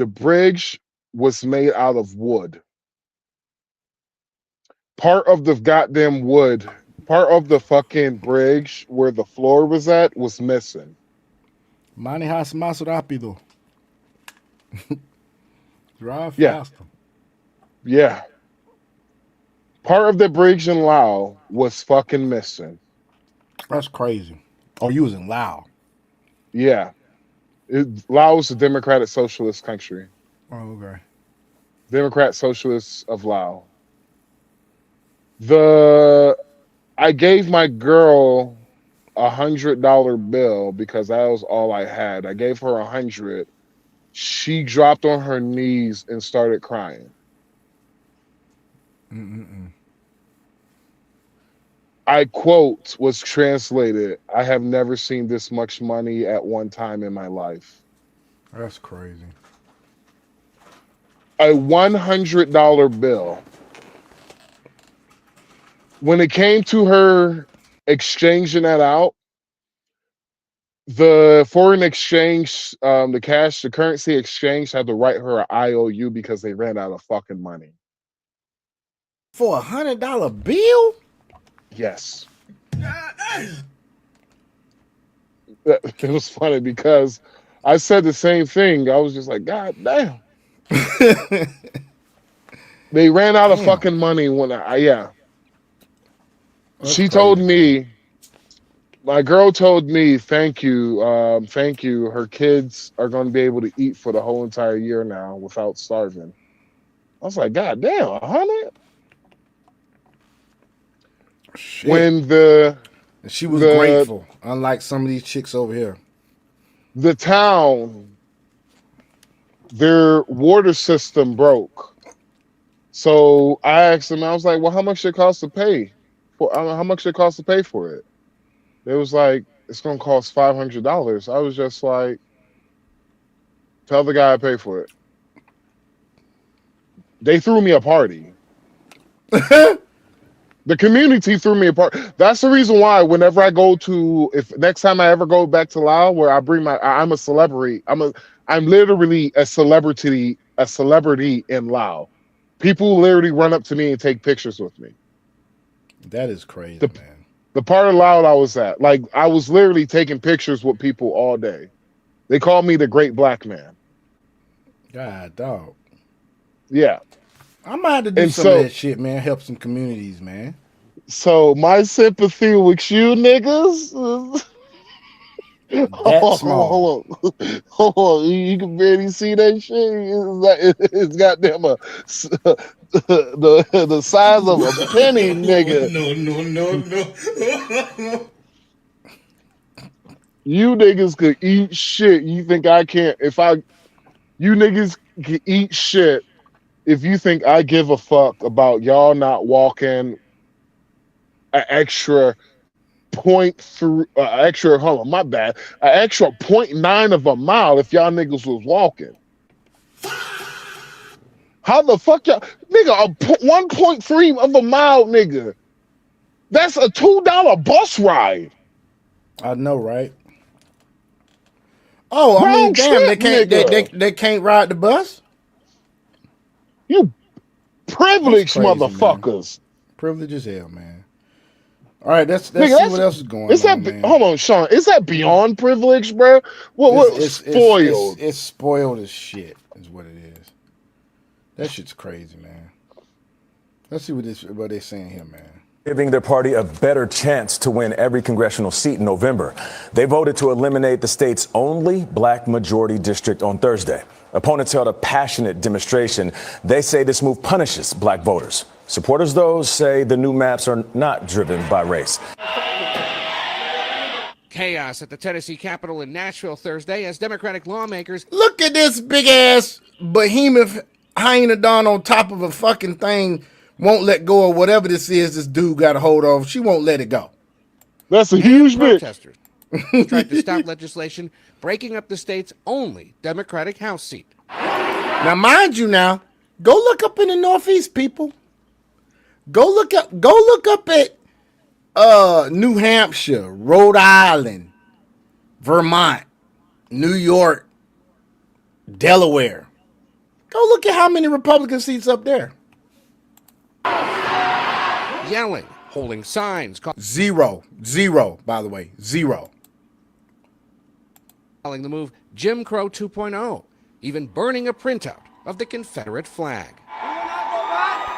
wood. Part of the goddamn wood, part of the fucking bridge where the floor was at was missing.
Manejas más rápido. Drive
Yeah,
faster.
yeah. Part of the bridge in Lao was fucking missing.
That's crazy. Oh, you was in Laos.
Yeah. Laos is a democratic socialist country.
Oh, okay.
Democrat Socialists of Laos. I gave my girl $100 bill because that was all I had. I gave her 100. She dropped on her knees and started crying. I quote was translated, "I have never seen this much money at one time in my life."
That's crazy.
A $100 bill. When it came to her exchanging that out, the foreign exchange, the currency exchange had to write her an IOU because they ran out of fucking money.
For $100 bill?
Yes. It was funny because I said the same thing. I was just like, God damn. They ran out of fucking money when yeah.
That's
She
crazy,
told
man.
me, my girl told me, thank you. Thank you. Her kids are going to be able to eat for the whole entire year now without starving. I was like, God damn, 100?
Shit.
When
she was grateful, unlike some of these chicks over here.
The town, their water system broke. So I asked them, I was like, well, how much it cost to pay? How much it cost to pay for it? It was like, it's going to cost $500. I was just like, tell the guy I pay for it. They threw me a party. The community threw me a party. That's the reason why whenever I go to, if next time I ever go back to Laos, where I'm a celebrity. I'm literally a celebrity in Laos. People literally run up to me and take pictures with me.
That is crazy, man.
The part of Loud I was at, like I was literally taking pictures with people all day. They called me the Great Black Man.
God, dog.
Yeah.
I might have to do some of that shit, man. Help some communities, man.
So my sympathy with you niggas.
Small.
Hold on. You can barely see that shit. It's goddamn the size of a penny, nigga.
No.
You niggas could eat shit. You think I can't? You niggas can eat shit if you think I give a fuck about y'all not walking an extra hold on, my bad, an extra 0.9 of a mile if y'all niggas was walking. How the fuck y'all, nigga, 1.3 of a mile, nigga. That's a $2 bus ride.
I know, right? Oh, I
Round
mean, damn,
trip,
they can't ride the bus?
You privileged
crazy,
motherfuckers.
Man. Privilege as hell, man. All right, let's see what else is going on, man.
Hold on, Sean. Is that beyond privilege, bro? It's spoiled.
It's spoiled as shit, is what it is. That shit's crazy, man. Let's see what they're saying here, man.
Giving their party a better chance to win every congressional seat in November. They voted to eliminate the state's only black majority district on Thursday. Opponents held a passionate demonstration. They say this move punishes black voters. Supporters, though, say the new maps are not driven by race.
Chaos at the Tennessee Capitol in Nashville Thursday as Democratic lawmakers...
Look at this big-ass behemoth hyena don on top of a fucking thing. Won't let go of whatever this is this dude got a hold of. She won't let it go.
That's a huge bitch.
Protesters tried to stop legislation breaking up the state's only Democratic House seat.
Now, mind you, go look up in the Northeast, people. Go look up at New Hampshire, Rhode Island, Vermont, New York, Delaware. Go look at how many Republican seats up there.
Yelling, holding signs.
Zero, by the way, zero.
Calling the move Jim Crow 2.0, even burning a printout of the Confederate flag.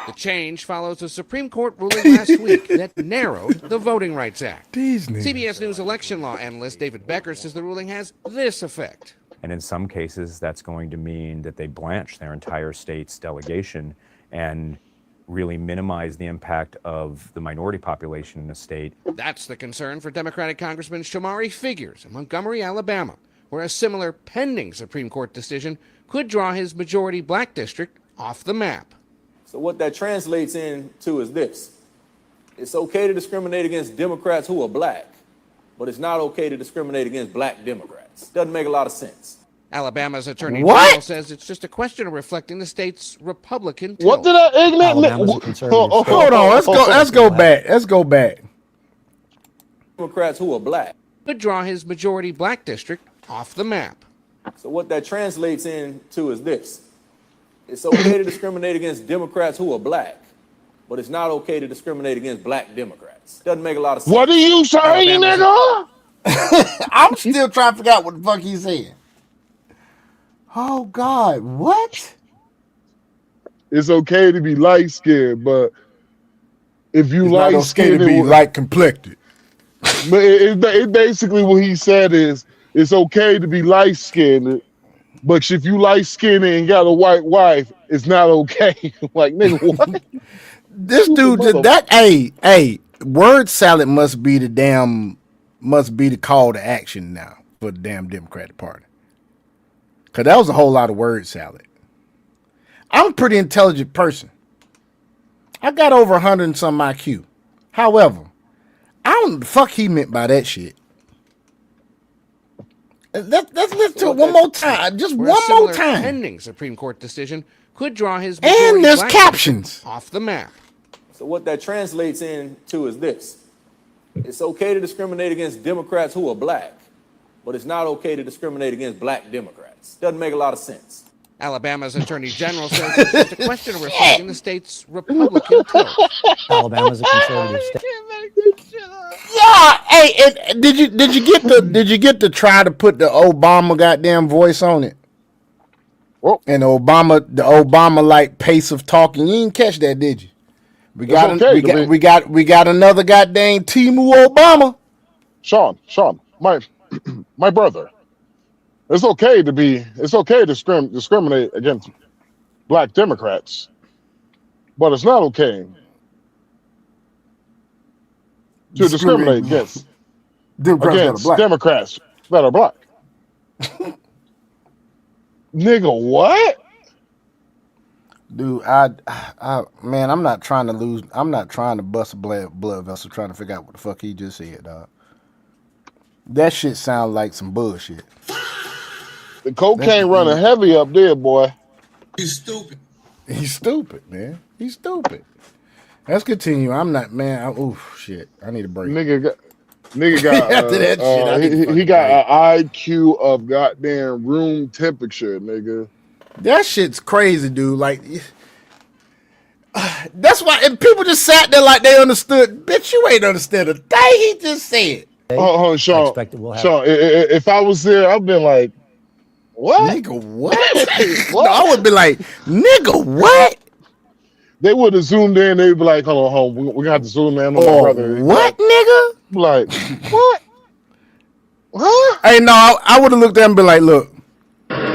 The change follows a Supreme Court ruling last week that narrowed the Voting Rights Act. CBS News election law analyst David Becker says the ruling has this effect.
And in some cases, that's going to mean that they blanch their entire state's delegation and really minimize the impact of the minority population in the state.
That's the concern for Democratic Congressman Shamari Figures in Montgomery, Alabama, where a similar pending Supreme Court decision could draw his majority black district off the map.
So what that translates into is this. It's okay to discriminate against Democrats who are black, but it's not okay to discriminate against black Democrats. Doesn't make a lot of sense.
Alabama's Attorney General says it's just a question of reflecting the state's Republican tilt.
What did I ignite?
Hold on, let's go back.
Democrats who are black
could draw his majority black district off the map.
So what that translates into is this. It's okay to discriminate against Democrats who are black, but it's not okay to discriminate against black Democrats. Doesn't make a lot of sense.
What are you saying, nigga?
I'm still trying to figure out what the fuck he's saying. Oh, God, what?
It's okay to be light-skinned, but if you
it's
light-skinned...
to be light-complected.
But it basically what he said is, it's okay to be light-skinned, but if you light-skinned and got a white wife, it's not okay. Like, nigga, what?
This dude did that. Hey, word salad must be the call to action now for the damn Democratic Party. Because that was a whole lot of word salad. I'm a pretty intelligent person. I got over 100 and some IQ. However, I don't know what the fuck he meant by that shit. Let's listen to it one more time. Just one more time.
Pending Supreme Court decision could draw his
and there's captions
off the map.
So what that translates into is this. It's okay to discriminate against Democrats who are black, but it's not okay to discriminate against black Democrats. Doesn't make a lot of sense.
Alabama's Attorney General says it's just a question of reflecting the state's Republican tilt.
Alabama's a conservative state.
Hey, did you get to try to put the Obama goddamn voice on it?
Well,
and the Obama like pace of talking. You didn't catch that, did you? We got another goddamn Timu Obama.
Sean, my brother. It's okay to discriminate against black Democrats, but it's not okay to discriminate against Democrats that are black. Nigga, what?
Dude, man, I'm not trying to bust a blood vessel trying to figure out what the fuck he just said, dog. That shit sounds like some bullshit.
The cocaine running heavy up there, boy.
He's stupid. He's stupid, man. He's stupid. Let's continue. I'm not, man. Shit. I need a break.
Nigga got
after that shit.
He got an IQ of goddamn room temperature, nigga.
That shit's crazy, dude. Like, that's why and people just sat there like they understood. Bitch, you ain't understand a thing he just said.
Oh, Sean. Sean, if I was there, I'd been like, what?
Nigga, what? What? No, I would be like, nigga, what?
They would have zoomed in. They'd be like, hold on. We're going to have to zoom in on my brother.
What, nigga?
Like, what? Huh?
Hey, no, I would have looked at him and be like, look.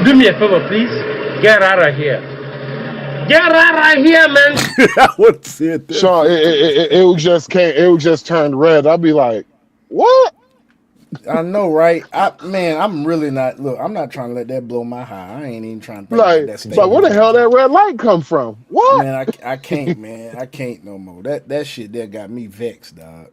Do me a favor, please. Get out of here. Get out of here, man.
I would have said that.
Sean, it would just turn red. I'd be like, what?
I know, right? I'm really not. Look, I'm not trying to let that blow my high. I ain't even trying to think
like,
about that.
Like, where the hell that red light come from? What?
Man, I can't, man. I can't no more. That shit there got me vexed, dog.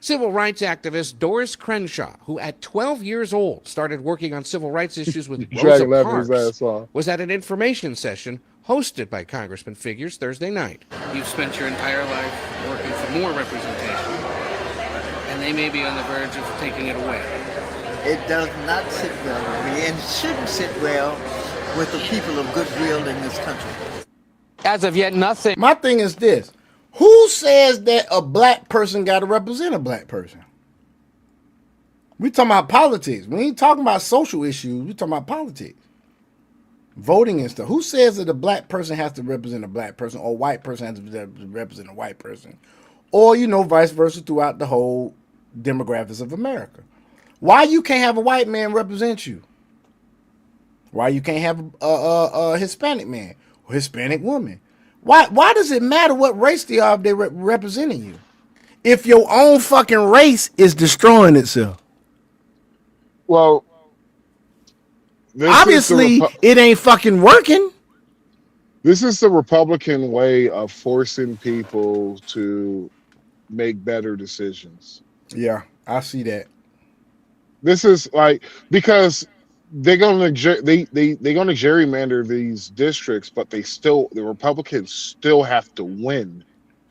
Civil rights activist Doris Crenshaw, who at 12 years old started working on civil rights issues with Rosa Parks, was at an information session hosted by Congressman Figures Thursday night.
You've spent your entire life working for more representation, and they may be on the verge of taking it away.
It does not sit well with me, and shouldn't sit well with the people of goodwill in this country.
As of yet, nothing.
My thing is this. Who says that a black person got to represent a black person? We talking about politics. We ain't talking about social issues. We talking about politics. Voting and stuff. Who says that a black person has to represent a black person or a white person has to represent a white person? Or, vice versa throughout the whole demographics of America. Why you can't have a white man represent you? Why you can't have a Hispanic man or Hispanic woman? Why does it matter what race they are if they're representing you? If your own fucking race is destroying itself.
Well,
obviously it ain't fucking working.
This is the Republican way of forcing people to make better decisions.
Yeah, I see that.
This is like because they're gonna gerrymander these districts, but the Republicans still have to win.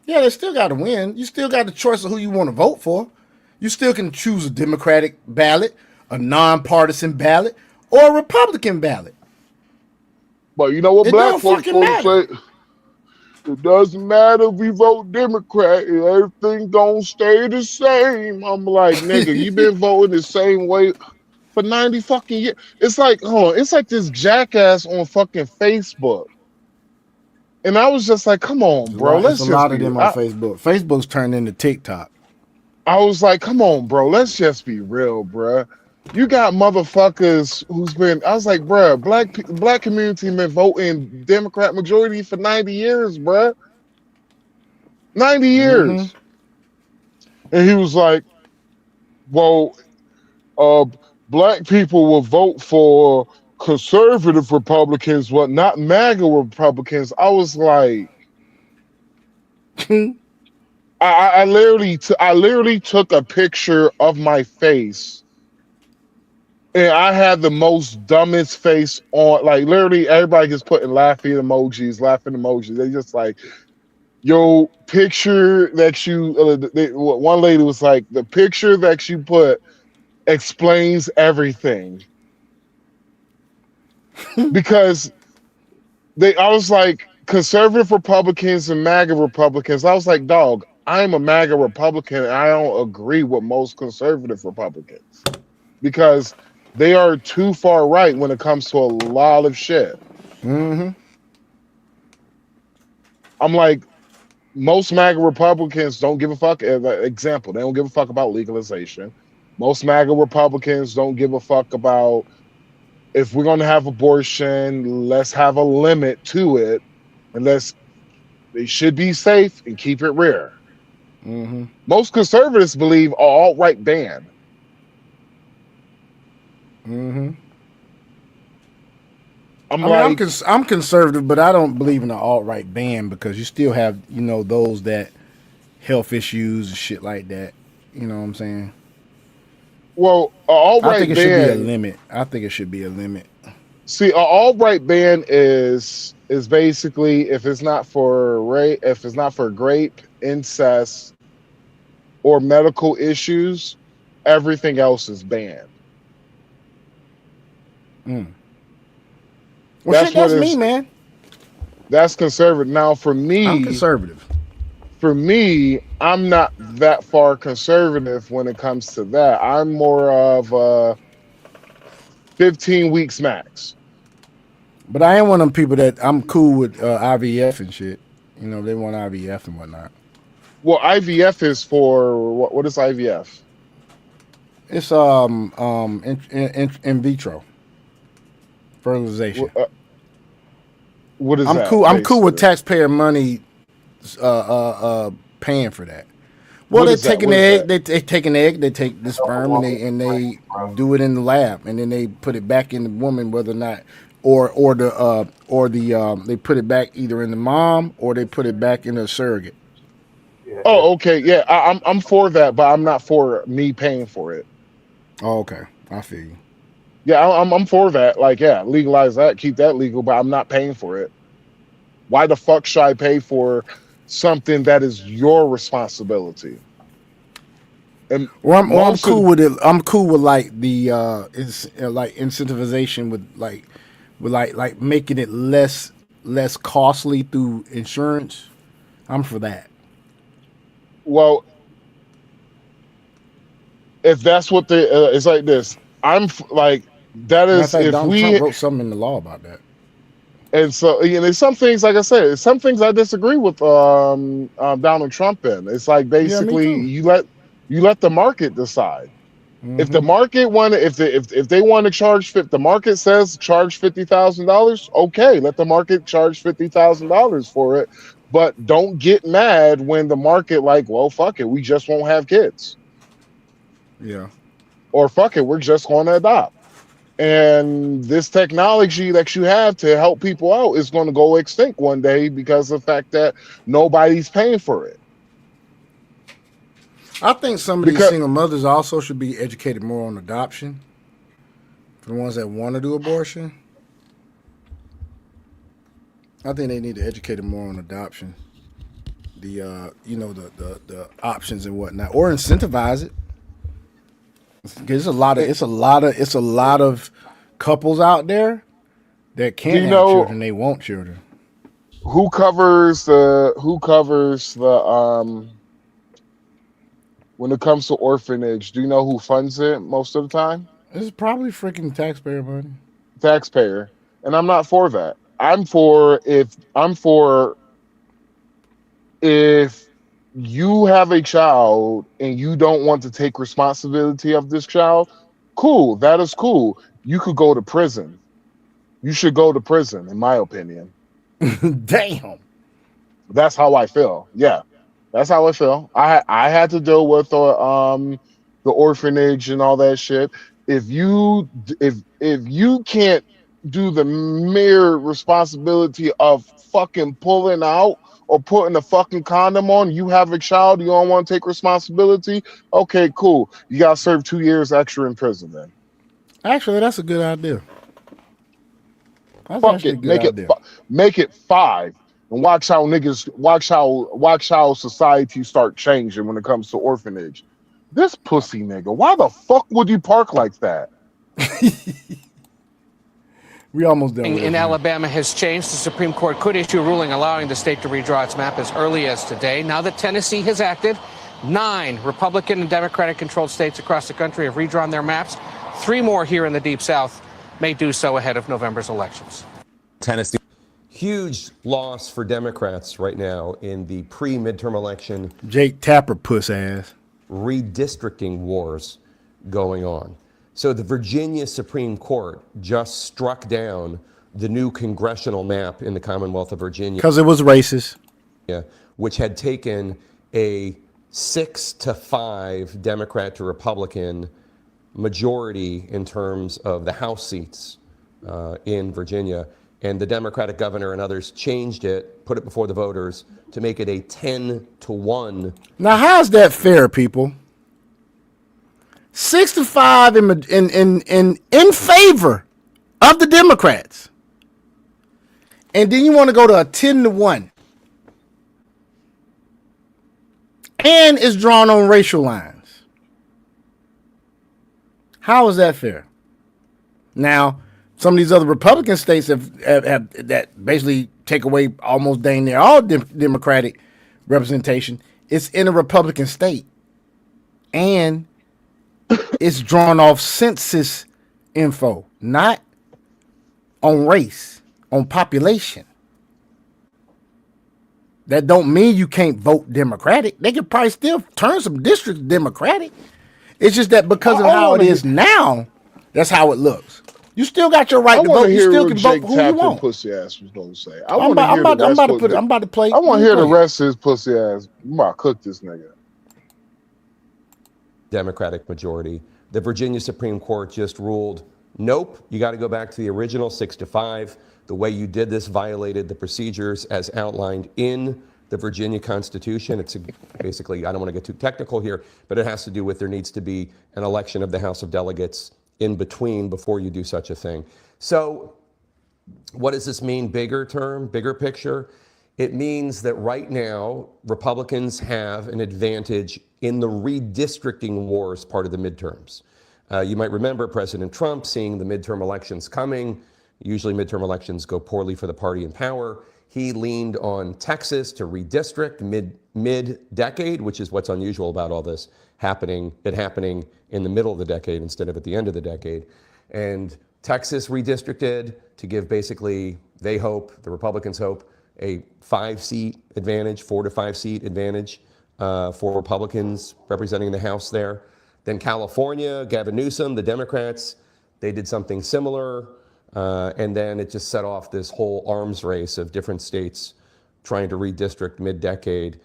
Yeah, they still got to win. You still got the choice of who you want to vote for. You still can choose a Democratic ballot, a nonpartisan ballot, or a Republican ballot.
But you know what black folks say? It doesn't matter if we vote Democrat, everything gonna stay the same. I'm like, nigga, you been voting the same way for 90 fucking years. It's like, hold on, it's like this jackass on fucking Facebook. And I was just like, come on, bro.
There's a lot of them on Facebook. Facebook's turned into TikTok.
I was like, come on, bro. Let's just be real, bro. You got motherfuckers who's been, I was like, bro, black community been voting Democrat majority for 90 years, bro. 90 years. Mm-hmm. And he was like, well, black people will vote for conservative Republicans, but not MAGA Republicans. I was like, I literally took a picture of my face, and I had the most dumbest face on. Like literally, everybody just putting laughing emojis. They just like, yo, picture that you. One lady was like, the picture that you put explains everything. Because I was like, conservative Republicans and MAGA Republicans. I was like, dog, I'm a MAGA Republican, and I don't agree with most conservative Republicans because they are too far right when it comes to a lot of shit.
Mm-hmm.
I'm like, most MAGA Republicans don't give a fuck. Example, they don't give a fuck about legalization. Most MAGA Republicans don't give a fuck about if we're going to have abortion, let's have a limit to it, and they should be safe and keep it rare.
Mm-hmm.
Most conservatives believe alt-right ban.
Mm-hmm.
I'm
I'm conservative, but I don't believe in the alt-right ban because you still have, those that health issues and shit like that. You know what I'm saying?
Well,
I think
alt-right
it should be a
ban.
limit. I think it should be a limit.
See, an alt-right ban is basically if it's not for rape, incest, or medical issues, everything else is banned.
Well, that's me, man.
That's conservative. Now, for me,
I'm conservative.
For me, I'm not that far conservative when it comes to that. I'm more of 15 weeks max.
But I am one of them people that I'm cool with IVF and shit. They want IVF and whatnot.
Well, IVF is for what is IVF?
It's in vitro fertilization.
What is
I'm
that?
cool. I'm cool with taxpayer money paying for that. Well, they take an egg. They take an egg. They take the sperm and they do it in the lab, and then they put it back in the woman, whether or not, or they put it back either in the mom or they put it back in a surrogate.
Oh, okay, yeah, I'm for that, but I'm not for me paying for it.
Oh, okay, I feel you.
Yeah, I'm for that. Like, yeah, legalize that, keep that legal, but I'm not paying for it. Why the fuck should I pay for something that is your responsibility? And
I'm cool with it. I'm cool with like the like incentivization with like making it less costly through insurance. I'm for that.
Well, if that's what it's like this. Like that is if
Donald Trump wrote something in the law about that.
And so, some things, like I said, some things I disagree with Donald Trump in. It's like basically you let the market decide. Mm-hmm. If the market if they want to charge, the market says charge $50,000, okay, let the market charge $50,000 for it. But don't get mad when the market well, fuck it, we just won't have kids.
Yeah.
Or fuck it, we're just going to adopt. And this technology that you have to help people out is going to go extinct one day because of the fact that nobody's paying for it.
I think some of these single mothers also should be educated more on adoption. For the ones that want to do abortion, I think they need to educate them more on adoption. The the options and whatnot, or incentivize it. Because it's a lot of couples out there that can't have children. They want children.
Who covers the when it comes to orphanage? Do you know who funds it most of the time?
It's probably freaking taxpayer money.
Taxpayer, and I'm not for that. I'm for if you have a child and you don't want to take responsibility of this child, cool. That is cool. You could go to prison. You should go to prison, in my opinion.
Damn.
That's how I feel. Yeah, that's how I feel. I had to deal with the orphanage and all that shit. If you can't do the mere responsibility of fucking pulling out or putting a fucking condom on, you have a child, you don't want to take responsibility, okay, cool. You got to serve 2 years extra in prison then.
Actually, that's a good idea.
Fuck it, make it 5 and watch how society start changing when it comes to orphanage. This pussy nigga, why the fuck would you park like that?
We almost done with
in
this, man.
Alabama has changed. The Supreme Court could issue a ruling allowing the state to redraw its map as early as today. Now that Tennessee has acted, 9 Republican and Democratic-controlled states across the country have redrawn their maps. 3 more here in the Deep South may do so ahead of November's elections.
Tennessee. Huge loss for Democrats right now in the pre-midterm election.
Jake Tapper puss ass.
Redistricting wars going on. So the Virginia Supreme Court just struck down the new congressional map in the Commonwealth of Virginia.
Because it was racist.
Yeah, which had taken a 6-5 Democrat to Republican majority in terms of the House seats in Virginia. And the Democratic governor and others changed it, put it before the voters to make it a 10-1.
Now, how's that fair, people? 6-5 in favor of the Democrats. And then you want to go to a 10-1. And it's drawn on racial lines. How is that fair? Now, some of these other Republican states have that basically take away almost dang near all Democratic representation. It's in a Republican state. And it's drawn off census info, not on race, on population. That don't mean you can't vote Democratic. They could probably still turn some districts Democratic. It's just that because of how it is now, that's how it looks. You still got your right to vote. You still can vote for who you want.
Pussy ass was going to say.
I'm about to play.
I want to hear the rest of his pussy ass. I'm about to cook this nigga.
Democratic majority. The Virginia Supreme Court just ruled, nope, you got to go back to the original 6-5. The way you did this violated the procedures as outlined in the Virginia Constitution. It's basically, I don't want to get too technical here, but it has to do with there needs to be an election of the House of Delegates in between before you do such a thing. So what does this mean? Bigger term, bigger picture? It means that right now, Republicans have an advantage in the redistricting wars part of the midterms. You might remember President Trump seeing the midterm elections coming. Usually midterm elections go poorly for the party in power. He leaned on Texas to redistrict mid-decade, which is what's unusual about all this happening in the middle of the decade instead of at the end of the decade. And Texas redistricted to give basically, they hope, the Republicans hope, a 5-seat advantage, 4 to 5 seat advantage for Republicans representing the House there. Then California, Gavin Newsom, the Democrats, they did something similar. And then it just set off this whole arms race of different states trying to redistrict mid-decade.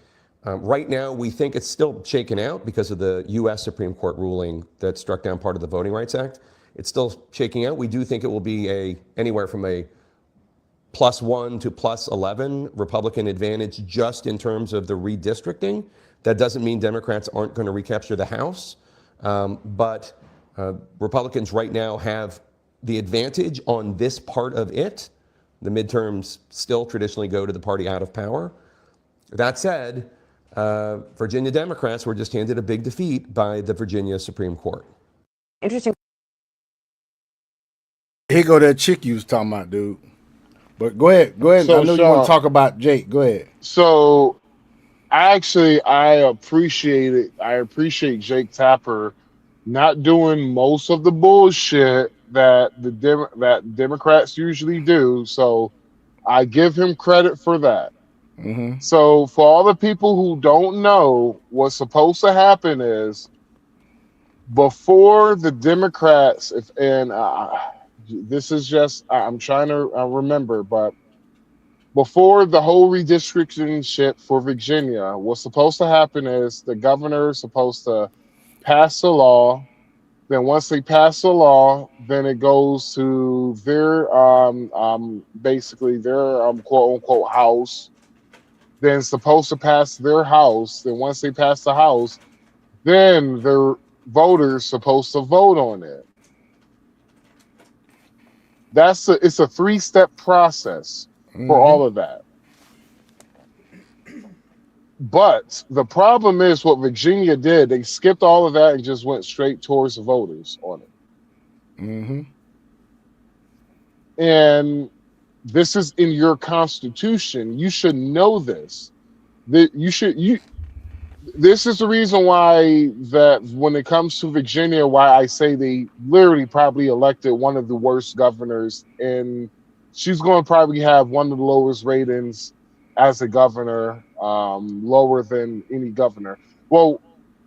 Right now, we think it's still shaken out because of the U.S. Supreme Court ruling that struck down part of the Voting Rights Act. It's still shaking out. We do think it will be anywhere from a +1 to +11 Republican advantage just in terms of the redistricting. That doesn't mean Democrats aren't going to recapture the House. But Republicans right now have the advantage on this part of it. The midterms still traditionally go to the party out of power. That said, Virginia Democrats were just handed a big defeat by the Virginia Supreme Court.
Interesting.
Here go that chick you was talking about, dude. But go ahead.
So,
I know you want to talk about Jake. Go ahead.
So, I appreciate it. I appreciate Jake Tapper not doing most of the bullshit that that Democrats usually do. So, I give him credit for that.
Mm-hmm.
So, for all the people who don't know, what's supposed to happen is before the Democrats, this is just, I'm trying to remember, but before the whole redistricting shit for Virginia, what's supposed to happen is the governor is supposed to pass a law. Then once they pass a law, then it goes to their, basically their quote unquote house. Then it's supposed to pass their house. Then once they pass the house, then their voters supposed to vote on it. It's a 3-step process for all of that. But the problem is what Virginia did, they skipped all of that and just went straight towards the voters on it.
Mm-hmm.
And this is in your constitution. You should know this. That you this is the reason why that when it comes to Virginia, why I say they literally probably elected one of the worst governors, and she's going to probably have one of the lowest ratings as a governor, lower than any governor. Well,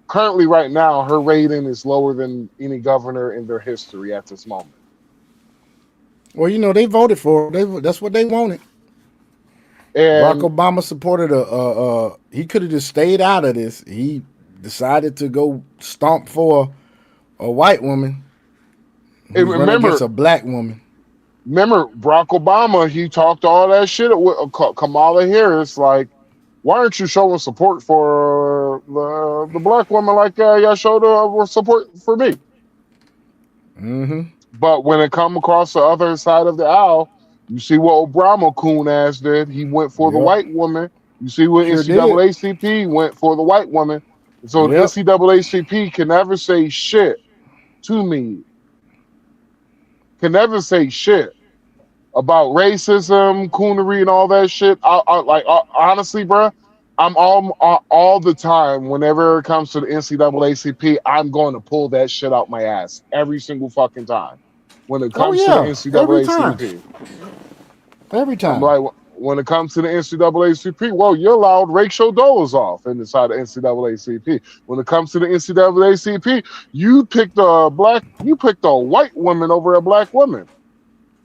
currently, right now, her rating is lower than any governor in their history at this moment.
Well, you know, they voted for her. That's what they wanted. Barack
And
Obama supported he could have just stayed out of this. He decided to go stomp for a white woman who's running against
remember,
a black woman.
Barack Obama, he talked all that shit with Kamala Harris, like, why aren't you showing support for the black woman like y'all showed support for me?
Mm-hmm.
But when it come across the other side of the aisle, you see what Obama coon ass did. He went for the
Yep.
white woman. You see what
Sure did.
NCAACP went for the white woman. So the
Yep.
NCAACP can never say shit to me. Can never say shit about racism, coonery, and all that shit. Honestly, bro, I'm all the time. Whenever it comes to the NCAACP, I'm going to pull that shit out my ass every single fucking time. When it
Oh
comes to the
yeah. Every time.
NCAACP,
Every
I'm
time.
like, when it comes to the NCAACP, well, you're allowed racial dollars off inside the NCAACP. When it comes to the NCAACP, you picked a white woman over a black woman,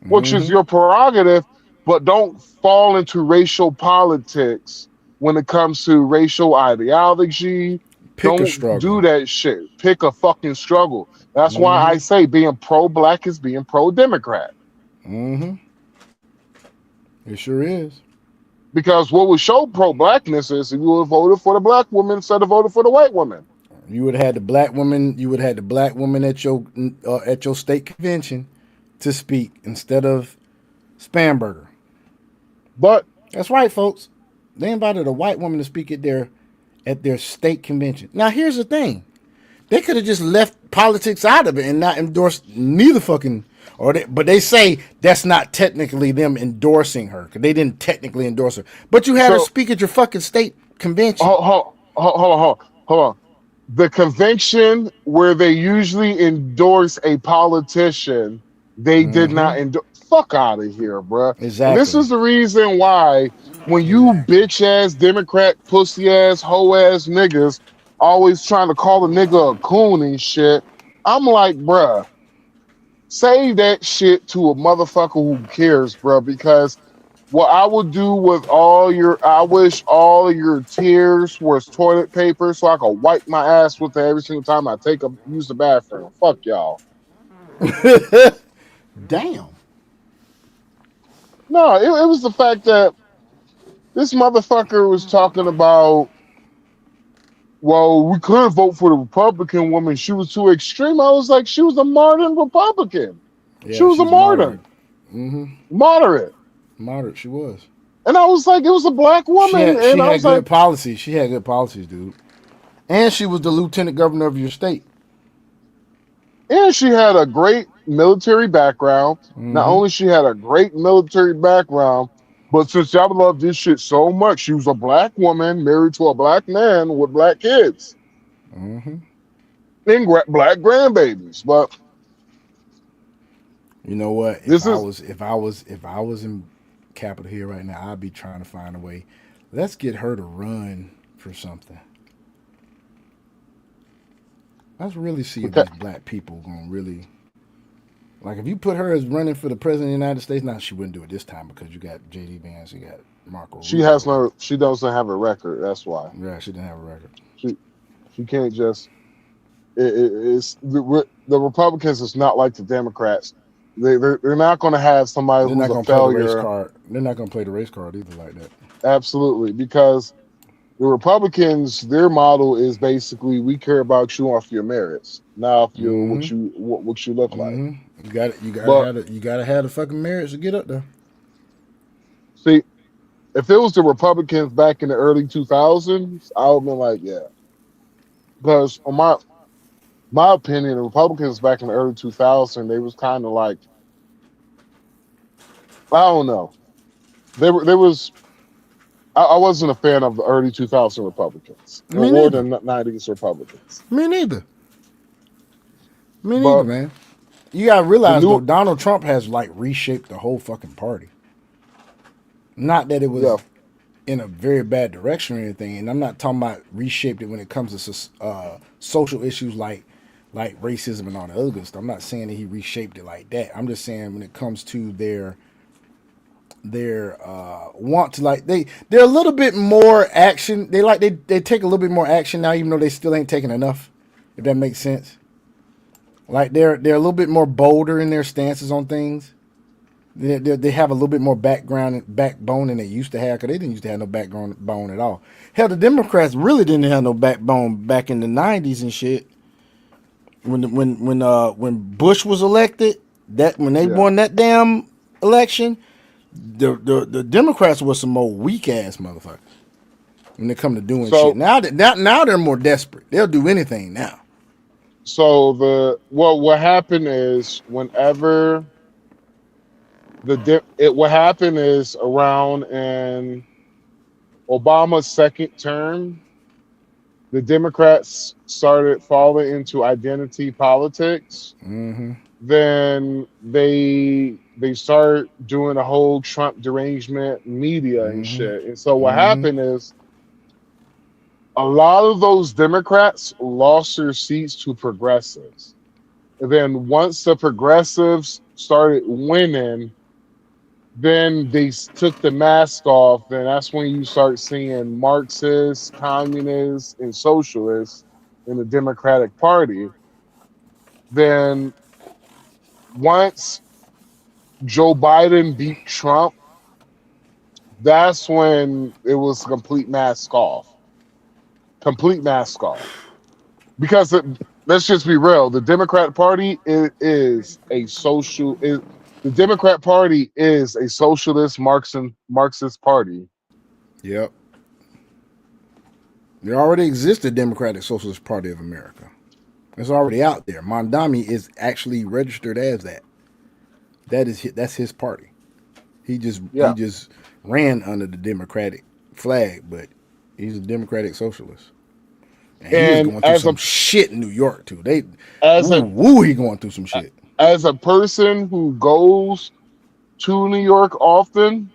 which is
Mm-hmm.
your prerogative, but don't fall into racial politics when it comes to racial ideology.
Pick a
Don't
struggle.
do that shit. Pick a fucking struggle. That's why I
Mm-hmm.
say being pro-black is being pro-Democrat.
Mm-hmm. It sure is.
Because what would show pro-blackness is if you would have voted for the black woman instead of voting for the white woman.
You would have had the black woman. You would have had the black woman at your state convention to speak instead of Spamberger.
But
that's right, folks. They invited a white woman to speak at their state convention. Now, here's the thing: they could have just left politics out of it and not endorsed neither fucking. But they say that's not technically them endorsing her because they didn't technically endorse her. But you had her speak at your fucking state convention.
Hold on. The convention where they usually endorse a politician, they did not endorse. Fuck out of here, bro.
Exactly.
And this is the reason why when you bitch ass Democrat, pussy ass, hoe ass niggas always trying to call a nigga a coon and shit, I'm like, bruh, save that shit to a motherfucker who cares, bruh, because what I would do with I wish all of your tears was toilet paper so I could wipe my ass with it every single time I use the bathroom. Fuck y'all.
Damn.
No, it was the fact that this motherfucker was talking about, well, we couldn't vote for the Republican woman. She was too extreme. I was like, she was a modern Republican.
Yeah,
she was a modern.
Mm-hmm.
Moderate.
Moderate, she was.
And I was like, it was a black woman.
She
and I
had
was
good
like,
policies. She had good policies, dude. And she was the lieutenant governor of your state.
And she had a great military background. Not only she had a great military background, but since y'all love this shit so much, she was a black woman married to a black man with black kids.
Mm-hmm.
And black grandbabies. But
you know what? If I was in Capitol Hill right now, I'd be trying to find a way. Let's get her to run for something. Let's really see if these black people gonna really, like, if you put her as running for the president of the United States. Now, she wouldn't do it this time because you got J.D. Vance, you got Marco Rubio.
she doesn't have a record. That's why.
Yeah, she didn't have a record.
She can't just. It's the Republicans is not like the Democrats. They're not going to have somebody who's a failure.
They're not going to play the race card either like that.
Absolutely, because the Republicans, their model is basically we care about you off your merits, not off your what you look like.
You gotta have the fucking merits to get up there.
See, if it was the Republicans back in the early 2000s, I would have been like, yeah. Because on my opinion, the Republicans back in the early 2000s, they was kind of like don't know. There was. I wasn't a fan of the early 2000 Republicans
Me
or the
neither.
90s Republicans.
Me neither. Me neither,
But
man. You gotta
the
realize though,
new,
Donald Trump has like reshaped the whole fucking party. Not that it
yeah,
was in a very bad direction or anything, and I'm not talking about reshaped it when it comes to social issues like racism and all the other good stuff. I'm not saying that he reshaped it like that. I'm just saying when it comes to their want to like they're a little bit more action. They take a little bit more action now, even though they still ain't taking enough. If that makes sense. Like they're a little bit more bolder in their stances on things. They have a little bit more background and backbone than they used to have, because they didn't used to have no backbone at all. Hell, the Democrats really didn't have no backbone back in the '90s and shit. When Bush was elected, when they
yeah.
won that damn election, the Democrats were some old weak ass motherfuckers when they come to doing shit.
So
Now they're more desperate. They'll do anything now.
so what happened is whenever what happened is around in Obama's second term, the Democrats started falling into identity politics.
Mm-hmm.
Then they started doing a whole Trump derangement media and
Mm-hmm.
shit. And so what
Mm-hmm.
happened is a lot of those Democrats lost their seats to progressives. And then once the progressives started winning, then they took the mask off. And that's when you start seeing Marxists, communists, and socialists in the Democratic Party. Then once Joe Biden beat Trump, that's when it was complete mask off. Complete mask off. Because let's just be real, the Democrat Party is a the Democrat Party is a socialist Marxist party.
Yep. There already exists a Democratic Socialist Party of America. It's already out there. Mondami is actually registered as that. That's his party. He just ran under the Democratic flag, but he's a Democratic Socialist. And he is going through some shit in New York too. He going through some shit.
As a person who goes to New York often,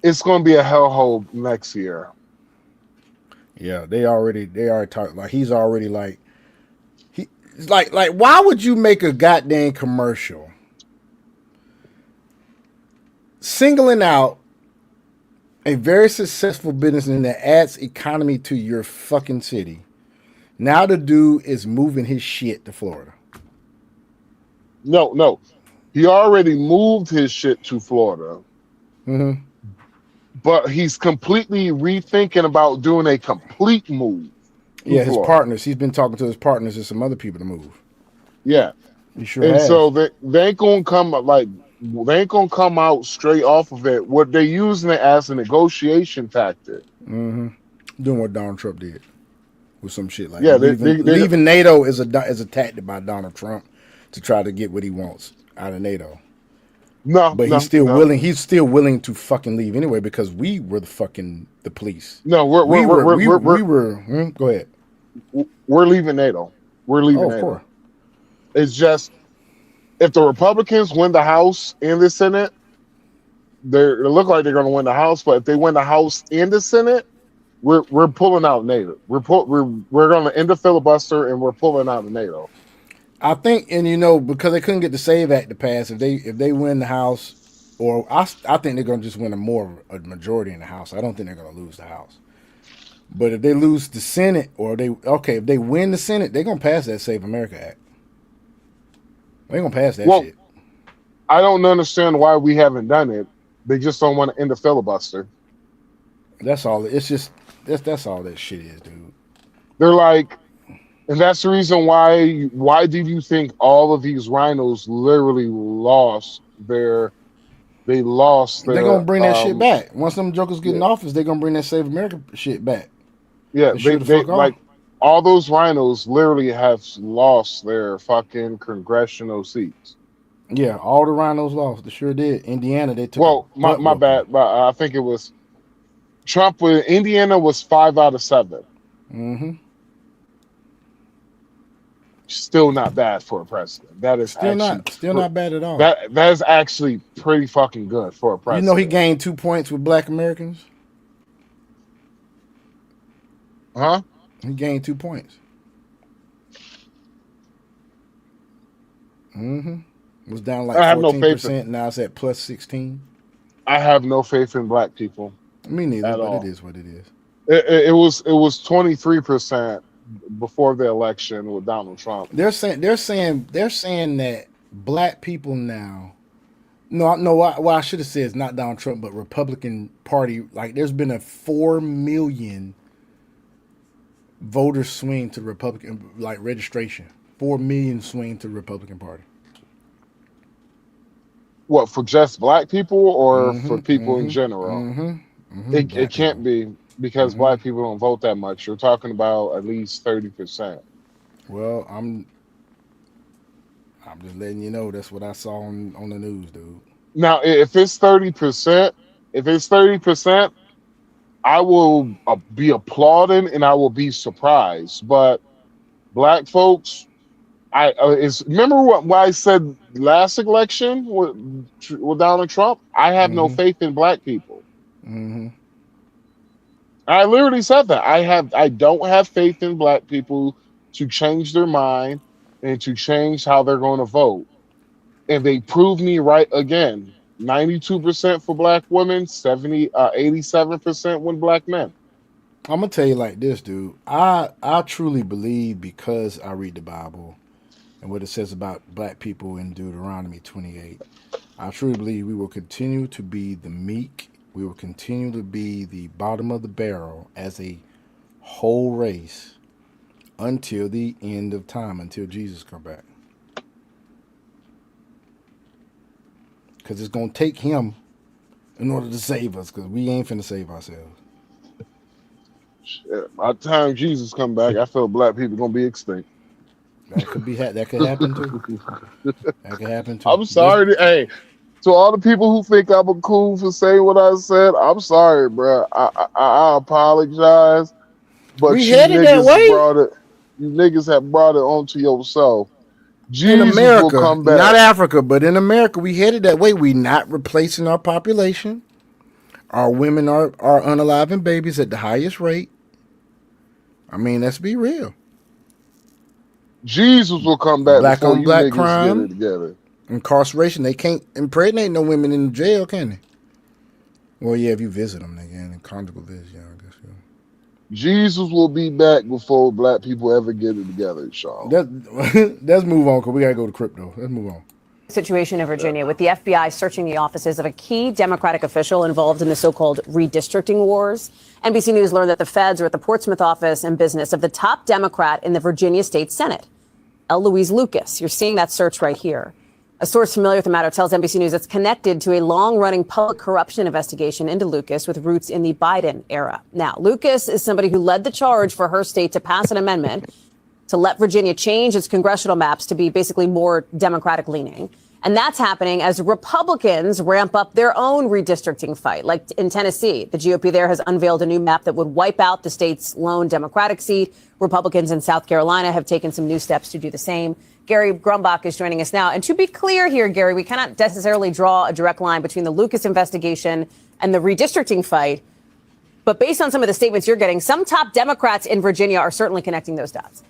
it's going to be a hellhole next year.
Yeah, they already talk like he's already like why would you make a goddamn commercial singling out a very successful business that adds economy to your fucking city? Now the dude is moving his shit to Florida.
No. He already moved his shit to Florida.
Mm-hmm.
But he's completely rethinking about doing a complete move.
Yeah, his partners. He's been talking to his partners and some other people to move.
Yeah.
He sure
and
has.
So they ain't gonna come out straight off of it. What they're using it as a negotiation tactic.
Mm-hmm. Doing what Donald Trump did with some shit like
leaving
NATO is a tactic by Donald Trump to try to get what he wants out of NATO. He's still willing. He's still willing to fucking leave anyway because we were the police.
No,
we were. Go ahead.
We're leaving NATO. We're leaving NATO. Of course. It's just if the Republicans win the House and the Senate, they look like they're going to win the House. But if they win the House and the Senate, we're pulling out NATO. We're going to end the filibuster and we're pulling out of NATO.
I think, and because they couldn't get the SAVE Act to pass, if they win the House, or I think they're going to just win a majority in the House. I don't think they're going to lose the House. But if they lose the Senate, if they win the Senate, they're going to pass that Save America Act. They're going to pass that shit.
I don't understand why we haven't done it. They just don't want to end the filibuster.
That's all. It's just that's all that shit is, dude.
They're like. And that's the reason why did you think all of these rhinos literally lost their they're going to
bring that shit back. Once them jokers get in office, they're going to bring that Save America shit back.
Yeah, they like all those rhinos literally have lost their fucking congressional seats.
Yeah, all the rhinos lost. They sure did. Indiana, they took a
Well,
butt
my
whooping.
bad, but I think it was Trump with Indiana was 5 out of 7.
Mm-hmm.
Still not bad for a president. That is
Still
actually
not bad at all.
that is actually pretty fucking good for a
You know he
president.
gained 2 points with Black Americans.
Huh?
He gained 2 points. Mm-hmm. It was down like
I have no faith
14%. Now it's at plus 16.
I have no faith in black people
Me neither,
at
but
all.
it is what it is.
It was 23% before the election with Donald Trump.
They're saying that black people now. No. What I should have said is not Donald Trump, but Republican Party. Like there's been a 4 million voter swing to the Republican, like registration. 4 million swing to the Republican Party.
What, for just black people or for people in general? It can't be because black people don't vote that much. You're talking about at least 30%.
Well, I'm just letting you know that's what I saw on the news, dude.
Now, if it's 30%, I will be applauding and I will be surprised. But black folks, remember what I said last election with Donald Trump? I have no faith in black people.
Mm-hmm.
I literally said that. I don't have faith in black people to change their mind and to change how they're going to vote. And they proved me right again. 92% for black women, 87% with black men.
I'm gonna tell you like this, dude. I truly believe, because I read the Bible and what it says about black people in Deuteronomy 28. I truly believe we will continue to be the meek. We will continue to be the bottom of the barrel as a whole race until the end of time, until Jesus come back. Because it's going to take him in order to save us, because we ain't finna save ourselves.
Shit, by the time Jesus come back, I feel black people going to be extinct.
That could be that could happen too. That could happen too.
I'm sorry. Hey, to all the people who think I'm cool for saying what I said, I'm sorry, bro. I apologize. But
We
you
headed that way.
You niggas have brought it onto yourself. Jesus
In America,
will come back.
not Africa, but in America, we headed that way. We not replacing our population. Our women are unaliving babies at the highest rate. I mean, let's be real.
Jesus will come back
Black
before
on
you
black
niggas
crime,
get it together.
Incarceration. They can't impregnate no women in jail, can they? Well, yeah, if you visit them, they can. Conjugal visit, yeah, I guess. Yeah.
Jesus will be back before black people ever get it together, Sean.
Let's move on, because we got to go to crypto. Let's move on.
Situation in Virginia with the FBI searching the offices of a key Democratic official involved in the so-called redistricting wars. NBC News learned that the feds are at the Portsmouth office and business of the top Democrat in the Virginia State Senate, L. Louise Lucas. You're seeing that search right here. A source familiar with the matter tells NBC News it's connected to a long-running public corruption investigation into Lucas with roots in the Biden era. Now, Lucas is somebody who led the charge for her state to pass an amendment to let Virginia change its congressional maps to be basically more Democratic leaning. And that's happening as Republicans ramp up their own redistricting fight. Like in Tennessee, the GOP there has unveiled a new map that would wipe out the state's lone Democratic seat. Republicans in South Carolina have taken some new steps to do the same. Gary Grumbach is joining us now. And to be clear here, Gary, we cannot necessarily draw a direct line between the Lucas investigation and the redistricting fight. But based on some of the statements you're getting, some top Democrats in Virginia are certainly connecting those dots.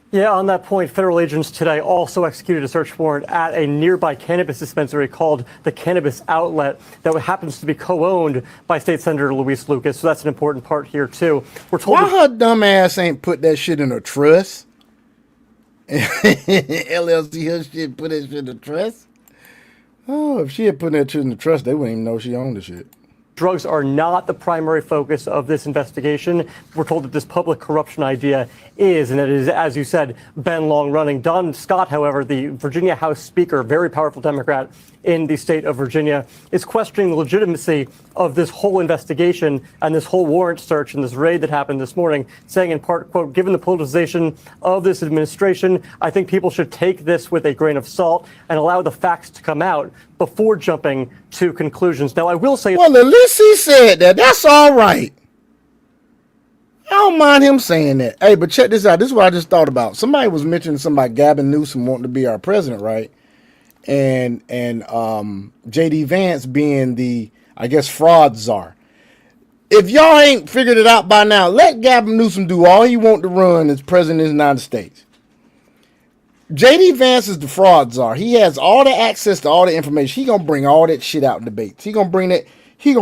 Yeah, on that point, federal agents today also executed a search warrant at a nearby cannabis dispensary called the Cannabis Outlet that happens to be co-owned by State Senator Louise Lucas. So that's an important part here, too. We're told
why her dumb ass ain't put that shit in a trust? LLC, her shit, put that shit in a trust? Oh, if she had put that shit in the trust, they wouldn't even know she owned the shit.
drugs are not the primary focus of this investigation. We're told that this public corruption idea is, and it is, as you said, been long running. Don Scott, however, the Virginia House Speaker, very powerful Democrat in the state of Virginia, is questioning the legitimacy of this whole investigation and this whole warrant search and this raid that happened this morning, saying in part, quote, given the politicization of this administration, I think people should take this with a grain of salt and allow the facts to come out before jumping to conclusions. Now, I will say...
Well, at least he said that. That's all right. I don't mind him saying that. Hey, but check this out. This is what I just thought about. Somebody was mentioning somebody Gavin Newsom wanting to be our president, right? And J.D. Vance being the, I guess, fraud czar. If y'all ain't figured it out by now, let Gavin Newsom do all he want to run as president of the United States. J.D. Vance is the fraud czar. He has all the access to all the information. He gonna bring all that shit out in debates. He gonna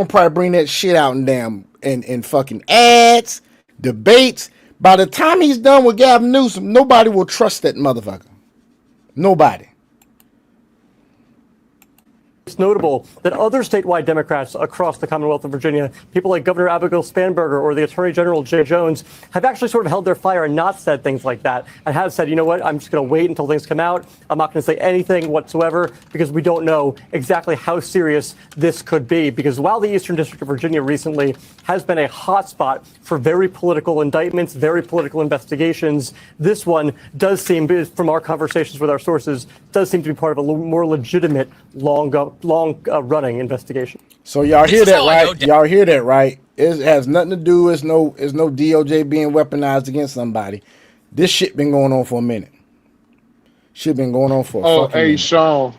probably bring that shit out in damn in fucking ads, debates. By the time he's done with Gavin Newsom, nobody will trust that motherfucker. Nobody.
It's notable that other statewide Democrats across the Commonwealth of Virginia, people like Governor Abigail Spanberger or the Attorney General Jay Jones, have actually sort of held their fire and not said things like that, and have said, you know what, I'm just going to wait until things come out. I'm not going to say anything whatsoever because we don't know exactly how serious this could be. Because while the Eastern District of Virginia recently has been a hotspot for very political indictments, very political investigations, this one does seem, from our conversations with our sources, does seem to be part of a more legitimate, long-running investigation.
So y'all hear that, right? Y'all hear that, right? It has nothing to do. It's no DOJ being weaponized against somebody. This shit been going on for a minute. Shit been going on for a fucking minute.
Sean,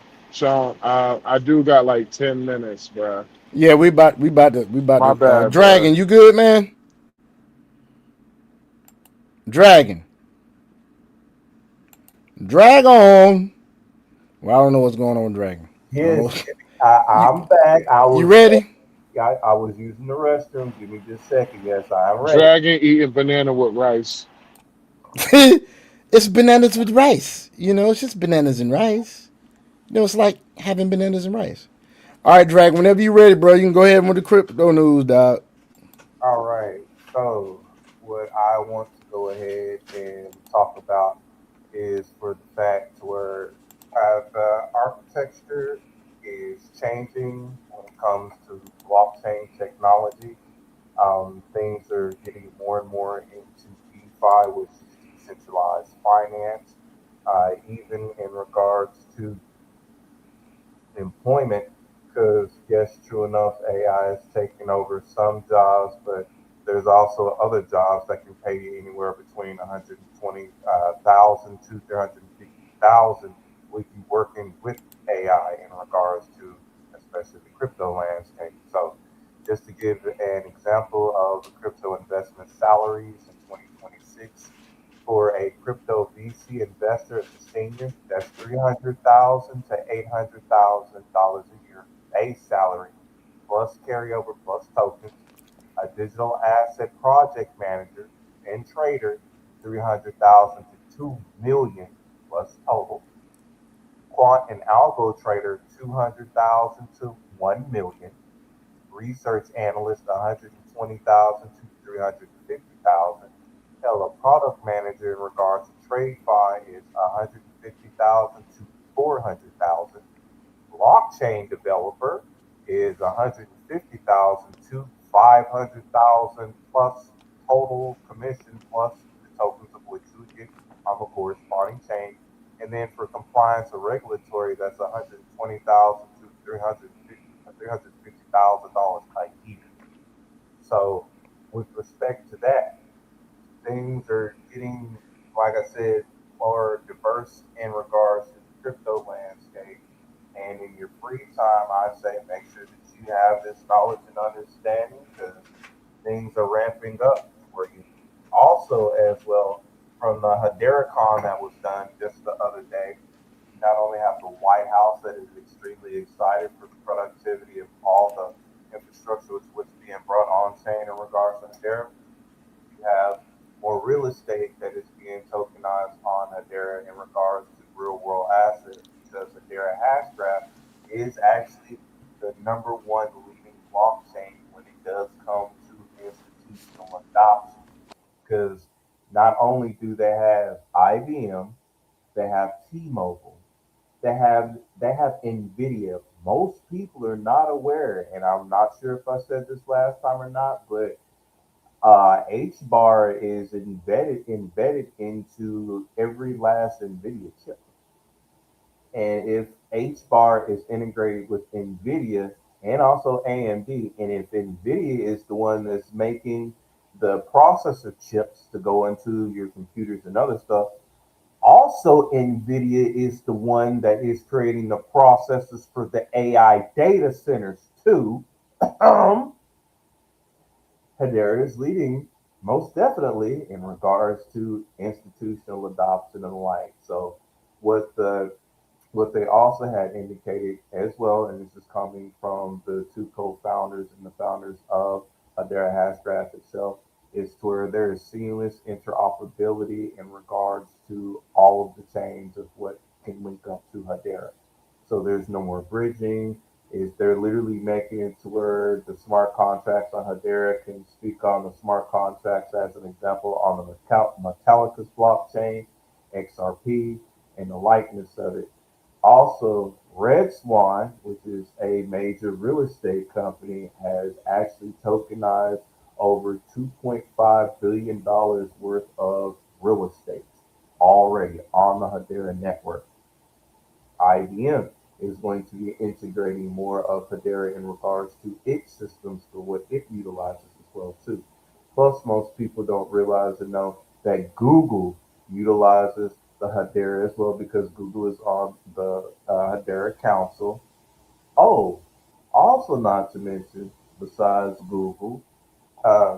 I do got like 10 minutes, bro.
Yeah, we about to.
My bad,
Dragon,
bro.
you good, man? Dragon. Dragon. Well, I don't know what's going on with Dragon.
Yes, I'm back.
You ready?
I was using the restroom. Give me just a second. Yes, I'm ready.
Dragon eating banana with rice.
It's bananas with rice. You know, it's just bananas and rice. You know, it's like having bananas and rice. All right, Dragon, whenever you're ready, bro, you can go ahead with the crypto news, dog.
All right. So what I want to go ahead and talk about is for the fact where the architecture is changing when it comes to blockchain technology. Things are getting more and more into DeFi, which is decentralized finance, even in regards to employment, because yes, true enough, AI is taking over some jobs, but there's also other jobs that can pay you anywhere between 120,000 to 350,000. We be working with AI in regards to especially the crypto landscape. So just to give an example of the crypto investment salaries in 2026 for a crypto VC investor as a senior, that's $300,000 to $800,000 a year base salary plus carryover plus tokens. A digital asset project manager and trader, $300,000 to $2 million plus total. Quant and algo trader, $200,000 to $1 million. Research analyst, $120,000 to $350,000. Hell, a product manager in regards to TradeFi is $150,000 to $400,000. Blockchain developer is $150,000 to $500,000 plus total commission plus the tokens of which you would get on the corresponding chain. And then for compliance or regulatory, that's $120,000 to $350,000 a year. So with respect to that, things are getting, like I said, more diverse in regards to the crypto landscape. And in your free time, I say make sure that you have this knowledge and understanding because things are ramping up for you. Also, as well, from the HederaCon that was done just the other day, you not only have the White House that is extremely excited for the productivity of all the infrastructure which being brought on chain in regards to Hedera, you have more real estate that is being tokenized on Hedera in regards to real world assets because Hedera Hashgraph is actually the #1 leading blockchain because not only do they have IBM, they have T-Mobile, they have Nvidia. Most people are not aware, and I'm not sure if I said this last time or not, but HBAR is embedded into every last Nvidia chip. And if HBAR is integrated with NVIDIA and also AMD, and if NVIDIA is the one that's making the processor chips to go into your computers and other stuff, also NVIDIA is the one that is creating the processors for the AI data centers too. Hedera is leading most definitely in regards to institutional adoption and the like. So what they also had indicated as well, and this is coming from the two co-founders and the founders of Hedera Hashgraph itself, is to where there is seamless interoperability in regards to all of the chains of what can link up to Hedera. So there's no more bridging. Is they're literally making it to where the smart contracts on Hedera can speak on the smart contracts as an example on the Metallica's blockchain, XRP, and the likeness of it. Also, Red Swan, which is a major real estate company, has actually tokenized over $2.5 billion worth of real estate already on the Hedera network. IBM is going to be integrating more of Hedera in regards to its systems for what it utilizes as well too. Plus, most people don't realize and know that Google utilizes the Hedera as well because Google is on the Hedera Council. Oh, also not to mention, besides Google,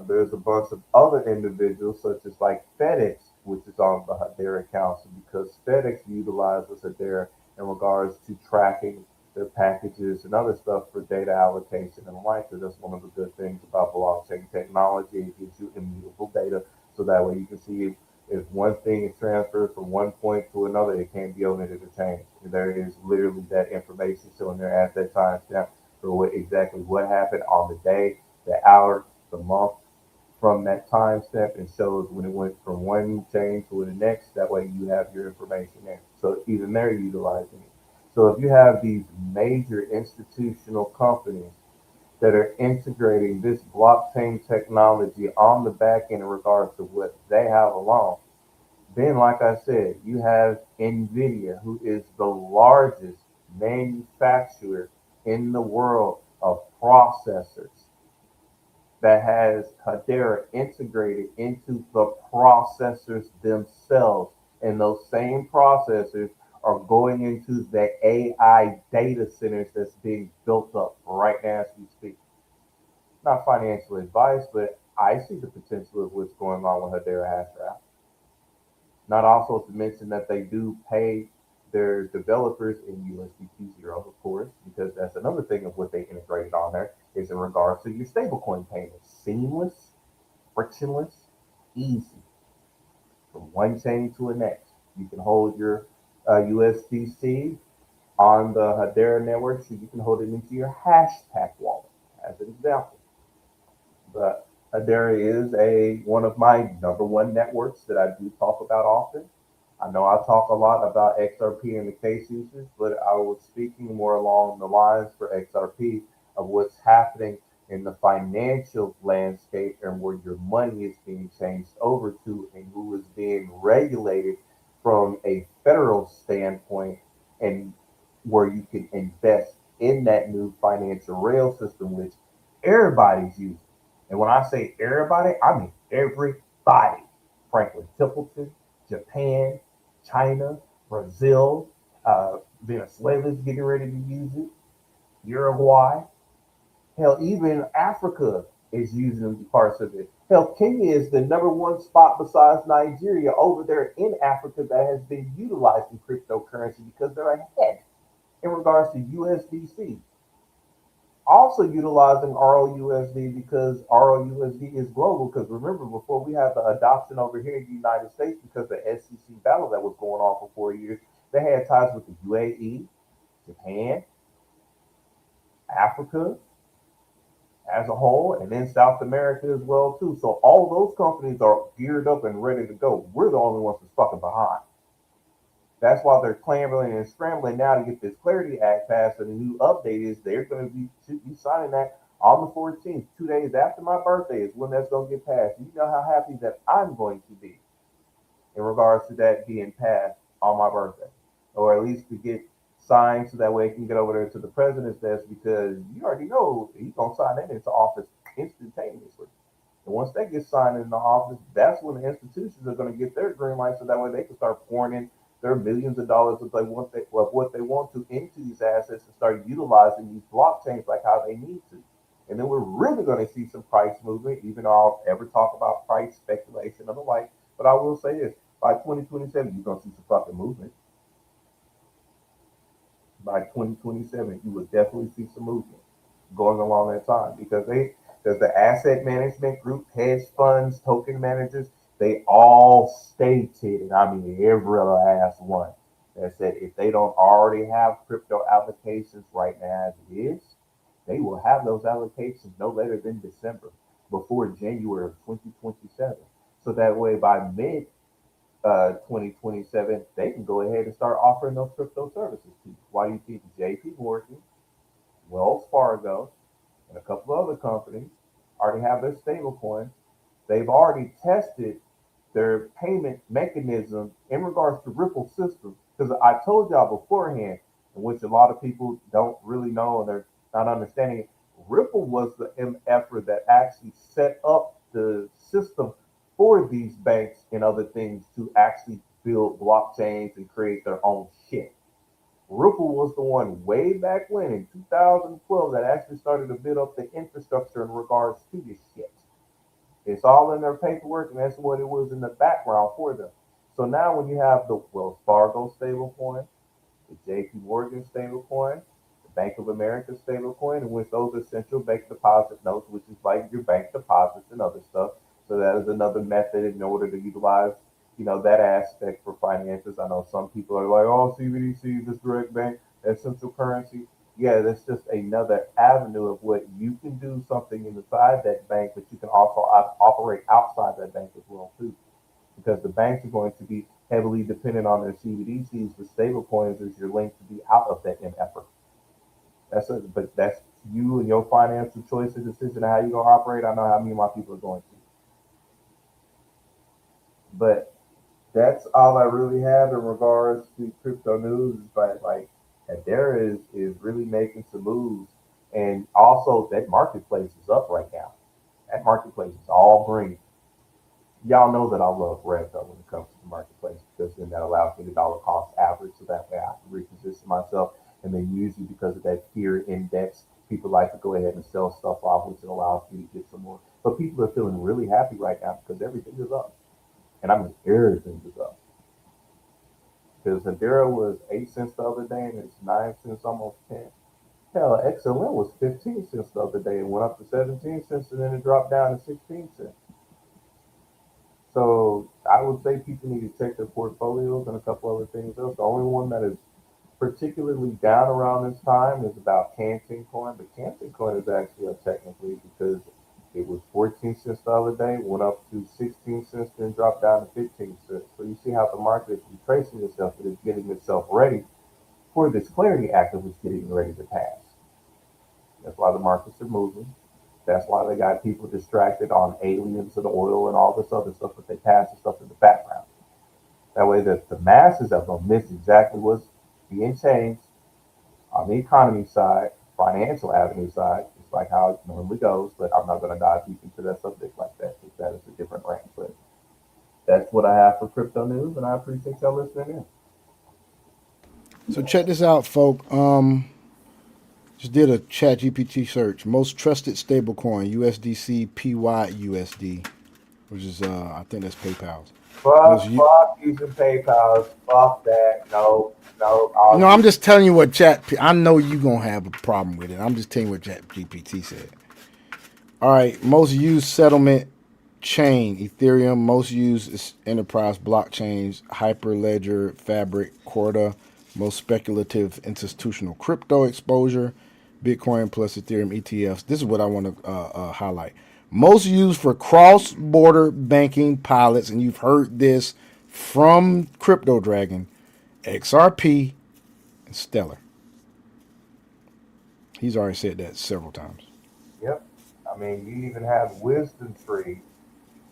there's a bunch of other individuals, such as like FedEx, which is on the Hedera Council, because FedEx utilizes Hedera in regards to tracking their packages and other stuff for data allocation and the like. So that's one of the good things about blockchain technology. It gives you immutable data, so that way you can see if one thing is transferred from one point to another, it can't be omitted or changed. There is literally that information showing there at that time stamp for exactly what happened on the day, the hour, the month from that time step, and shows when it went from one chain to the next. That way you have your information there. So even they're utilizing it. So if you have these major institutional companies that are integrating this blockchain technology on the back end in regards to what they have alone, then like I said, you have NVIDIA, who is the largest manufacturer in the world of processors, that has Hedera integrated into the processors themselves. And those same processors are going into the AI data centers that's being built up right now as we speak. Not financial advice, but I see the potential of what's going on with Hedera Hashgraph. Not also to mention that they do pay their developers in USDT0, of course, because that's another thing of what they integrated on there is in regards to your stablecoin payments. Seamless, frictionless, easy from one chain to the next. You can hold your USDC on the Hedera network, so you can hold it into your Hashpack wallet, as an example. But Hedera is one of my number one networks that I do talk about often. I know I talk a lot about XRP and the case usage, but I was speaking more along the lines for XRP of what's happening in the financial landscape and where your money is being changed over to and who is being regulated from a federal standpoint, and where you can invest in that new financial rail system, which everybody's using. And when I say everybody, I mean everybody. Franklin Templeton, Japan, China, Brazil, Venezuela's getting ready to use it, Uruguay. Hell, even Africa is using parts of it. Hell, Kenya is the number one spot besides Nigeria over there in Africa that has been utilizing cryptocurrency because they're ahead in regards to USDC. Also utilizing ROUSD because ROUSD is global. Because remember, before we had the adoption over here in the United States, because the SEC battle that was going on for 4 years, they had ties with the UAE, Japan, Africa, as a whole, and then South America as well too. So all those companies are geared up and ready to go. We're the only ones that's fucking behind. That's why they're clamoring and scrambling now to get this Clarity Act passed. And the new update is they're going to be signing that on the 14th, 2 days after my birthday is when that's going to get passed. You know how happy that I'm going to be in regards to that being passed on my birthday, or at least to get signed so that way it can get over there to the president's desk, because you already know he's going to sign that into office instantaneously. And once that gets signed into office, that's when the institutions are going to get their green light so that way they can start pouring in their millions of dollars of what they want to into these assets and start utilizing these blockchains like how they need to. And then we're really going to see some price movement, even though I'll ever talk about price speculation and the like. But I will say this, by 2027, you're going to see some fucking movement. By 2027, you will definitely see some movement going along that time, because the asset management group, hedge funds, token managers, they all stated, and I mean every last one, that said if they don't already have crypto allocations right now as it is, they will have those allocations no later than December, before January of 2027. So that way by mid 2027, they can go ahead and start offering those crypto services to you. Why do you think JP Morgan, Wells Fargo, and a couple of other companies already have their stable coins? They've already tested their payment mechanism in regards to Ripple system. Because I told y'all beforehand, in which a lot of people don't really know and they're not understanding it, Ripple was the MFer that actually set up the system for these banks and other things to actually build blockchains and create their own shit. Ripple was the one way back when in 2012 that actually started to build up the infrastructure in regards to this shit. It's all in their paperwork, and that's what it was in the background for them. So now when you have the Wells Fargo stablecoin, the JP Morgan stablecoin, the Bank of America stablecoin, in which those are central bank deposit notes, which is like your bank deposits and other stuff. So that is another method in order to utilize, that aspect for finances. I know some people are like, oh, CBDC, this direct bank, that's central currency. Yeah, that's just another avenue of what you can do something inside that bank, but you can also operate outside that bank as well too, because the banks are going to be heavily dependent on their CBDCs. The stable coins is your link to be out of that effort. But that's you and your financial choice and decision of how you're gonna operate. I know how me and my people are going to. But that's all I really have in regards to crypto news. But like, Hedera is really making some moves, and also that marketplace is up right now. That marketplace is all green. Y'all know that I love red though when it comes to the marketplace, because then that allows me to dollar cost average, so that way I can reposition myself. And then usually because of that fear index, people like to go ahead and sell stuff off, which allows me to get some more. But people are feeling really happy right now because everything is up. And I mean, everything is up. Because Hedera was 8 cents the other day, and it's 9 cents, almost 10. Hell, XLM was 15 cents the other day and went up to 17 cents, and then it dropped down to 16 cents. So I would say people need to check their portfolios and a couple other things else. The only one that is particularly down around this time is about Canton Coin, but Canton Coin is actually up technically because it was 14 cents the other day, went up to 16 cents, then dropped down to 15 cents. So you see how the market is retracing itself, it is getting itself ready for this Clarity Act that was getting ready to pass. That's why the markets are moving. That's why they got people distracted on aliens and oil and all this other stuff, but they pass the stuff in the background. That way the masses are going to miss exactly what's being changed on the economy side, financial avenue side. It's like how it normally goes, but I'm not going to dive deep into that subject like that, because that is a different rant. But that's what I have for crypto news, and I appreciate y'all listening in.
So check this out, folk. Just did a chat GPT search. Most trusted stablecoin, USDC PYUSD, which is I think that's PayPal's.
Fuck using PayPal. Fuck that. No.
No, I'm just telling you what I know you're going to have a problem with it. I'm just telling you what chat GPT said. All right. Most used settlement chain, Ethereum. Most used is enterprise blockchains, Hyperledger, Fabric, Corda. Most speculative institutional crypto exposure, Bitcoin plus Ethereum ETFs. This is what I want to highlight. Most used for cross-border banking pilots, and you've heard this from Crypto Dragon, XRP, and Stellar. He's already said that several times.
Yep. I mean, you even have Wisdom Tree.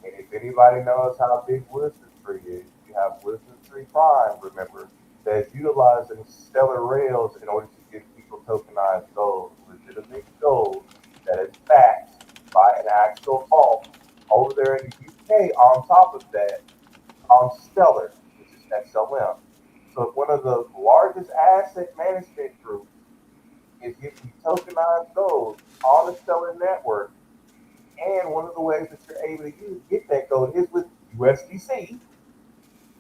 And if anybody knows how big Wisdom Tree is, you have Wisdom Tree Prime, remember, that's utilizing Stellar Rails in order to give people tokenized gold, legitimate gold that is backed by an actual vault over there in the UK. On top of that, on Stellar, which is XLM. So one of the largest asset management groups is giving you tokenized gold on the Stellar network. And one of the ways that you're able to get that gold is with USDC.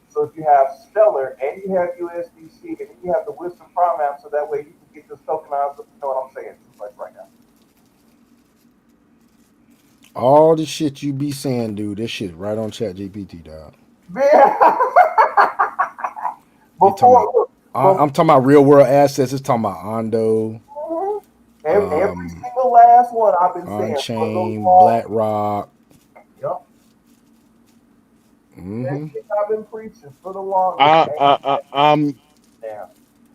So if you have Stellar and you have USDC and then you have the Wisdom Prime app, so that way you can get this tokenized. You know what I'm saying? Too much right now.
All the shit you be saying, dude, this shit right on ChatGPT, dog.
Man.
I'm talking about real world assets. It's talking about Ondo.
Every single last one I've been saying.
On-chain, BlackRock.
Yep.
Mm-hmm.
I've been preaching for the longest.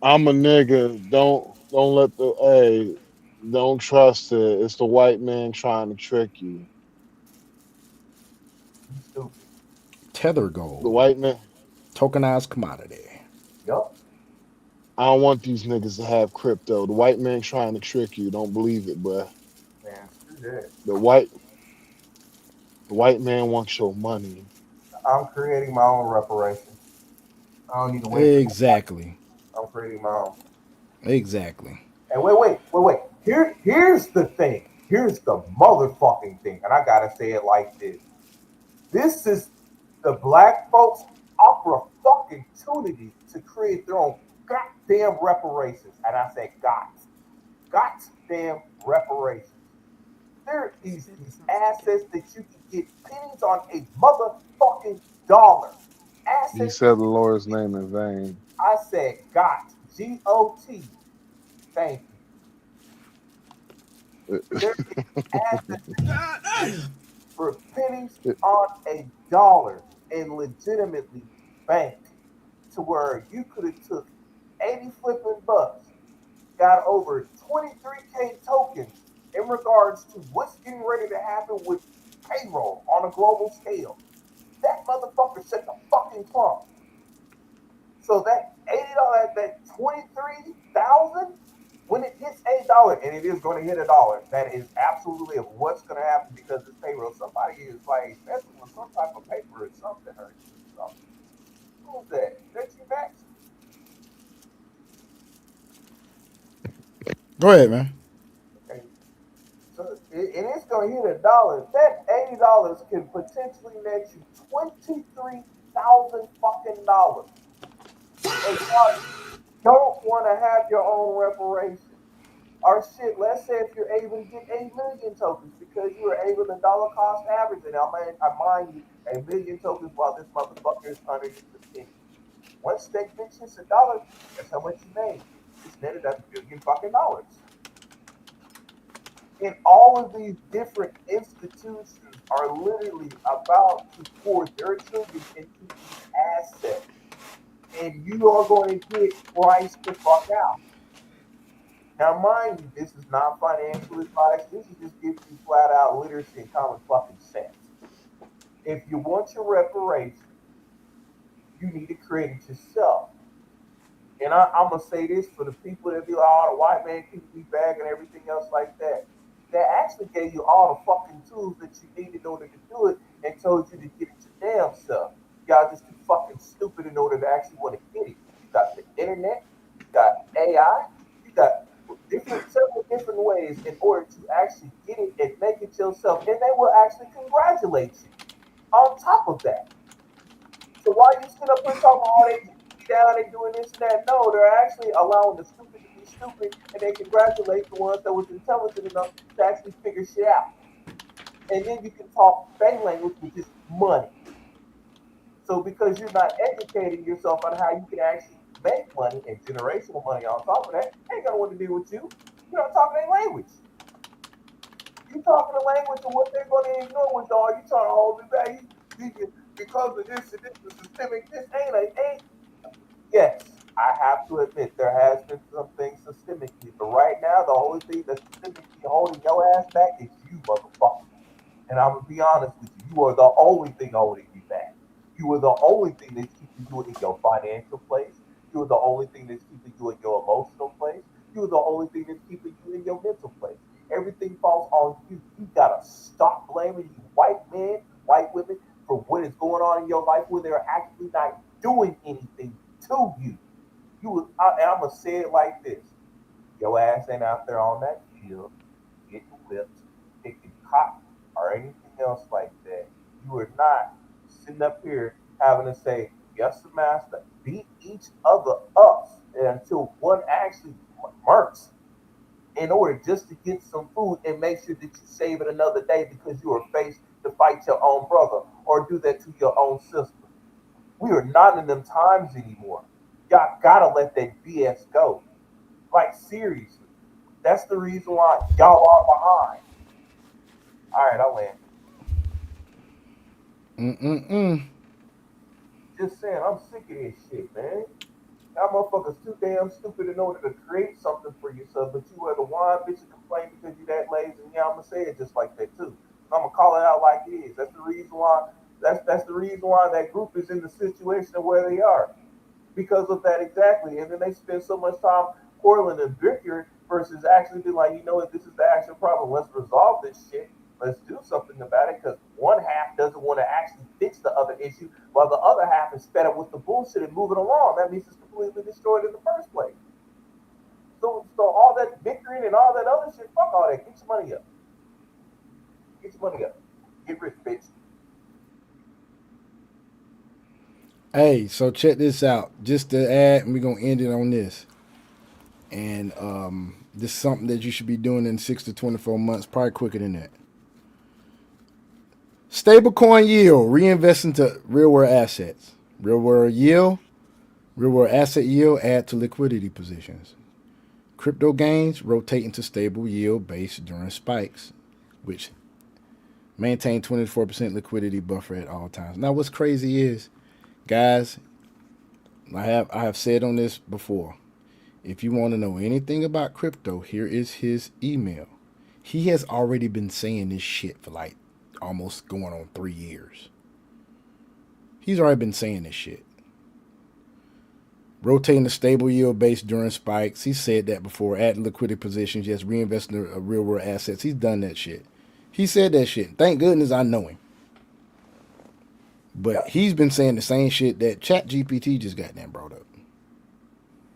I'm a nigga. Don't let don't trust it. It's the white man trying to trick you.
Stupid.
Tether gold.
The white man.
Tokenized commodity.
Yep.
I don't want these niggas to have crypto. The white man trying to trick you. Don't believe it, bruh.
Man, screw that.
The white man wants your money.
I'm creating my own reparations. I don't need to wait.
Exactly.
I'm creating my own.
Exactly.
And wait. Here's the thing. Here's the motherfucking thing. And I gotta say it like this. This is the black folks' opportunity to create their own goddamn reparations. And I say goddamn reparations. There are these assets that you can get pennies on a motherfucking dollar. Assets.
He said the Lord's name in vain.
I said G-O-T. Thank you. There is assets for pennies on a dollar and legitimately banked to where you could have took 80 flipping bucks, got over 23K tokens in regards to what's getting ready to happen with payroll on a global scale. That motherfucker set the fucking plumb. So that $80, that 23,000, when it hits $8, and it is going to hit $1, that is absolutely of what's going to happen because this payroll. Somebody is like messing with some type of paper or something. Who's that? Is that you, Max?
Go ahead, man.
Okay. So and it's going to hit $1. That $80 can potentially net you $23,000 fucking dollars. And y'all don't want to have your own reparations. Or shit, let's say if you're able to get 8 million tokens because you were able to dollar cost average it. I mind you, 1 million tokens while this motherfucker is underneath the penny. Once that bitch hits $1, that's how much you made. It's netted at $1 billion fucking dollars. And all of these different institutions are literally about to pour their children into these assets. And you are going to get priced the fuck out. Now, mind you, this is not financial advice. This is just giving you flat out literacy and common fucking sense. If you want your reparations, you need to create it yourself. And I'm going to say this for the people that be like, oh, the white man keep me bag and everything else like that. They actually gave you all the fucking tools that you need in order to do it and told you to get it your damn self. Y'all just too fucking stupid in order to actually want to get it. You got the internet, you got AI, you got several different ways in order to actually get it and make it yourself, and they will actually congratulate you on top of that. So while you sit up here talking all they down and doing this and that, no, they're actually allowing the stupid to be stupid, and they congratulate the ones that was intelligent enough to actually figure shit out. And then you can talk bang language, which is money. So because you're not educating yourself on how you can actually make money and generational money on top of that, they ain't gonna want to deal with you. You're not talking their language. You talking the language of what they're going to ignore with all you trying to hold it back. Because of this and this, the systemic, this ain't. Yes, I have to admit there has been some things systemically, but right now the only thing that's systemically holding your ass back is you, motherfucker. And I'm gonna be honest with you, you are the only thing holding you back. You are the only thing that's keeping you in your financial place. You are the only thing that's keeping you in your emotional place. You are the only thing that's keeping you in your mental place. Everything falls on you. You gotta stop blaming these white men, white women for what is going on in your life when they're actually not doing anything to you. And I'm gonna say it like this: your ass ain't out there on that field getting whipped, picking cotton, or anything else like that. You are not sitting up here having to say, "Yes, master," beat each other up until one actually murks in order just to get some food and make sure that you save it another day because you are faced to fight your own brother or do that to your own sister. We are not in them times anymore. Y'all gotta let that BS go. Like seriously. That's the reason why y'all are behind. All right, I'll land. Just saying, I'm sick of this shit, man. Y'all motherfuckers too damn stupid in order to create something for yourself, but you are the one bitch and complain because you that lazy. And yeah, I'm gonna say it just like that too. I'm gonna call it out like it is. That's the reason why. That's the reason why that group is in the situation of where they are, because of that exactly. And then they spend so much time quarreling and bickering versus actually being like, you know what, this is the actual problem. Let's resolve this shit. Let's do something about it because one half doesn't want to actually fix the other issue while the other half is fed up with the bullshit and moving along. That means it's completely destroyed in the first place. So all that bickering and all that other shit, fuck all that. Get your money up. Get your money up. Get rich, bitch.
Hey, so check this out. Just to add, and we're gonna end it on this. And this is something that you should be doing in 6 to 24 months, probably quicker than that. Stablecoin yield, reinvest into real world assets. Real world yield, real world asset yield, add to liquidity positions. Crypto gains, rotate into stable yield based during spikes, which maintain 24% liquidity buffer at all times. Now, what's crazy is, guys, I have said on this before. If you want to know anything about crypto, here is his email. He has already been saying this shit for like almost going on 3 years. He's already been saying this shit. Rotating the stable yield base during spikes. He said that before. Add liquidity positions. Yes, reinvest in real world assets. He's done that shit. He said that shit. Thank goodness I know him. But he's been saying the same shit that ChatGPT just got that brought up.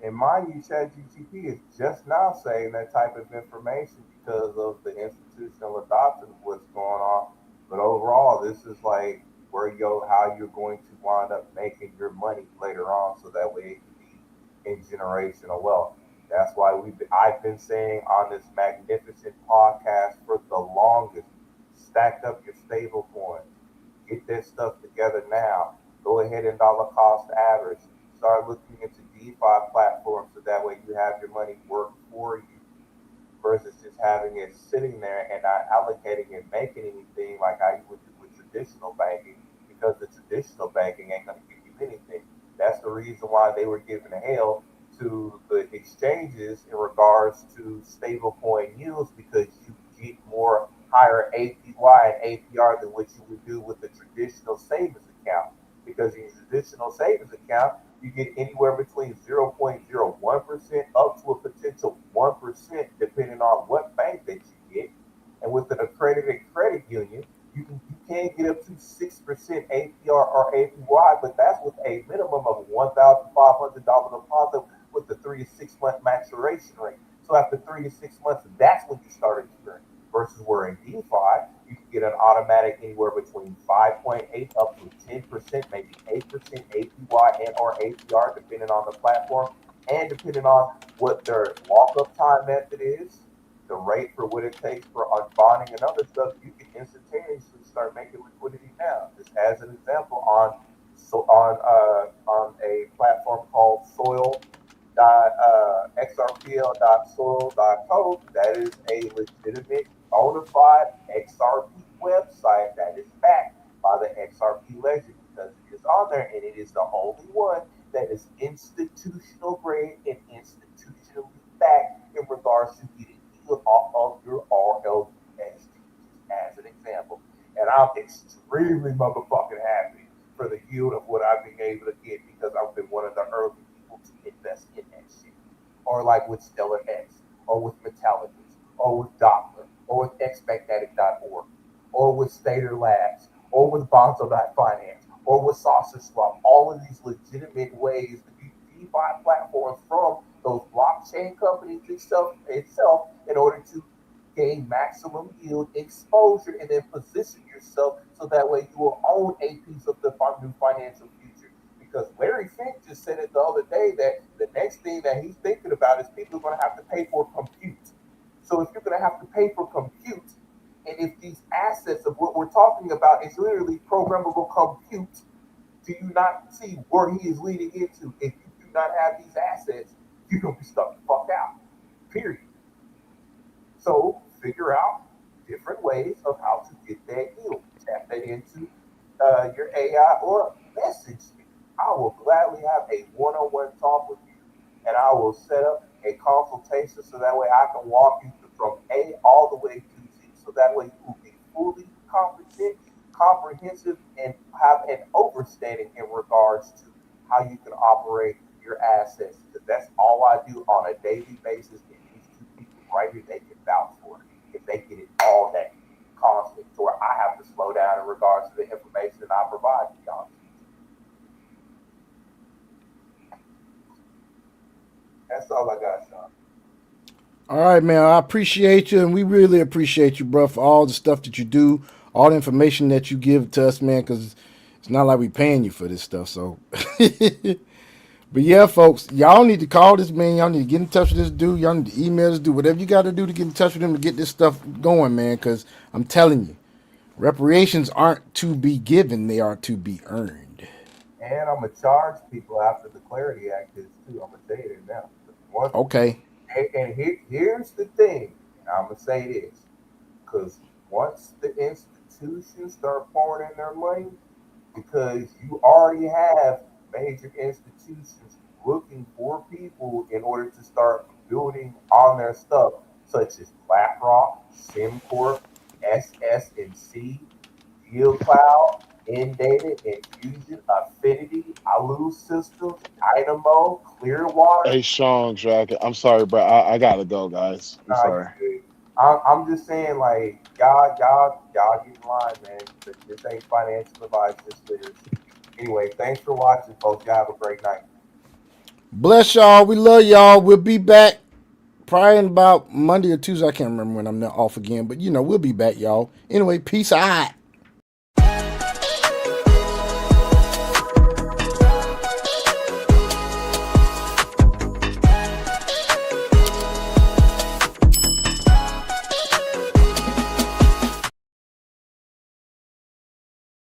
And mind you, ChatGPT is just now saying that type of information because of the institutional adoption of what's going on. But overall, this is like how you're going to wind up making your money later on, so that way it can be in generational wealth. That's why I've been saying on this magnificent podcast for the longest, stack up your stable coins. Get that stuff together now. Go ahead and dollar cost average. Start looking into DeFi platforms so that way you have your money work for you versus just having it sitting there and not allocating and making anything like how you would do with traditional banking, because the traditional banking ain't going to give you anything. That's the reason why they were giving hell to the exchanges in regards to stablecoin yields, because you get more higher APY and APR than what you would do with the traditional savings account. Because in your traditional savings account, you get anywhere between 0.01% up to a potential 1%, depending on what bank that you get. And with an accredited credit union, you can get up to 6% APR or APY, but that's with a minimum of $1,500 deposit with the 3 to 6 month maturation rate. So after 3 to 6 months, that's when you start accruing. Versus where in DeFi, you can get an automatic anywhere between 5.8 up to 10%, maybe 8% APY and or APR, depending on the platform and depending on what their lockup time method is, the rate for what it takes for unbonding and other stuff. You can instantaneously start making liquidity now. Just as an example, on a platform called Soil xrpl.soil.co. That is a legitimate, bona fide XRP website that is backed by the XRP ledger because it is on there and it is the only one that is institutional grade and institutionally backed in regards to getting yield off of your RLUSD, as an example. And I'm extremely motherfucking happy for the yield of what I've been able to get because I've been one of the early people to invest in that shit. Or like with Stellar X, or with Metallicus, or with Doppler, or with expectatic.org, or with Stater Labs, or with Bonzo.finance, or with Sausage Swap. All of these legitimate ways to be DeFi platforms from those blockchain companies itself in order to gain maximum yield exposure and then position yourself so that way you will own a piece of the new financial future. Because Larry Fink just said it the other day that the next thing that he's thinking about is people are going to have to pay for compute. So if you're going to have to pay for compute, and if these assets of what we're talking about is literally programmable compute, do you not see where he is leading into? If you do not have these assets, you're going to be stuck the fuck out. Period. So figure out different ways of how to get that yield. Tap that into your AI or message me. I will gladly have a one-on-one talk with you, and I will set up a consultation so that way I can walk you from A all the way to Z, so that way you will be fully comprehensive, and have an understanding in regards to how you can operate your assets. Because that's all I do on a daily basis, and these two people right here, they can vouch for it. If they get it all day, constant, to where I have to slow down in regards to the information that I provide to y'all. That's all I got, Sean.
All right, man. I appreciate you, and we really appreciate you, bro, for all the stuff that you do, all the information that you give to us, man, because it's not like we paying you for this stuff. So, but yeah, folks, y'all need to call this man. Y'all need to get in touch with this dude. Y'all need to email this dude. Whatever you got to do to get in touch with him to get this stuff going, man, because I'm telling you, reparations aren't to be given. They are to be earned.
And I'm going to charge people after the Clarity Act is, too. I'm going to say it now.
Okay.
And here's the thing. I'm going to say this. Because once the institutions start pouring in their money, because you already have major institutions looking for people in order to start building on their stuff, such as BlackRock, SimCorp, SS&C, DealCloud, Indata, Infusion, Affinity, Aloo Systems, Dynamo, Clearwater.
Hey, Sean, Dragon. I'm sorry, bro. I gotta go, guys. I'm sorry.
I'm just saying, like, y'all get in line, man. This ain't financial advice, this literacy. Anyway, thanks for watching, folks. Y'all have a great night.
Bless y'all. We love y'all. We'll be back probably in about Monday or Tuesday. I can't remember when I'm off again, but we'll be back, y'all. Anyway, peace out.